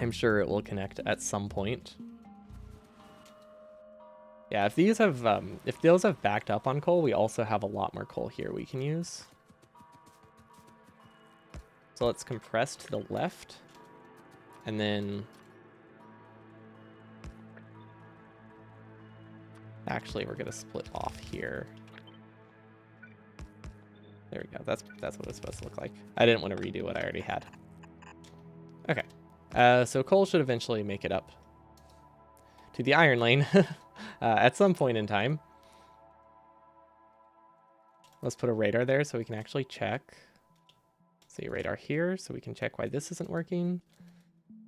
I'm sure it will connect at some point. Yeah, if those have backed up on coal, we also have a lot more coal here we can use. So let's compress to the left, and then actually we're gonna split off here. There we go. That's what it's supposed to look like. I didn't want to redo what I already had. Okay. So coal should eventually make it up to the iron lane at some point in time. Let's put a radar there so we can actually check. See a radar here so we can check why this isn't working.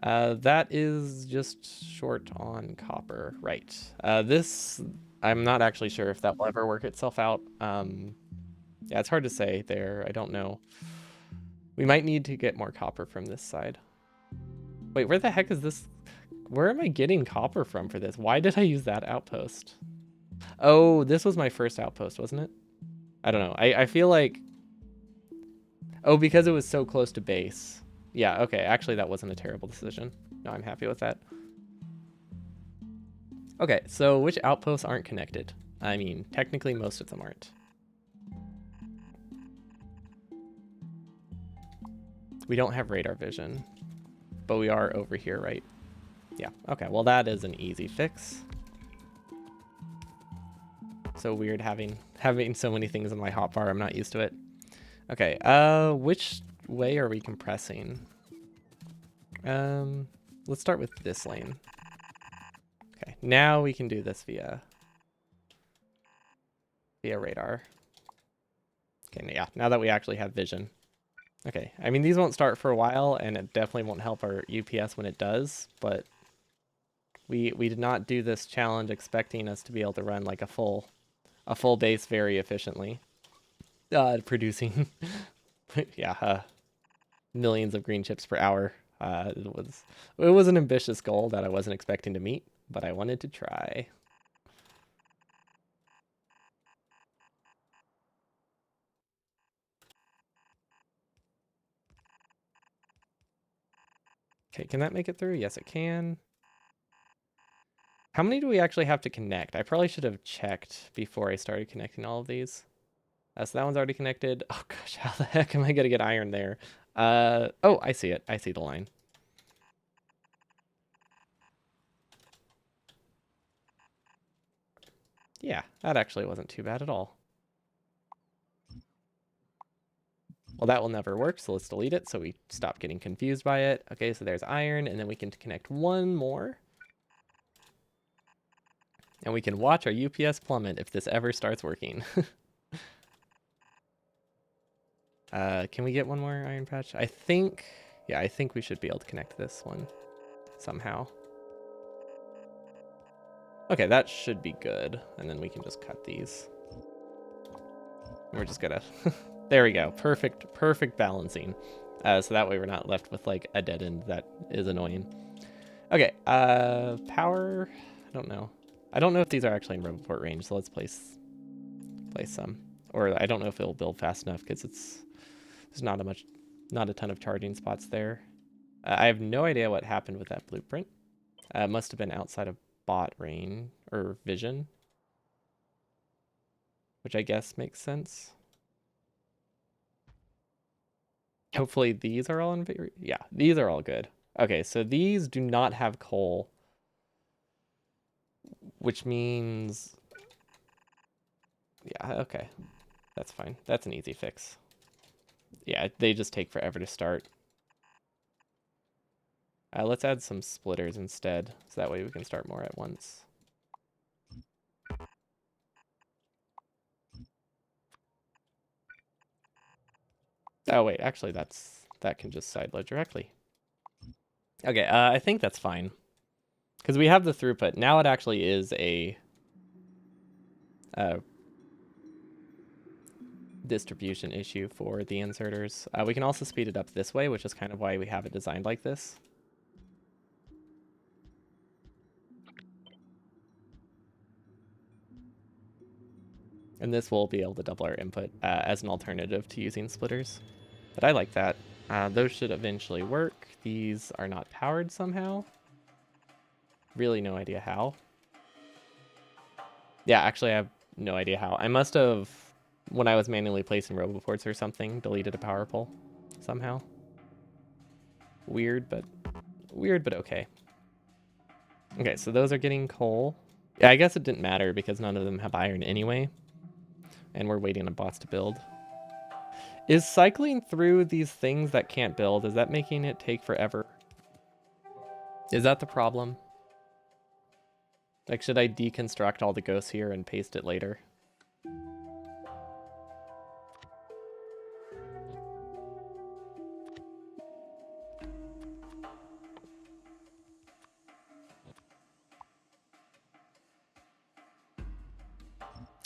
That is just short on copper, right? This, I'm not actually sure if that will ever work itself out. Yeah, it's hard to say there. I don't know. We might need to get more copper from this side. Wait, where the heck is this? Where am I getting copper from for this? Why did I use that outpost? Oh, this was my first outpost, wasn't it? I don't know. I feel like... Oh, because it was so close to base. Yeah, okay. Actually, that wasn't a terrible decision. No, I'm happy with that. Okay, so which outposts aren't connected? I mean, technically most of them aren't. We don't have radar vision, but we are over here, right? Yeah, okay. Well, that is an easy fix. So weird having so many things in my hotbar. I'm not used to it. Okay, which way are we compressing? Let's start with this lane. Okay, now we can do this via radar. Okay, yeah, now that we actually have vision. Okay, I mean, these won't start for a while, and it definitely won't help our UPS when it does, but We did not do this challenge expecting us to be able to run like a full base very efficiently. Producing yeah, millions of green chips per hour. It was an ambitious goal that I wasn't expecting to meet, but I wanted to try. Okay, can that make it through? Yes, it can. How many do we actually have to connect? I probably should have checked before I started connecting all of these. So that one's already connected. Oh gosh, how the heck am I gonna get iron there? Oh, I see it. I see the line. Yeah, that actually wasn't too bad at all. Well, that will never work, so let's delete it so we stop getting confused by it. Okay, so there's iron, and then we can connect one more. And we can watch our UPS plummet if this ever starts working. Can we get one more iron patch? I think we should be able to connect this one somehow. Okay, that should be good. And then we can just cut these. We're just gonna, there we go. Perfect balancing. So that way we're not left with like a dead end that is annoying. Okay, power, I don't know. I don't know if these are actually in Roboport range, so let's place some. Or I don't know if it'll build fast enough because there's not a ton of charging spots there. I have no idea what happened with that blueprint. It must have been outside of bot range or vision, which I guess makes sense. Hopefully these are all yeah, these are all good. Okay, so these do not have coal, which means, yeah, okay, that's fine. That's an easy fix. Yeah, they just take forever to start. Let's add some splitters instead, so that way we can start more at once. Oh wait, actually that can just sideload directly. Okay, I think that's fine. Because we have the throughput. Now it actually is a distribution issue for the inserters. We can also speed it up this way, which is kind of why we have it designed like this. And this will be able to double our input as an alternative to using splitters. But I like that. Those should eventually work. These are not powered somehow. Really no idea how. Yeah, actually I have no idea how. I must have, when I was manually placing roboports or something, deleted a power pole somehow. Weird, but okay. Okay, so those are getting coal. Yeah, I guess it didn't matter because none of them have iron anyway. And we're waiting on bots to build. Is cycling through these things that can't build, is that making it take forever? Is that the problem? Like, should I deconstruct all the ghosts here and paste it later?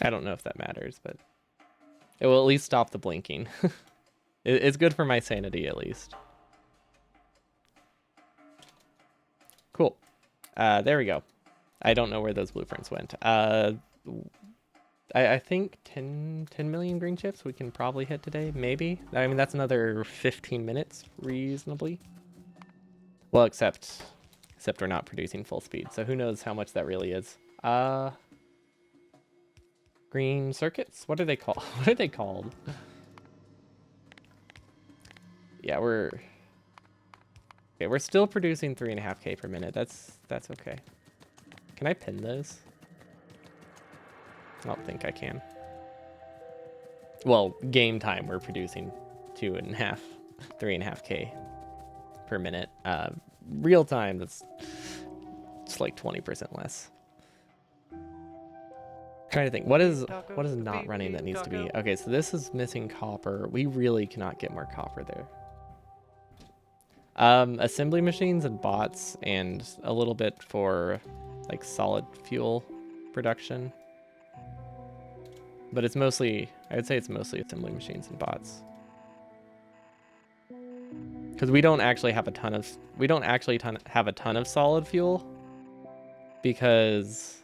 I don't know if that matters, but it will at least stop the blinking. It's good for my sanity, at least. Cool. There we go. I don't know where those blueprints went. I think 10 million green chips we can probably hit today, maybe. I mean, that's another 15 minutes, reasonably. Well, except we're not producing full speed, so who knows how much that really is. Green circuits? What are they called? What are they called? Yeah, we're still producing 3.5K per minute. That's okay. Can I pin those? I don't think I can. Well, game time we're producing 3.5K per minute. Real time it's like 20% less. Trying to think, what is not running that needs to be? Okay, so this is missing copper. We really cannot get more copper there. Assembly machines and bots, and a little bit for like solid fuel production. But it's mostly, I would say it's mostly assembly machines and bots. Because we don't actually have a ton of, have a ton of solid fuel. Because,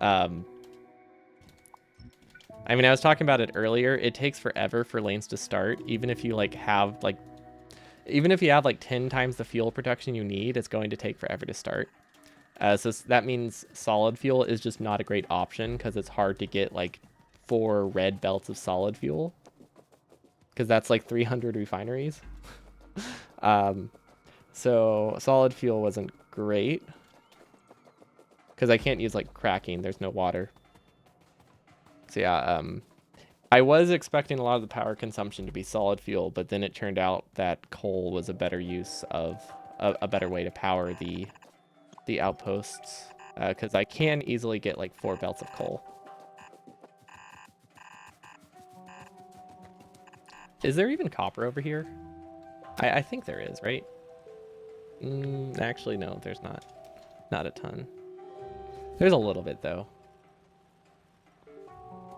I mean, I was talking about it earlier. It takes forever for lanes to start, even if you like have like, even if you have like 10 times the fuel production you need, it's going to take forever to start. So that means solid fuel is just not a great option because it's hard to get like 4 red belts of solid fuel. Because that's like 300 refineries. So solid fuel wasn't great. Because I can't use like cracking, there's no water. So yeah, I was expecting a lot of the power consumption to be solid fuel, but then it turned out that coal was a better use of, a better way to power the outposts. Because I can easily get like 4 belts of coal. Is there even copper over here? I think there is, right? Actually, no, there's not. Not a ton. There's a little bit, though.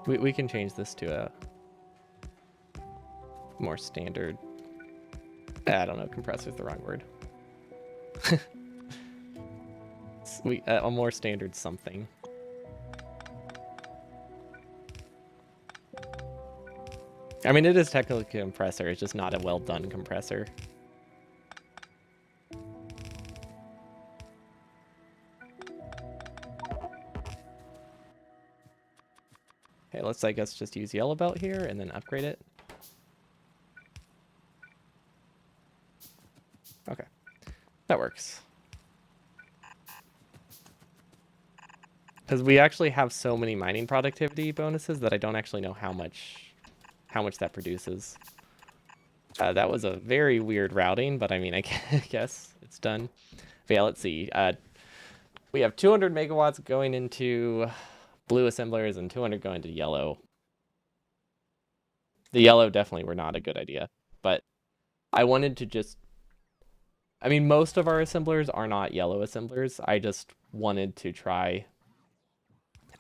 We can change this to a more standard... I don't know, compressor's the wrong word. A more standard something. I mean, it is technically a compressor, it's just not a well-done compressor. Okay, let's, I guess, just use yellow belt here and then upgrade it. Okay, that works. Because we actually have so many mining productivity bonuses that I don't actually know how much that produces. That was a very weird routing, but I mean, I guess it's done. But yeah, let's see. We have 200 megawatts going into blue assemblers and 200 going to yellow. The yellow definitely were not a good idea, but I wanted to just... I mean, most of our assemblers are not yellow assemblers. I just wanted to try...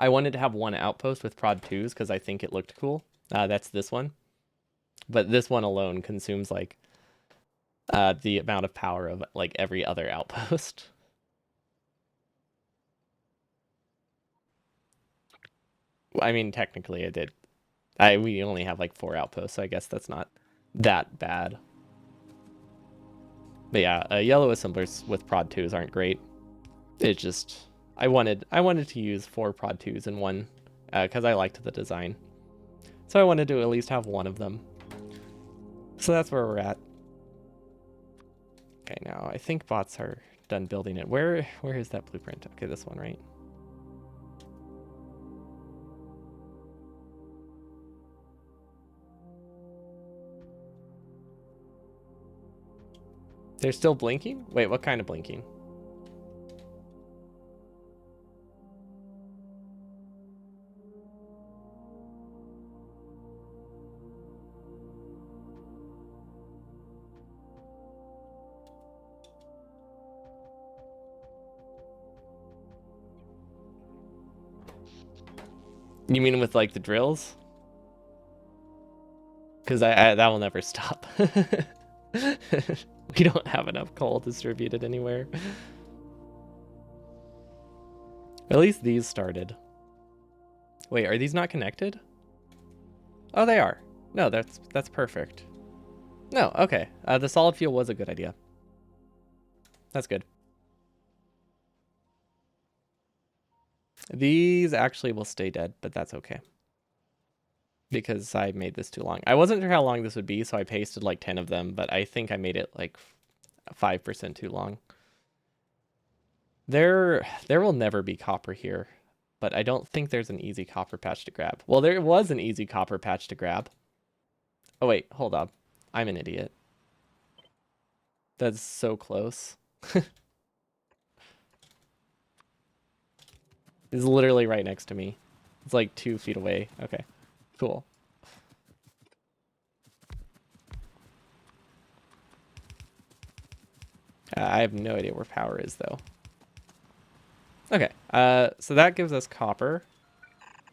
I wanted to have one outpost with prod 2s because I think it looked cool. That's this one. But this one alone consumes like the amount of power of like every other outpost. I mean, technically it did. We only have like 4 outposts, so I guess that's not that bad. But yeah, yellow assemblers with prod 2s aren't great. It's just I wanted to use 4 prod 2s in one because I liked the design. So I wanted to at least have one of them. So that's where we're at. Okay, now I think bots are done building it. Where is that blueprint? Okay, this one, right? They're still blinking? Wait, what kind of blinking? You mean with like the drills? Because I that will never stop. We don't have enough coal distributed anywhere. At least these started. Wait, are these not connected? Oh, they are. No, that's perfect. No, okay. The solid fuel was a good idea. That's good. These actually will stay dead, but that's okay. Because I made this too long. I wasn't sure how long this would be, so I pasted like 10 of them, but I think I made it like 5% too long. There will never be copper here, but I don't think there's an easy copper patch to grab. Well, there was an easy copper patch to grab. Oh wait, hold up. I'm an idiot. That's so close. It's literally right next to me. It's like 2 feet away. Okay, cool. I have no idea where power is, though. Okay, so that gives us copper.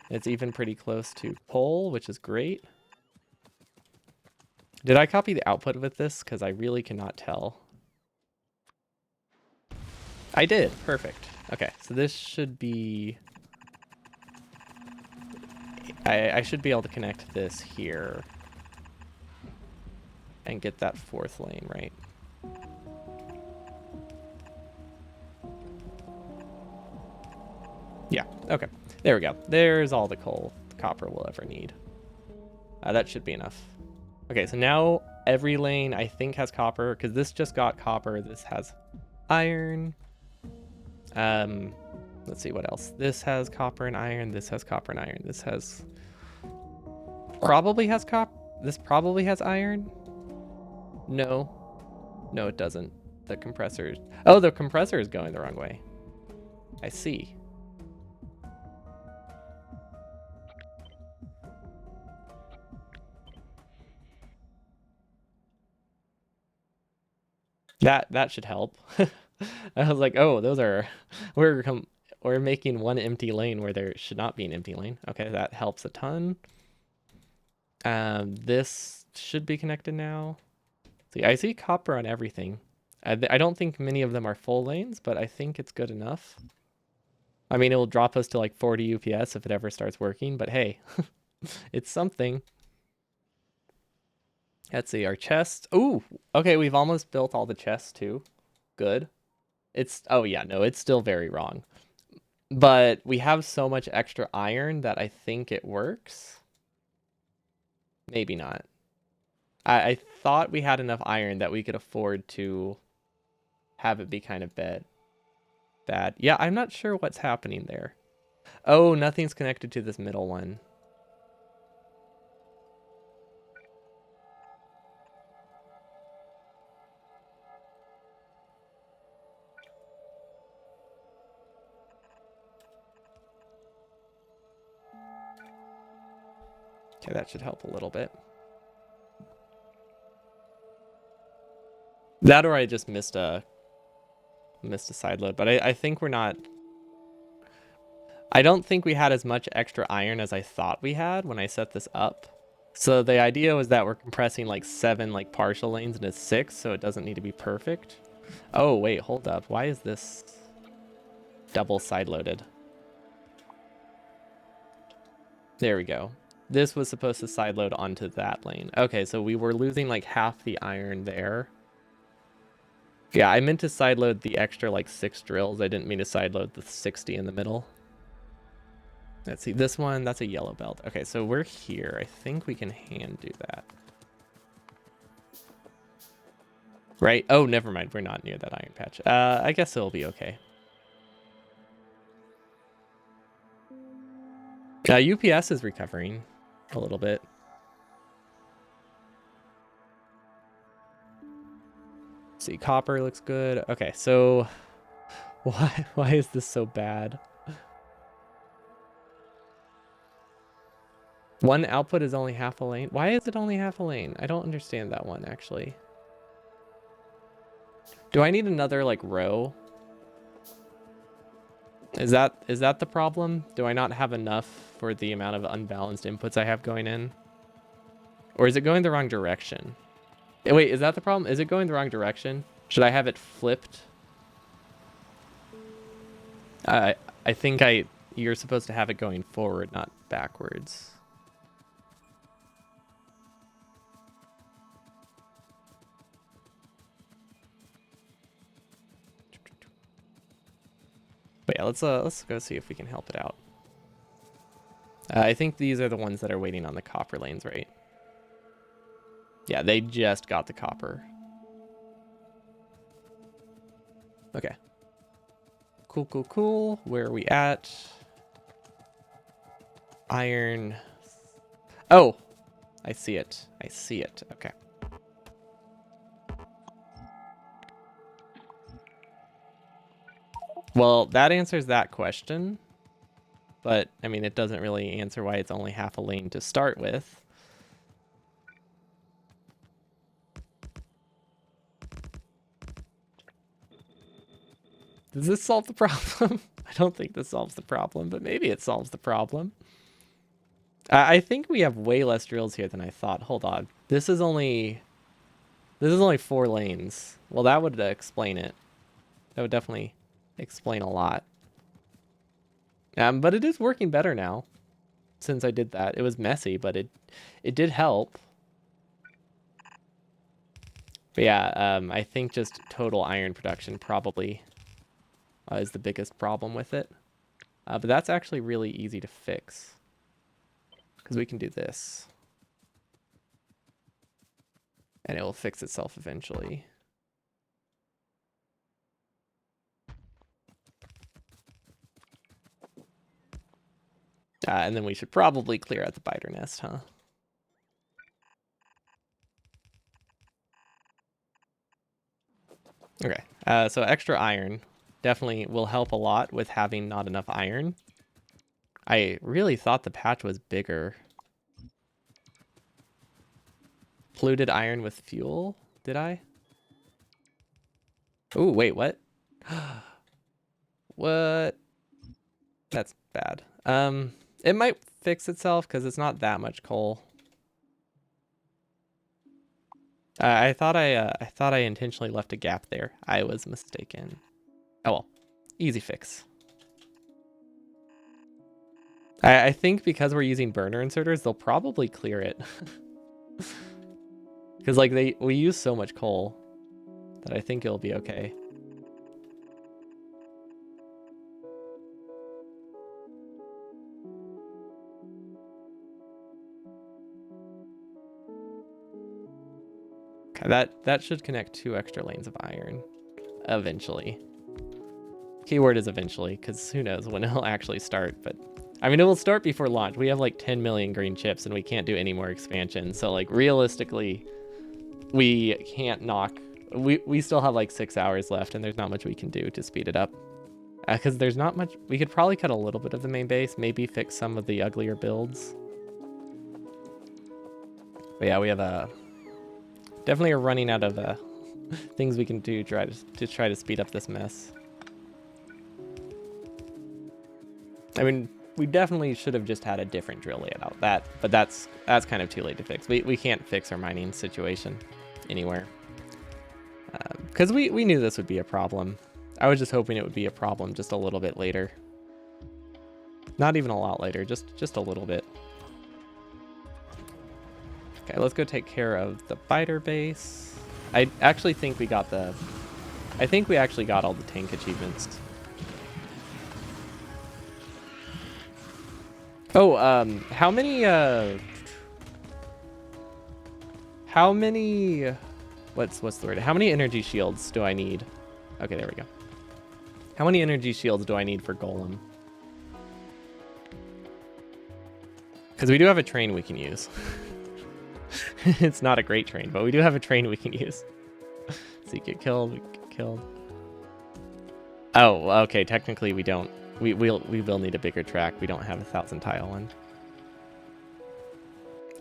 It's even pretty close to coal, which is great. Did I copy the output with this? Because I really cannot tell. I did. Perfect. Okay, so this should be... I should be able to connect this here. And get that fourth lane, right? Yeah, okay. There we go. There's all the coal, the copper we'll ever need. That should be enough. Okay, so now every lane I think has copper, because this just got copper. This has iron. Let's see what else. This has copper and iron. This has copper and iron. This has... Probably has copper. This probably has iron. No. No, it doesn't. The compressor... Oh, the compressor is going the wrong way. I see. That should help. I was like, oh, those are... We're making one empty lane where there should not be an empty lane. Okay, that helps a ton. This should be connected now. See, I see copper on everything. I don't think many of them are full lanes, but I think it's good enough. I mean, it will drop us to like 40 UPS if it ever starts working, but hey, it's something. Let's see, our chests. Ooh, okay, we've almost built all the chests too. Good. Oh yeah, no, it's still very wrong. But we have so much extra iron that I think it works. Maybe not. I thought we had enough iron that we could afford to have it be kind of bad. Yeah, I'm not sure what's happening there. Oh, nothing's connected to this middle one. Okay, that should help a little bit. That or I just missed a side load, but I think we're not... I don't think we had as much extra iron as I thought we had when I set this up. So the idea was that we're compressing like 7 like partial lanes into 6, so it doesn't need to be perfect. Oh, wait, hold up. Why is this double side loaded? There we go. This was supposed to side load onto that lane. Okay, so we were losing like half the iron there. Yeah, I meant to side load the extra like 6 drills. I didn't mean to side load the 60 in the middle. Let's see, this one, that's a yellow belt. Okay, so we're here. I think we can hand do that. Right? Oh, never mind. We're not near that iron patch. I guess it'll be okay. UPS is recovering a little bit. See, copper looks good. Okay, so why is this so bad? One output is only half a lane. Why is it only half a lane? I don't understand that one, actually. Do I need another, like, row? Is that the problem? Do I not have enough for the amount of unbalanced inputs I have going in? Or is it going the wrong direction? Wait, is that the problem? Is it going the wrong direction? Should I have it flipped? I think you're supposed to have it going forward, not backwards. But yeah, let's go see if we can help it out. I think these are the ones that are waiting on the copper lanes, right? Yeah, they just got the copper. Okay. Cool, cool, cool. Where are we at? Iron. Oh, I see it. I see it. Okay. Well, that answers that question. But, I mean, it doesn't really answer why it's only half a lane to start with. Does this solve the problem? I don't think this solves the problem, but maybe it solves the problem. I think we have way less drills here than I thought. Hold on. This is only 4 lanes. Well, that would explain it. That would definitely explain a lot. But it is working better now since I did that. It was messy, but it did help. But yeah, I think just total iron production probably is the biggest problem with it. But that's actually really easy to fix because we can do this. And it will fix itself eventually. And then we should probably clear out the biter nest, huh? Okay, so extra iron definitely will help a lot with having not enough iron. I really thought the patch was bigger. Polluted iron with fuel, did I? Oh, wait, what? What? That's bad. It might fix itself because it's not that much coal. I thought I intentionally left a gap there. I was mistaken. Oh well, easy fix. I think because we're using burner inserters, they'll probably clear it. Because like we use so much coal that I think it'll be okay. Okay, that should connect 2 extra lanes of iron eventually. Keyword is eventually, because who knows when it'll actually start, but I mean, it will start before launch. We have like 10 million green chips and we can't do any more expansion. So like realistically, we can't knock, we still have like 6 hours left and there's not much we can do to speed it up. Because there's not much, we could probably cut a little bit of the main base, maybe fix some of the uglier builds. But yeah, we have definitely are running out of things we can do to try to speed up this mess. I mean, we definitely should have just had a different drill layout. But that's kind of too late to fix. We can't fix our mining situation anywhere. Because we knew this would be a problem. I was just hoping it would be a problem just a little bit later. Not even a lot later, just a little bit. Okay, let's go take care of the biter base. I actually think we got I think we actually got all the tank achievements. Oh, how many, what's the word? How many energy shields do I need? Okay, there we go. How many energy shields do I need for Golem? Because we do have a train we can use. It's not a great train, but we do have a train we can use. So you get killed, we get killed. Oh, okay, technically we don't. We will need a bigger track. We don't have a 1,000 tile one.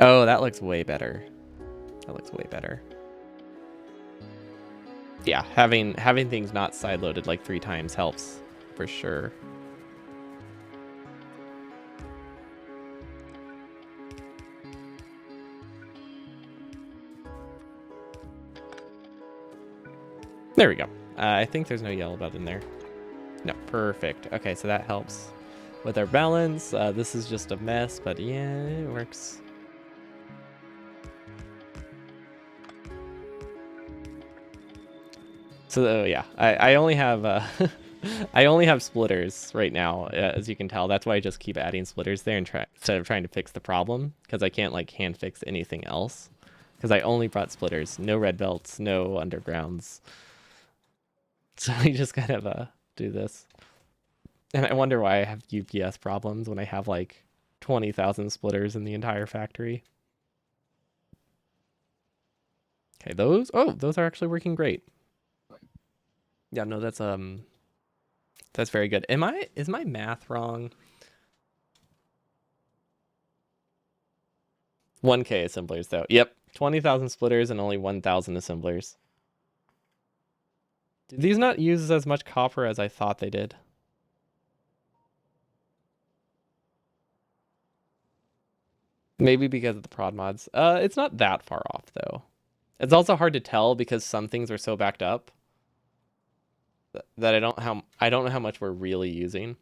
Oh, that looks way better. That looks way better. Yeah, having things not side loaded like 3 times helps for sure. There we go. I think there's no yellow bud in there. No, perfect. Okay, so that helps with our balance. This is just a mess, but yeah, it works. So yeah, I only have I only have splitters right now, as you can tell. That's why I just keep adding splitters there and instead of trying to fix the problem, because I can't like hand fix anything else. Because I only brought splitters, no red belts, no undergrounds. So we just kind of do this. And I wonder why I have UPS problems when I have like 20,000 splitters in the entire factory. Okay, those are actually working great. Yeah, no, that's very good. Is my math wrong? 1K assemblers though. Yep, 20,000 splitters and only 1,000 assemblers. Do these not use as much copper as I thought they did? Maybe because of the prod mods. It's not that far off though. It's also hard to tell because some things are so backed up that I don't know how much we're really using.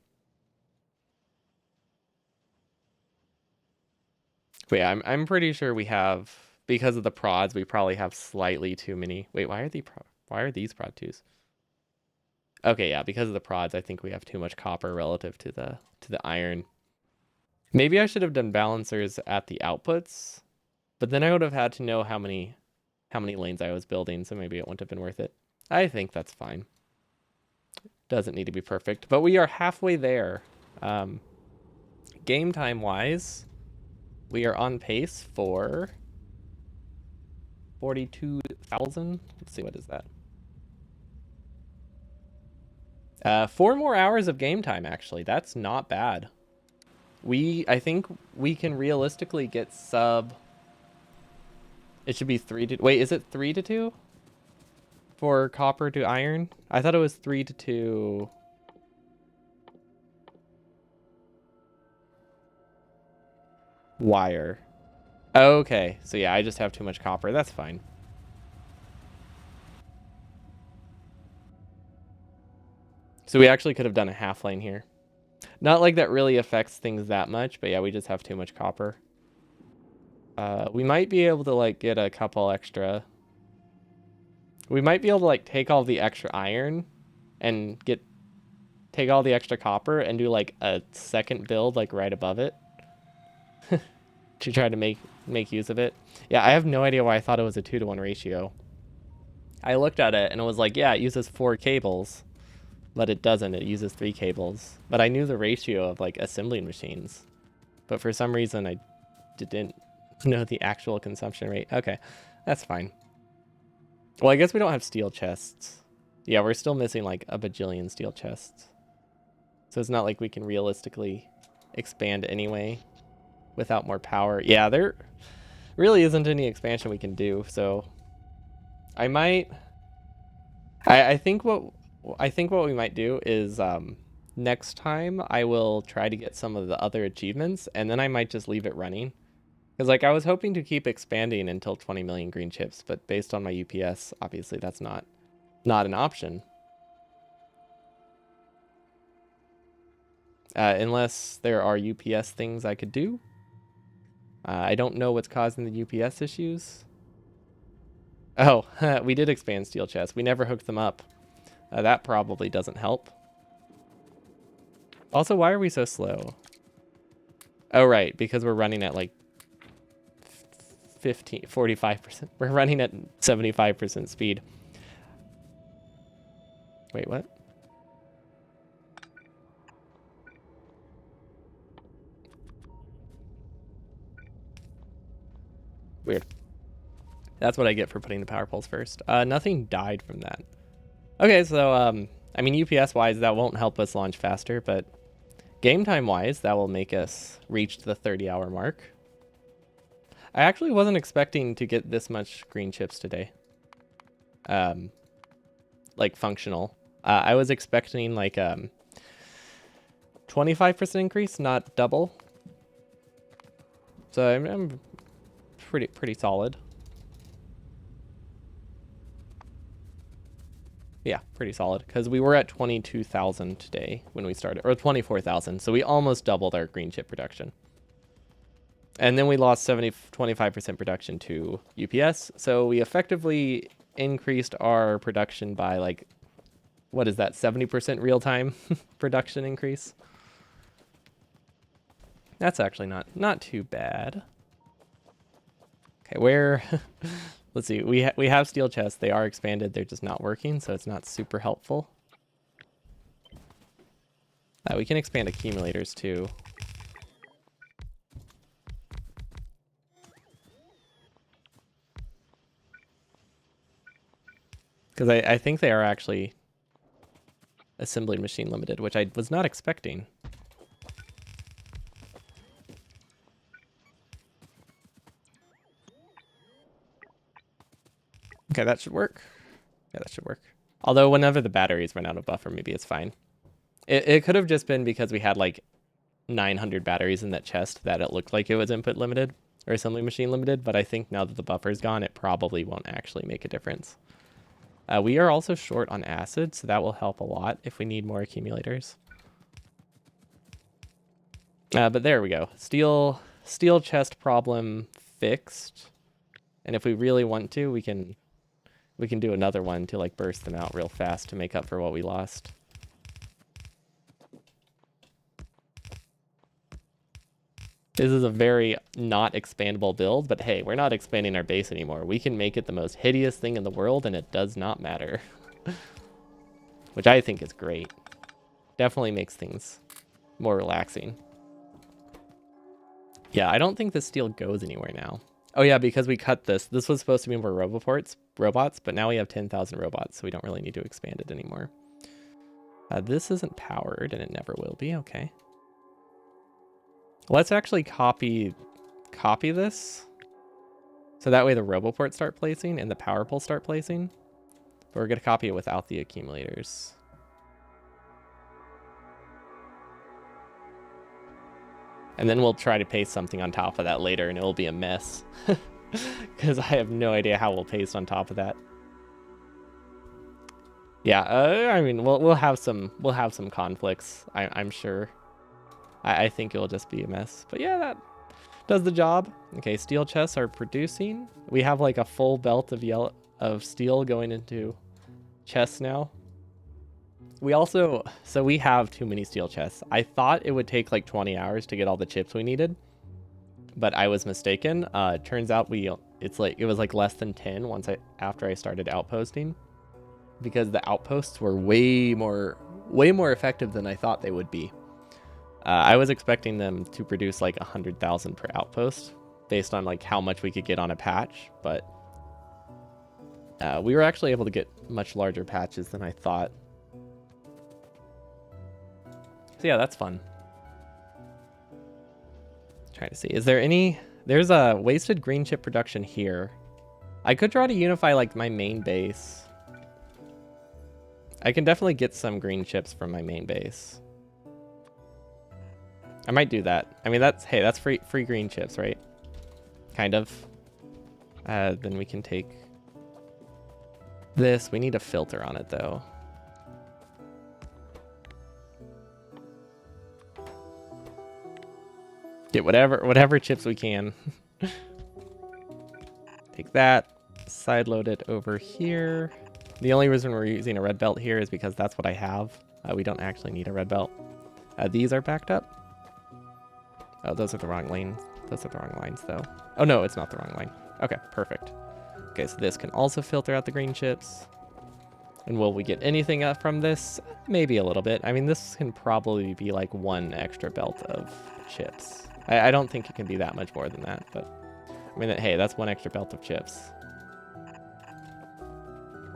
But yeah, I'm pretty sure we have, because of the prods, we probably have slightly too many. Wait, why are these prod twos? Okay, yeah, because of the prods, I think we have too much copper relative to the iron. Maybe I should have done balancers at the outputs, but then I would have had to know how many lanes I was building, so maybe it wouldn't have been worth it. I think that's fine. Doesn't need to be perfect, but we are halfway there. Game time wise, we are on pace for 42,000. Let's see, what is that? 4 more hours of game time, actually. That's not bad. I think we can realistically get sub. It should be 3 to. Wait, is it 3 to 2 for copper to iron? I thought it was 3 to 2. Wire. Okay, so yeah, I just have too much copper. That's fine. So we actually could have done a half lane here. Not like that really affects things that much, but yeah, we just have too much copper. We might be able to like get a couple extra. We might be able to like take all the extra iron and take all the extra copper and do like a second build like right above it to try to make use of it. Yeah, I have no idea why I thought it was a 2-to-1 ratio. I looked at it and it was like, yeah, it uses 4 cables, but it doesn't. It uses 3 cables. But I knew the ratio of like assembling machines, but for some reason I didn't know the actual consumption rate. Okay, that's fine. Well, I guess we don't have steel chests. Yeah, we're still missing like a bajillion steel chests. So it's not like we can realistically expand anyway without more power. Yeah, there really isn't any expansion we can do. So I think what we might do is next time I will try to get some of the other achievements, and then I might just leave it running. Because like I was hoping to keep expanding until 20 million green chips, but based on my UPS, obviously that's not an option. Unless there are UPS things I could do. I don't know what's causing the UPS issues. Oh, we did expand steel chests. We never hooked them up. That probably doesn't help. Also, why are we so slow? Oh, right, because we're running at like 45%. We're running at 75% speed. Wait, what? Weird. That's what I get for putting the power poles first. Nothing died from that. Okay, so, I mean, UPS-wise, that won't help us launch faster, but game time-wise, that will make us reach the 30-hour mark. I actually wasn't expecting to get this much green chips today. Like, functional. I was expecting, like, 25% increase, not double. So I'm pretty solid. Yeah, pretty solid, because we were at 22,000 today when we started, or 24,000, so we almost doubled our green chip production. And then we lost 25% production to UPS, so we effectively increased our production by like, what is that, 70% real-time production increase? That's actually not too bad. Okay, where... Let's see, we have steel chests. They are expanded. They're just not working, so it's not super helpful. We can expand accumulators too. Because I think they are actually assembling machine limited, which I was not expecting. Okay, that should work. Yeah, that should work. Although whenever the batteries run out of buffer, maybe it's fine. It could have just been because we had like 900 batteries in that chest that it looked like it was input limited or assembly machine limited, but I think now that the buffer's gone, it probably won't actually make a difference. We are also short on acid, so that will help a lot if we need more accumulators. But there we go. Steel chest problem fixed. And if we really want to, we can do another one to like burst them out real fast to make up for what we lost. This is a very not expandable build, but hey, we're not expanding our base anymore. We can make it the most hideous thing in the world and it does not matter. Which I think is great. Definitely makes things more relaxing. Yeah, I don't think this steel goes anywhere now. Oh yeah, because we cut this. This was supposed to be more robots, but now we have 10,000 robots, so we don't really need to expand it anymore. This isn't powered, and it never will be. Okay. Let's actually copy this. So that way the roboports start placing and the power poles start placing. But we're going to copy it without the accumulators. And then we'll try to paste something on top of that later, and it'll be a mess. Because I have no idea how we'll paste on top of that. Yeah, I mean, we'll have some conflicts. I'm sure. I think it'll just be a mess. But yeah, that does the job. Okay, steel chests are producing. We have like a full belt of steel going into chests now. We also, so we have too many steel chests. I thought it would take like 20 hours to get all the chips we needed, but I was mistaken. Turns out it was like less than 10 after I started outposting, because the outposts were way more effective than I thought they would be. I was expecting them to produce like 100,000 per outpost based on like how much we could get on a patch, but we were actually able to get much larger patches than I thought. So yeah, that's fun. Trying to see, there's a wasted green chip production here. I could try to unify like my main base. I can definitely get some green chips from my main base. I might do that. I mean, that's free green chips, right? Kind of. Then we can take this. We need a filter on it though. Get whatever chips we can. Take that, side load it over here. The only reason we're using a red belt here is because that's what I have. We don't actually need a red belt. These are backed up. Oh, those are the wrong lanes. Those are the wrong lines though. Oh no, it's not the wrong line. Okay, perfect. Okay, so this can also filter out the green chips. And will we get anything from this? Maybe a little bit. I mean, this can probably be like one extra belt of chips. I don't think it can be that much more than that, but I mean, hey, that's one extra belt of chips.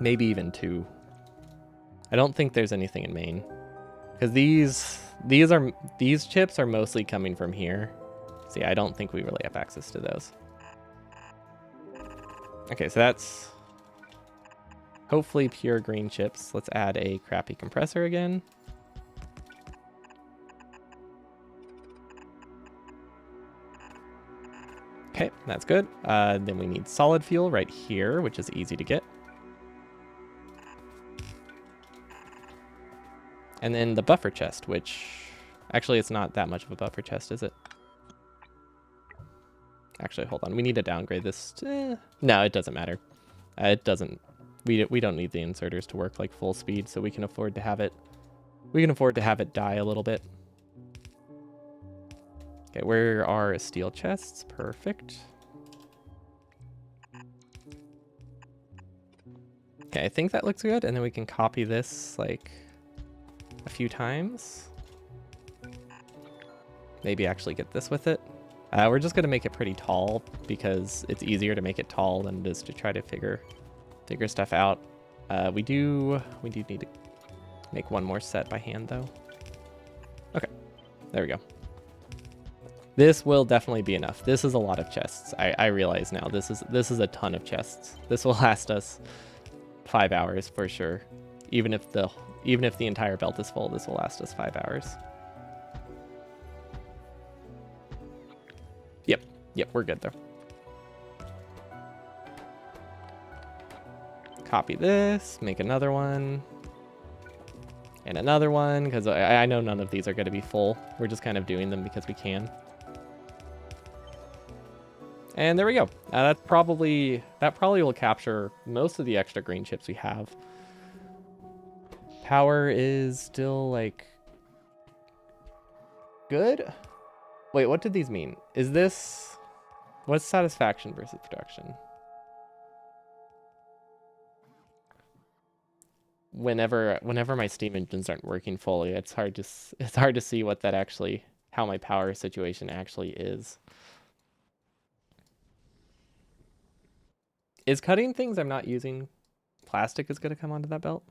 Maybe even two. I don't think there's anything in main, because these chips are mostly coming from here. See, I don't think we really have access to those. Okay, so that's hopefully pure green chips. Let's add a crappy compressor again. Okay, that's good. Then we need solid fuel right here, which is easy to get. And then the buffer chest, which actually it's not that much of a buffer chest, is it? Actually, hold on. We need to downgrade this. No, it doesn't matter. It doesn't. We don't need the inserters to work like full speed, so we can afford to have it. We can afford to have it die a little bit. Okay, where are steel chests? Perfect. Okay, I think that looks good, and then we can copy this like a few times. Maybe actually get this with it. We're just gonna make it pretty tall because it's easier to make it tall than it is to try to figure stuff out. We do need to make one more set by hand though. Okay, there we go. This will definitely be enough. This is a lot of chests. I realize now this is a ton of chests. This will last us 5 hours for sure. Even if the entire belt is full, this will last us 5 hours. Yep, we're good though. Copy this, make another one. And another one, because I know none of these are going to be full. We're just kind of doing them because we can. And there we go. That probably will capture most of the extra green chips we have. Power is still like good. Wait, what did these mean? Is this what's satisfaction versus production? Whenever my steam engines aren't working fully, it's hard to see what that actually, how my power situation actually is. Is cutting things I'm not using plastic is gonna come onto that belt?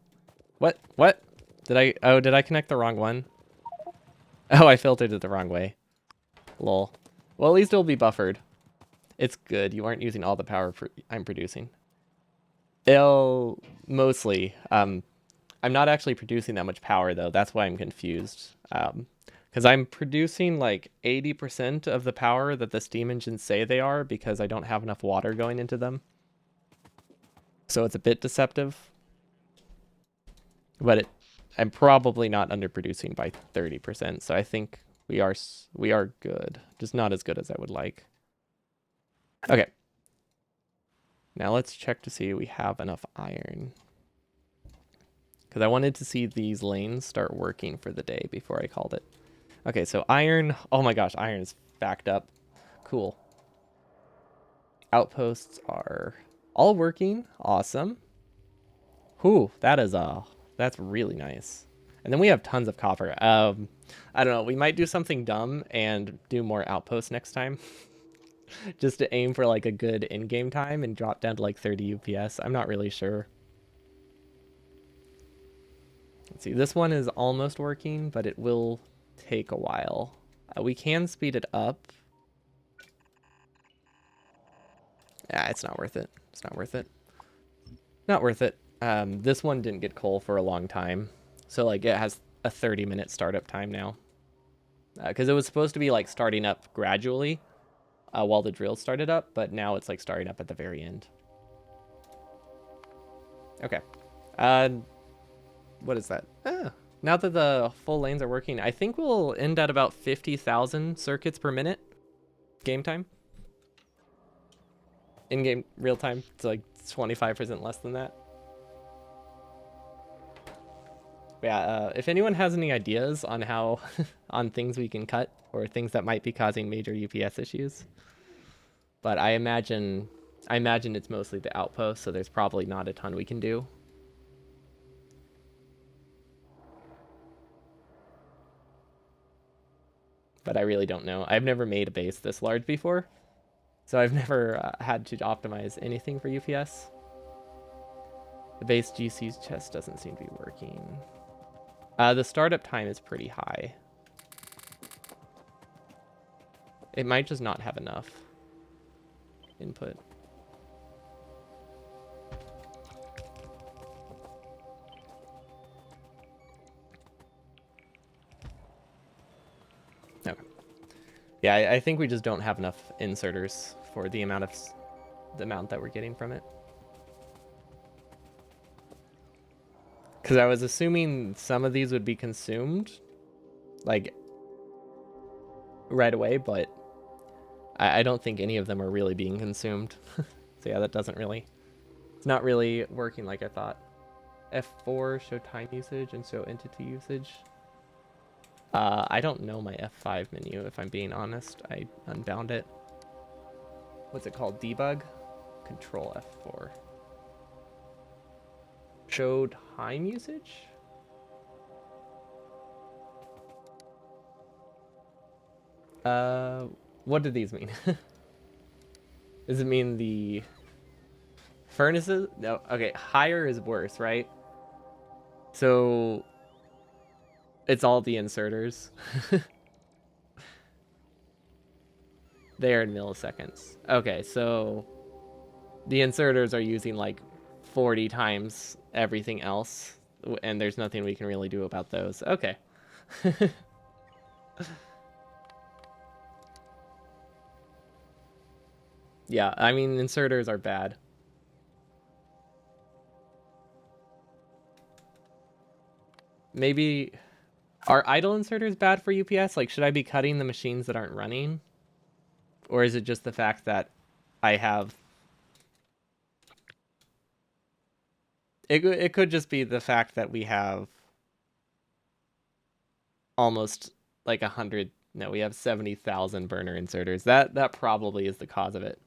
What? Did I connect the wrong one? Oh, I filtered it the wrong way. Lol. Well, at least it'll be buffered. It's good. You aren't using all the power I'm producing. It'll mostly. I'm not actually producing that much power though. That's why I'm confused. Because I'm producing like 80% of the power that the steam engines say they are because I don't have enough water going into them. So it's a bit deceptive. But I'm probably not underproducing by 30%. So I think we are good. Just not as good as I would like. Okay. Now let's check to see if we have enough iron. Because I wanted to see these lanes start working for the day before I called it. Okay, so iron. Oh my gosh, iron is backed up. Cool. Outposts are all working. Awesome. Whew, that's really nice. And then we have tons of copper. I don't know. We might do something dumb and do more outposts next time. Just to aim for like a good in-game time and drop down to like 30 UPS. I'm not really sure. Let's see. This one is almost working, but it will take a while. We can speed it up. Yeah, it's not worth it. It's not worth it. Not worth it. This one didn't get coal for a long time. So like it has a 30-minute startup time now. Because it was supposed to be like starting up gradually while the drill started up, but now it's like starting up at the very end. Okay. What is that? Now that the full lanes are working, I think we'll end at about 50,000 circuits per minute. Game time. In-game real time, it's like 25% less than that. Yeah, if anyone has any ideas on how on things we can cut or things that might be causing major UPS issues, but I imagine it's mostly the outpost, so there's probably not a ton we can do. But I really don't know. I've never made a base this large before, so I've never had to optimize anything for UPS. The base GC's chest doesn't seem to be working. The startup time is pretty high. It might just not have enough input. Okay. Yeah, I think we just don't have enough inserters for the amount that we're getting from it. Because I was assuming some of these would be consumed, like, right away, but I don't think any of them are really being consumed. So yeah, it's not really working like I thought. F4, show time usage and show entity usage. I don't know my F5 menu, if I'm being honest. I unbound it. What's it called? Debug? Control F4. Show time usage? What do these mean? Does it mean the furnaces? No, okay, higher is worse, right? So it's all the inserters. They are in milliseconds. Okay, so the inserters are using like 40 times everything else. and there's nothing we can really do about those. Okay. Yeah, I mean, inserters are bad. Maybe... Are idle inserters bad for UPS? Like, should I be cutting the machines that aren't running? Or is it just the fact that I have... It could just be the fact that we have almost like 100... No, we have 70,000 burner inserters. That probably is the cause of it.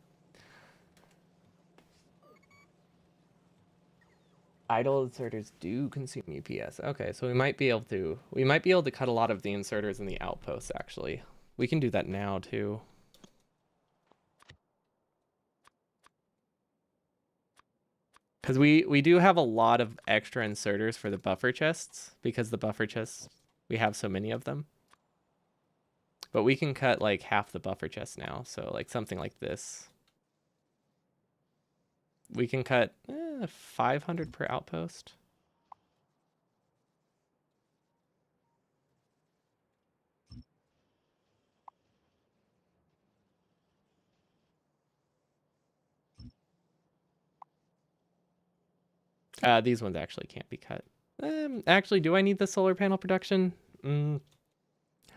Idle inserters do consume UPS. Okay, so we might be able to cut a lot of the inserters in the outposts, actually. We can do that now too. Because we do have a lot of extra inserters for the buffer chests, because the buffer chests, we have so many of them. But we can cut like half the buffer chests now, so like something like this. We can cut 500 per outpost. These ones actually can't be cut. Actually, do I need the solar panel production?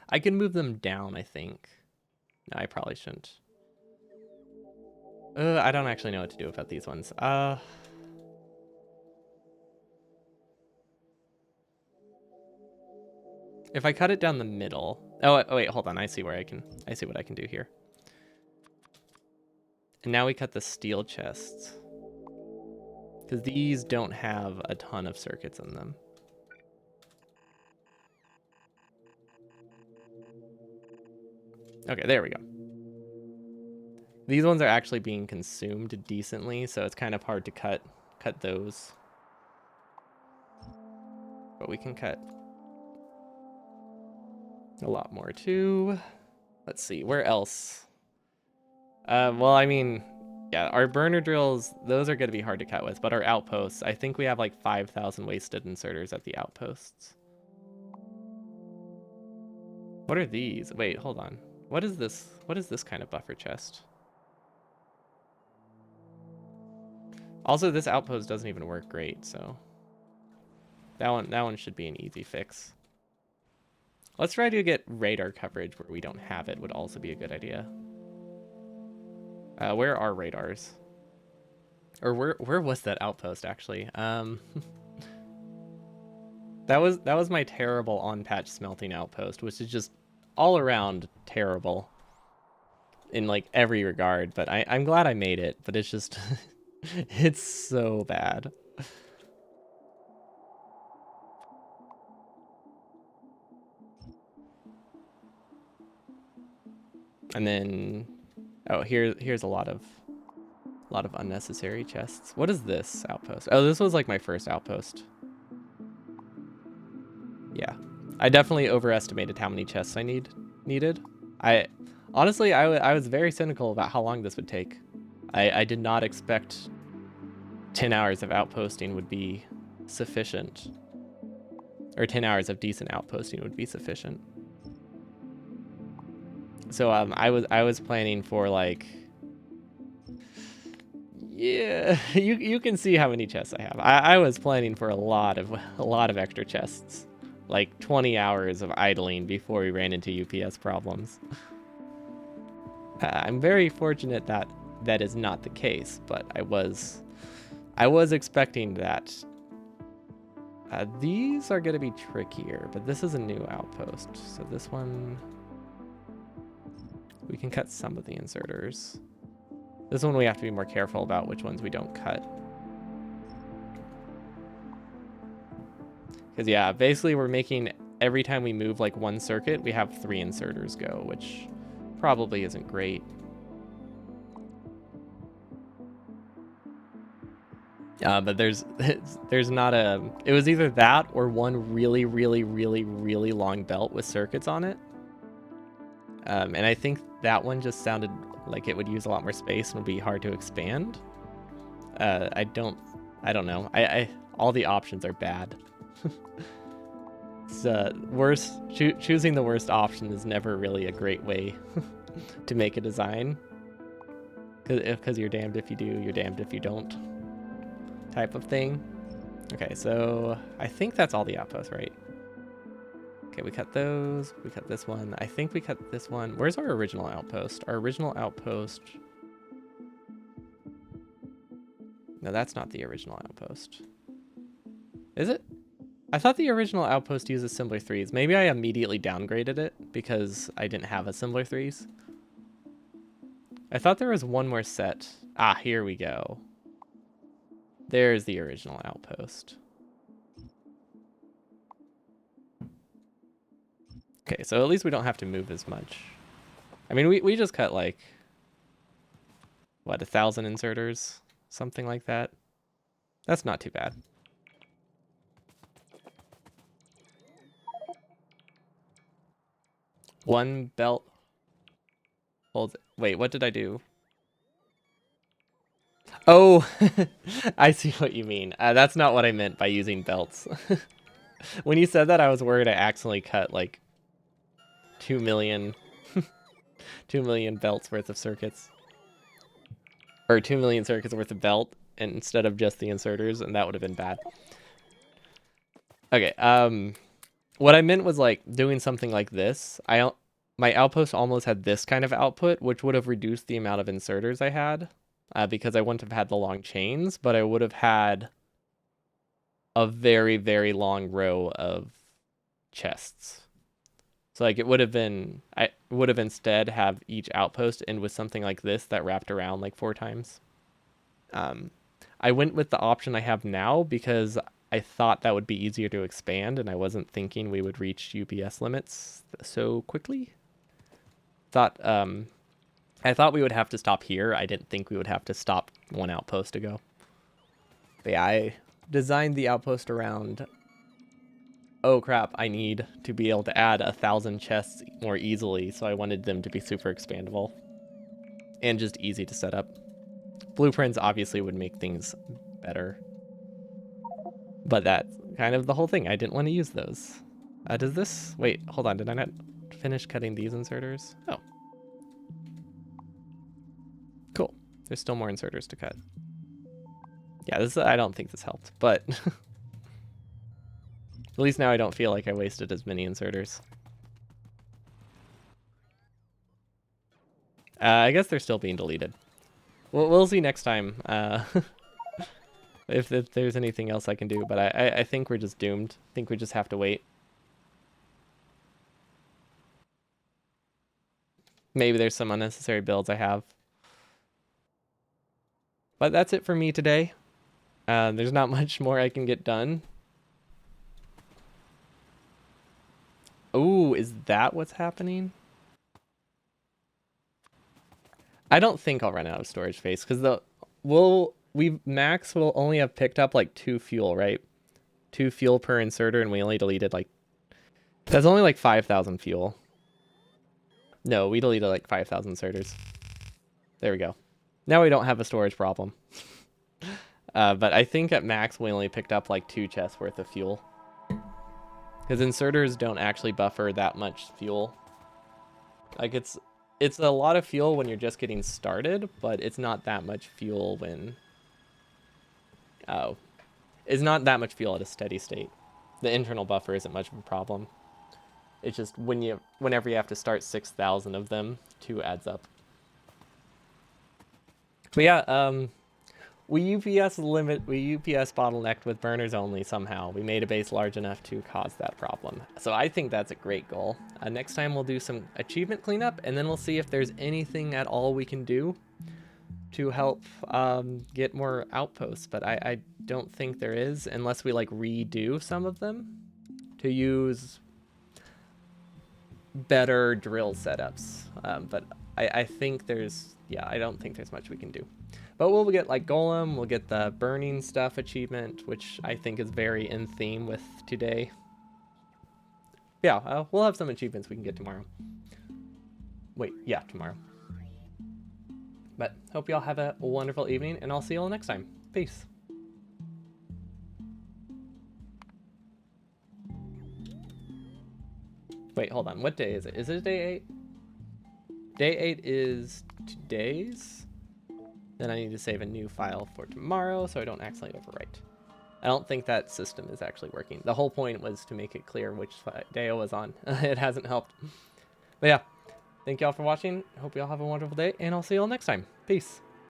I can move them down, I think. No, I probably shouldn't. I don't actually know what to do about these ones. If I cut it down the middle... Oh, wait, hold on. I see what I can do here. And now we cut the steel chests. Because these don't have a ton of circuits in them. Okay, there we go. These ones are actually being consumed decently, so it's kind of hard to cut those. But we can cut a lot more too. Let's see, where else? Well, I mean, yeah, our burner drills, those are going to be hard to cut with, but our outposts, I think we have like 5,000 wasted inserters at the outposts. What are these? Wait, hold on. What is this? What is this kind of buffer chest? Also, this outpost doesn't even work great, so that one should be an easy fix. Let's try to get radar coverage where we don't have it, would also be a good idea. Where are radars? Or where was that outpost actually? That was my terrible on-patch smelting outpost, which is just all around terrible in like every regard, but I'm glad I made it, but it's just it's so bad. And then oh, here's a lot of unnecessary chests. What is this outpost? Oh, this was like my first outpost. Yeah. I definitely overestimated how many chests I needed. Honestly, I was very cynical about how long this would take. I did not expect 10 hours of outposting would be sufficient. Or 10 hours of decent outposting would be sufficient. So I was planning for like, yeah, you can see how many chests I have. I was planning for a lot of extra chests, like 20 hours of idling before we ran into UPS problems. I'm very fortunate that that is not the case, but I was expecting that. These are going to be trickier, but this is a new outpost, so this one we can cut some of the inserters. This one we have to be more careful about which ones we don't cut. Because yeah, basically we're making, every time we move like one circuit, we have 3 inserters go, which probably isn't great. But there's not a, it was either that or one really long belt with circuits on it. And I think that one just sounded like it would use a lot more space and would be hard to expand. I don't know. All the options are bad. It's choosing the worst option is never really a great way to make a design. Because you're damned if you do, you're damned if you don't type of thing. Okay, so I think that's all the outposts, right? Okay, we cut those. We cut this one. I think we cut this one. Where's our original outpost? Our original outpost... No, that's not the original outpost. Is it? I thought the original outpost used assembler 3s. Maybe I immediately downgraded it because I didn't have assembler 3s. I thought there was one more set. Ah, here we go. There's the original outpost. Okay, so at least we don't have to move as much. I mean, we just cut like, what, 1,000 inserters? Something like that. That's not too bad. One belt holds... Wait, what did I do? Oh, I see what you mean. That's not what I meant by using belts. When you said that, I was worried I accidentally cut like 2 million, 2 million belts worth of circuits. Or 2 million circuits worth of belt instead of just the inserters, and that would have been bad. Okay, what I meant was like doing something like this. My outpost almost had this kind of output, which would have reduced the amount of inserters I had, because I wouldn't have had the long chains, but I would have had a very, very long row of chests. So like it would have been, I would have instead have each outpost end with something like this that wrapped around like 4 times. I went with the option I have now because I thought that would be easier to expand, and I wasn't thinking we would reach UPS limits so quickly. I thought we would have to stop here. I didn't think we would have to stop 1 outpost ago. But yeah, I designed the outpost around, oh crap, I need to be able to add 1,000 chests more easily, so I wanted them to be super expandable and just easy to set up. Blueprints obviously would make things better, but that's kind of the whole thing. I didn't want to use those. Does this... Wait, hold on. Did I not finish cutting these inserters? Oh. Cool. There's still more inserters to cut. Yeah, this I don't think this helped, but at least now I don't feel like I wasted as many inserters. I guess they're still being deleted. We'll see next time if there's anything else I can do, but I think we're just doomed. I think we just have to wait. Maybe there's some unnecessary builds I have. But that's it for me today. There's not much more I can get done. Ooh, is that what's happening? I don't think I'll run out of storage space because max will only have picked up like 2 fuel, right? 2 fuel per inserter, and we only deleted like... That's only like 5,000 fuel. No, we deleted like 5,000 inserters. There we go. Now we don't have a storage problem. But I think at max we only picked up like 2 chests worth of fuel. Because inserters don't actually buffer that much fuel. Like it's a lot of fuel when you're just getting started, but it's not that much fuel when... Oh. It's not that much fuel at a steady state. The internal buffer isn't much of a problem. It's just whenever you have to start 6,000 of them, 2 adds up. But yeah, we UPS bottlenecked with burners only somehow. We made a base large enough to cause that problem. So I think that's a great goal. Next time we'll do some achievement cleanup, and then we'll see if there's anything at all we can do to help get more outposts. But I don't think there is, unless we like redo some of them to use better drill setups. But I think there's... Yeah, I don't think there's much we can do. But we'll get like Golem, we'll get the burning stuff achievement, which I think is very in theme with today. Yeah, we'll have some achievements we can get tomorrow. Wait, yeah, tomorrow. But hope y'all have a wonderful evening, and I'll see y'all next time. Peace. Wait, hold on. What day is it? Is it day 8? Day 8 is today's. Then I need to save a new file for tomorrow so I don't accidentally overwrite. I don't think that system is actually working. The whole point was to make it clear which day I was on. It hasn't helped. But yeah, thank y'all for watching. Hope y'all have a wonderful day, and I'll see y'all next time. Peace.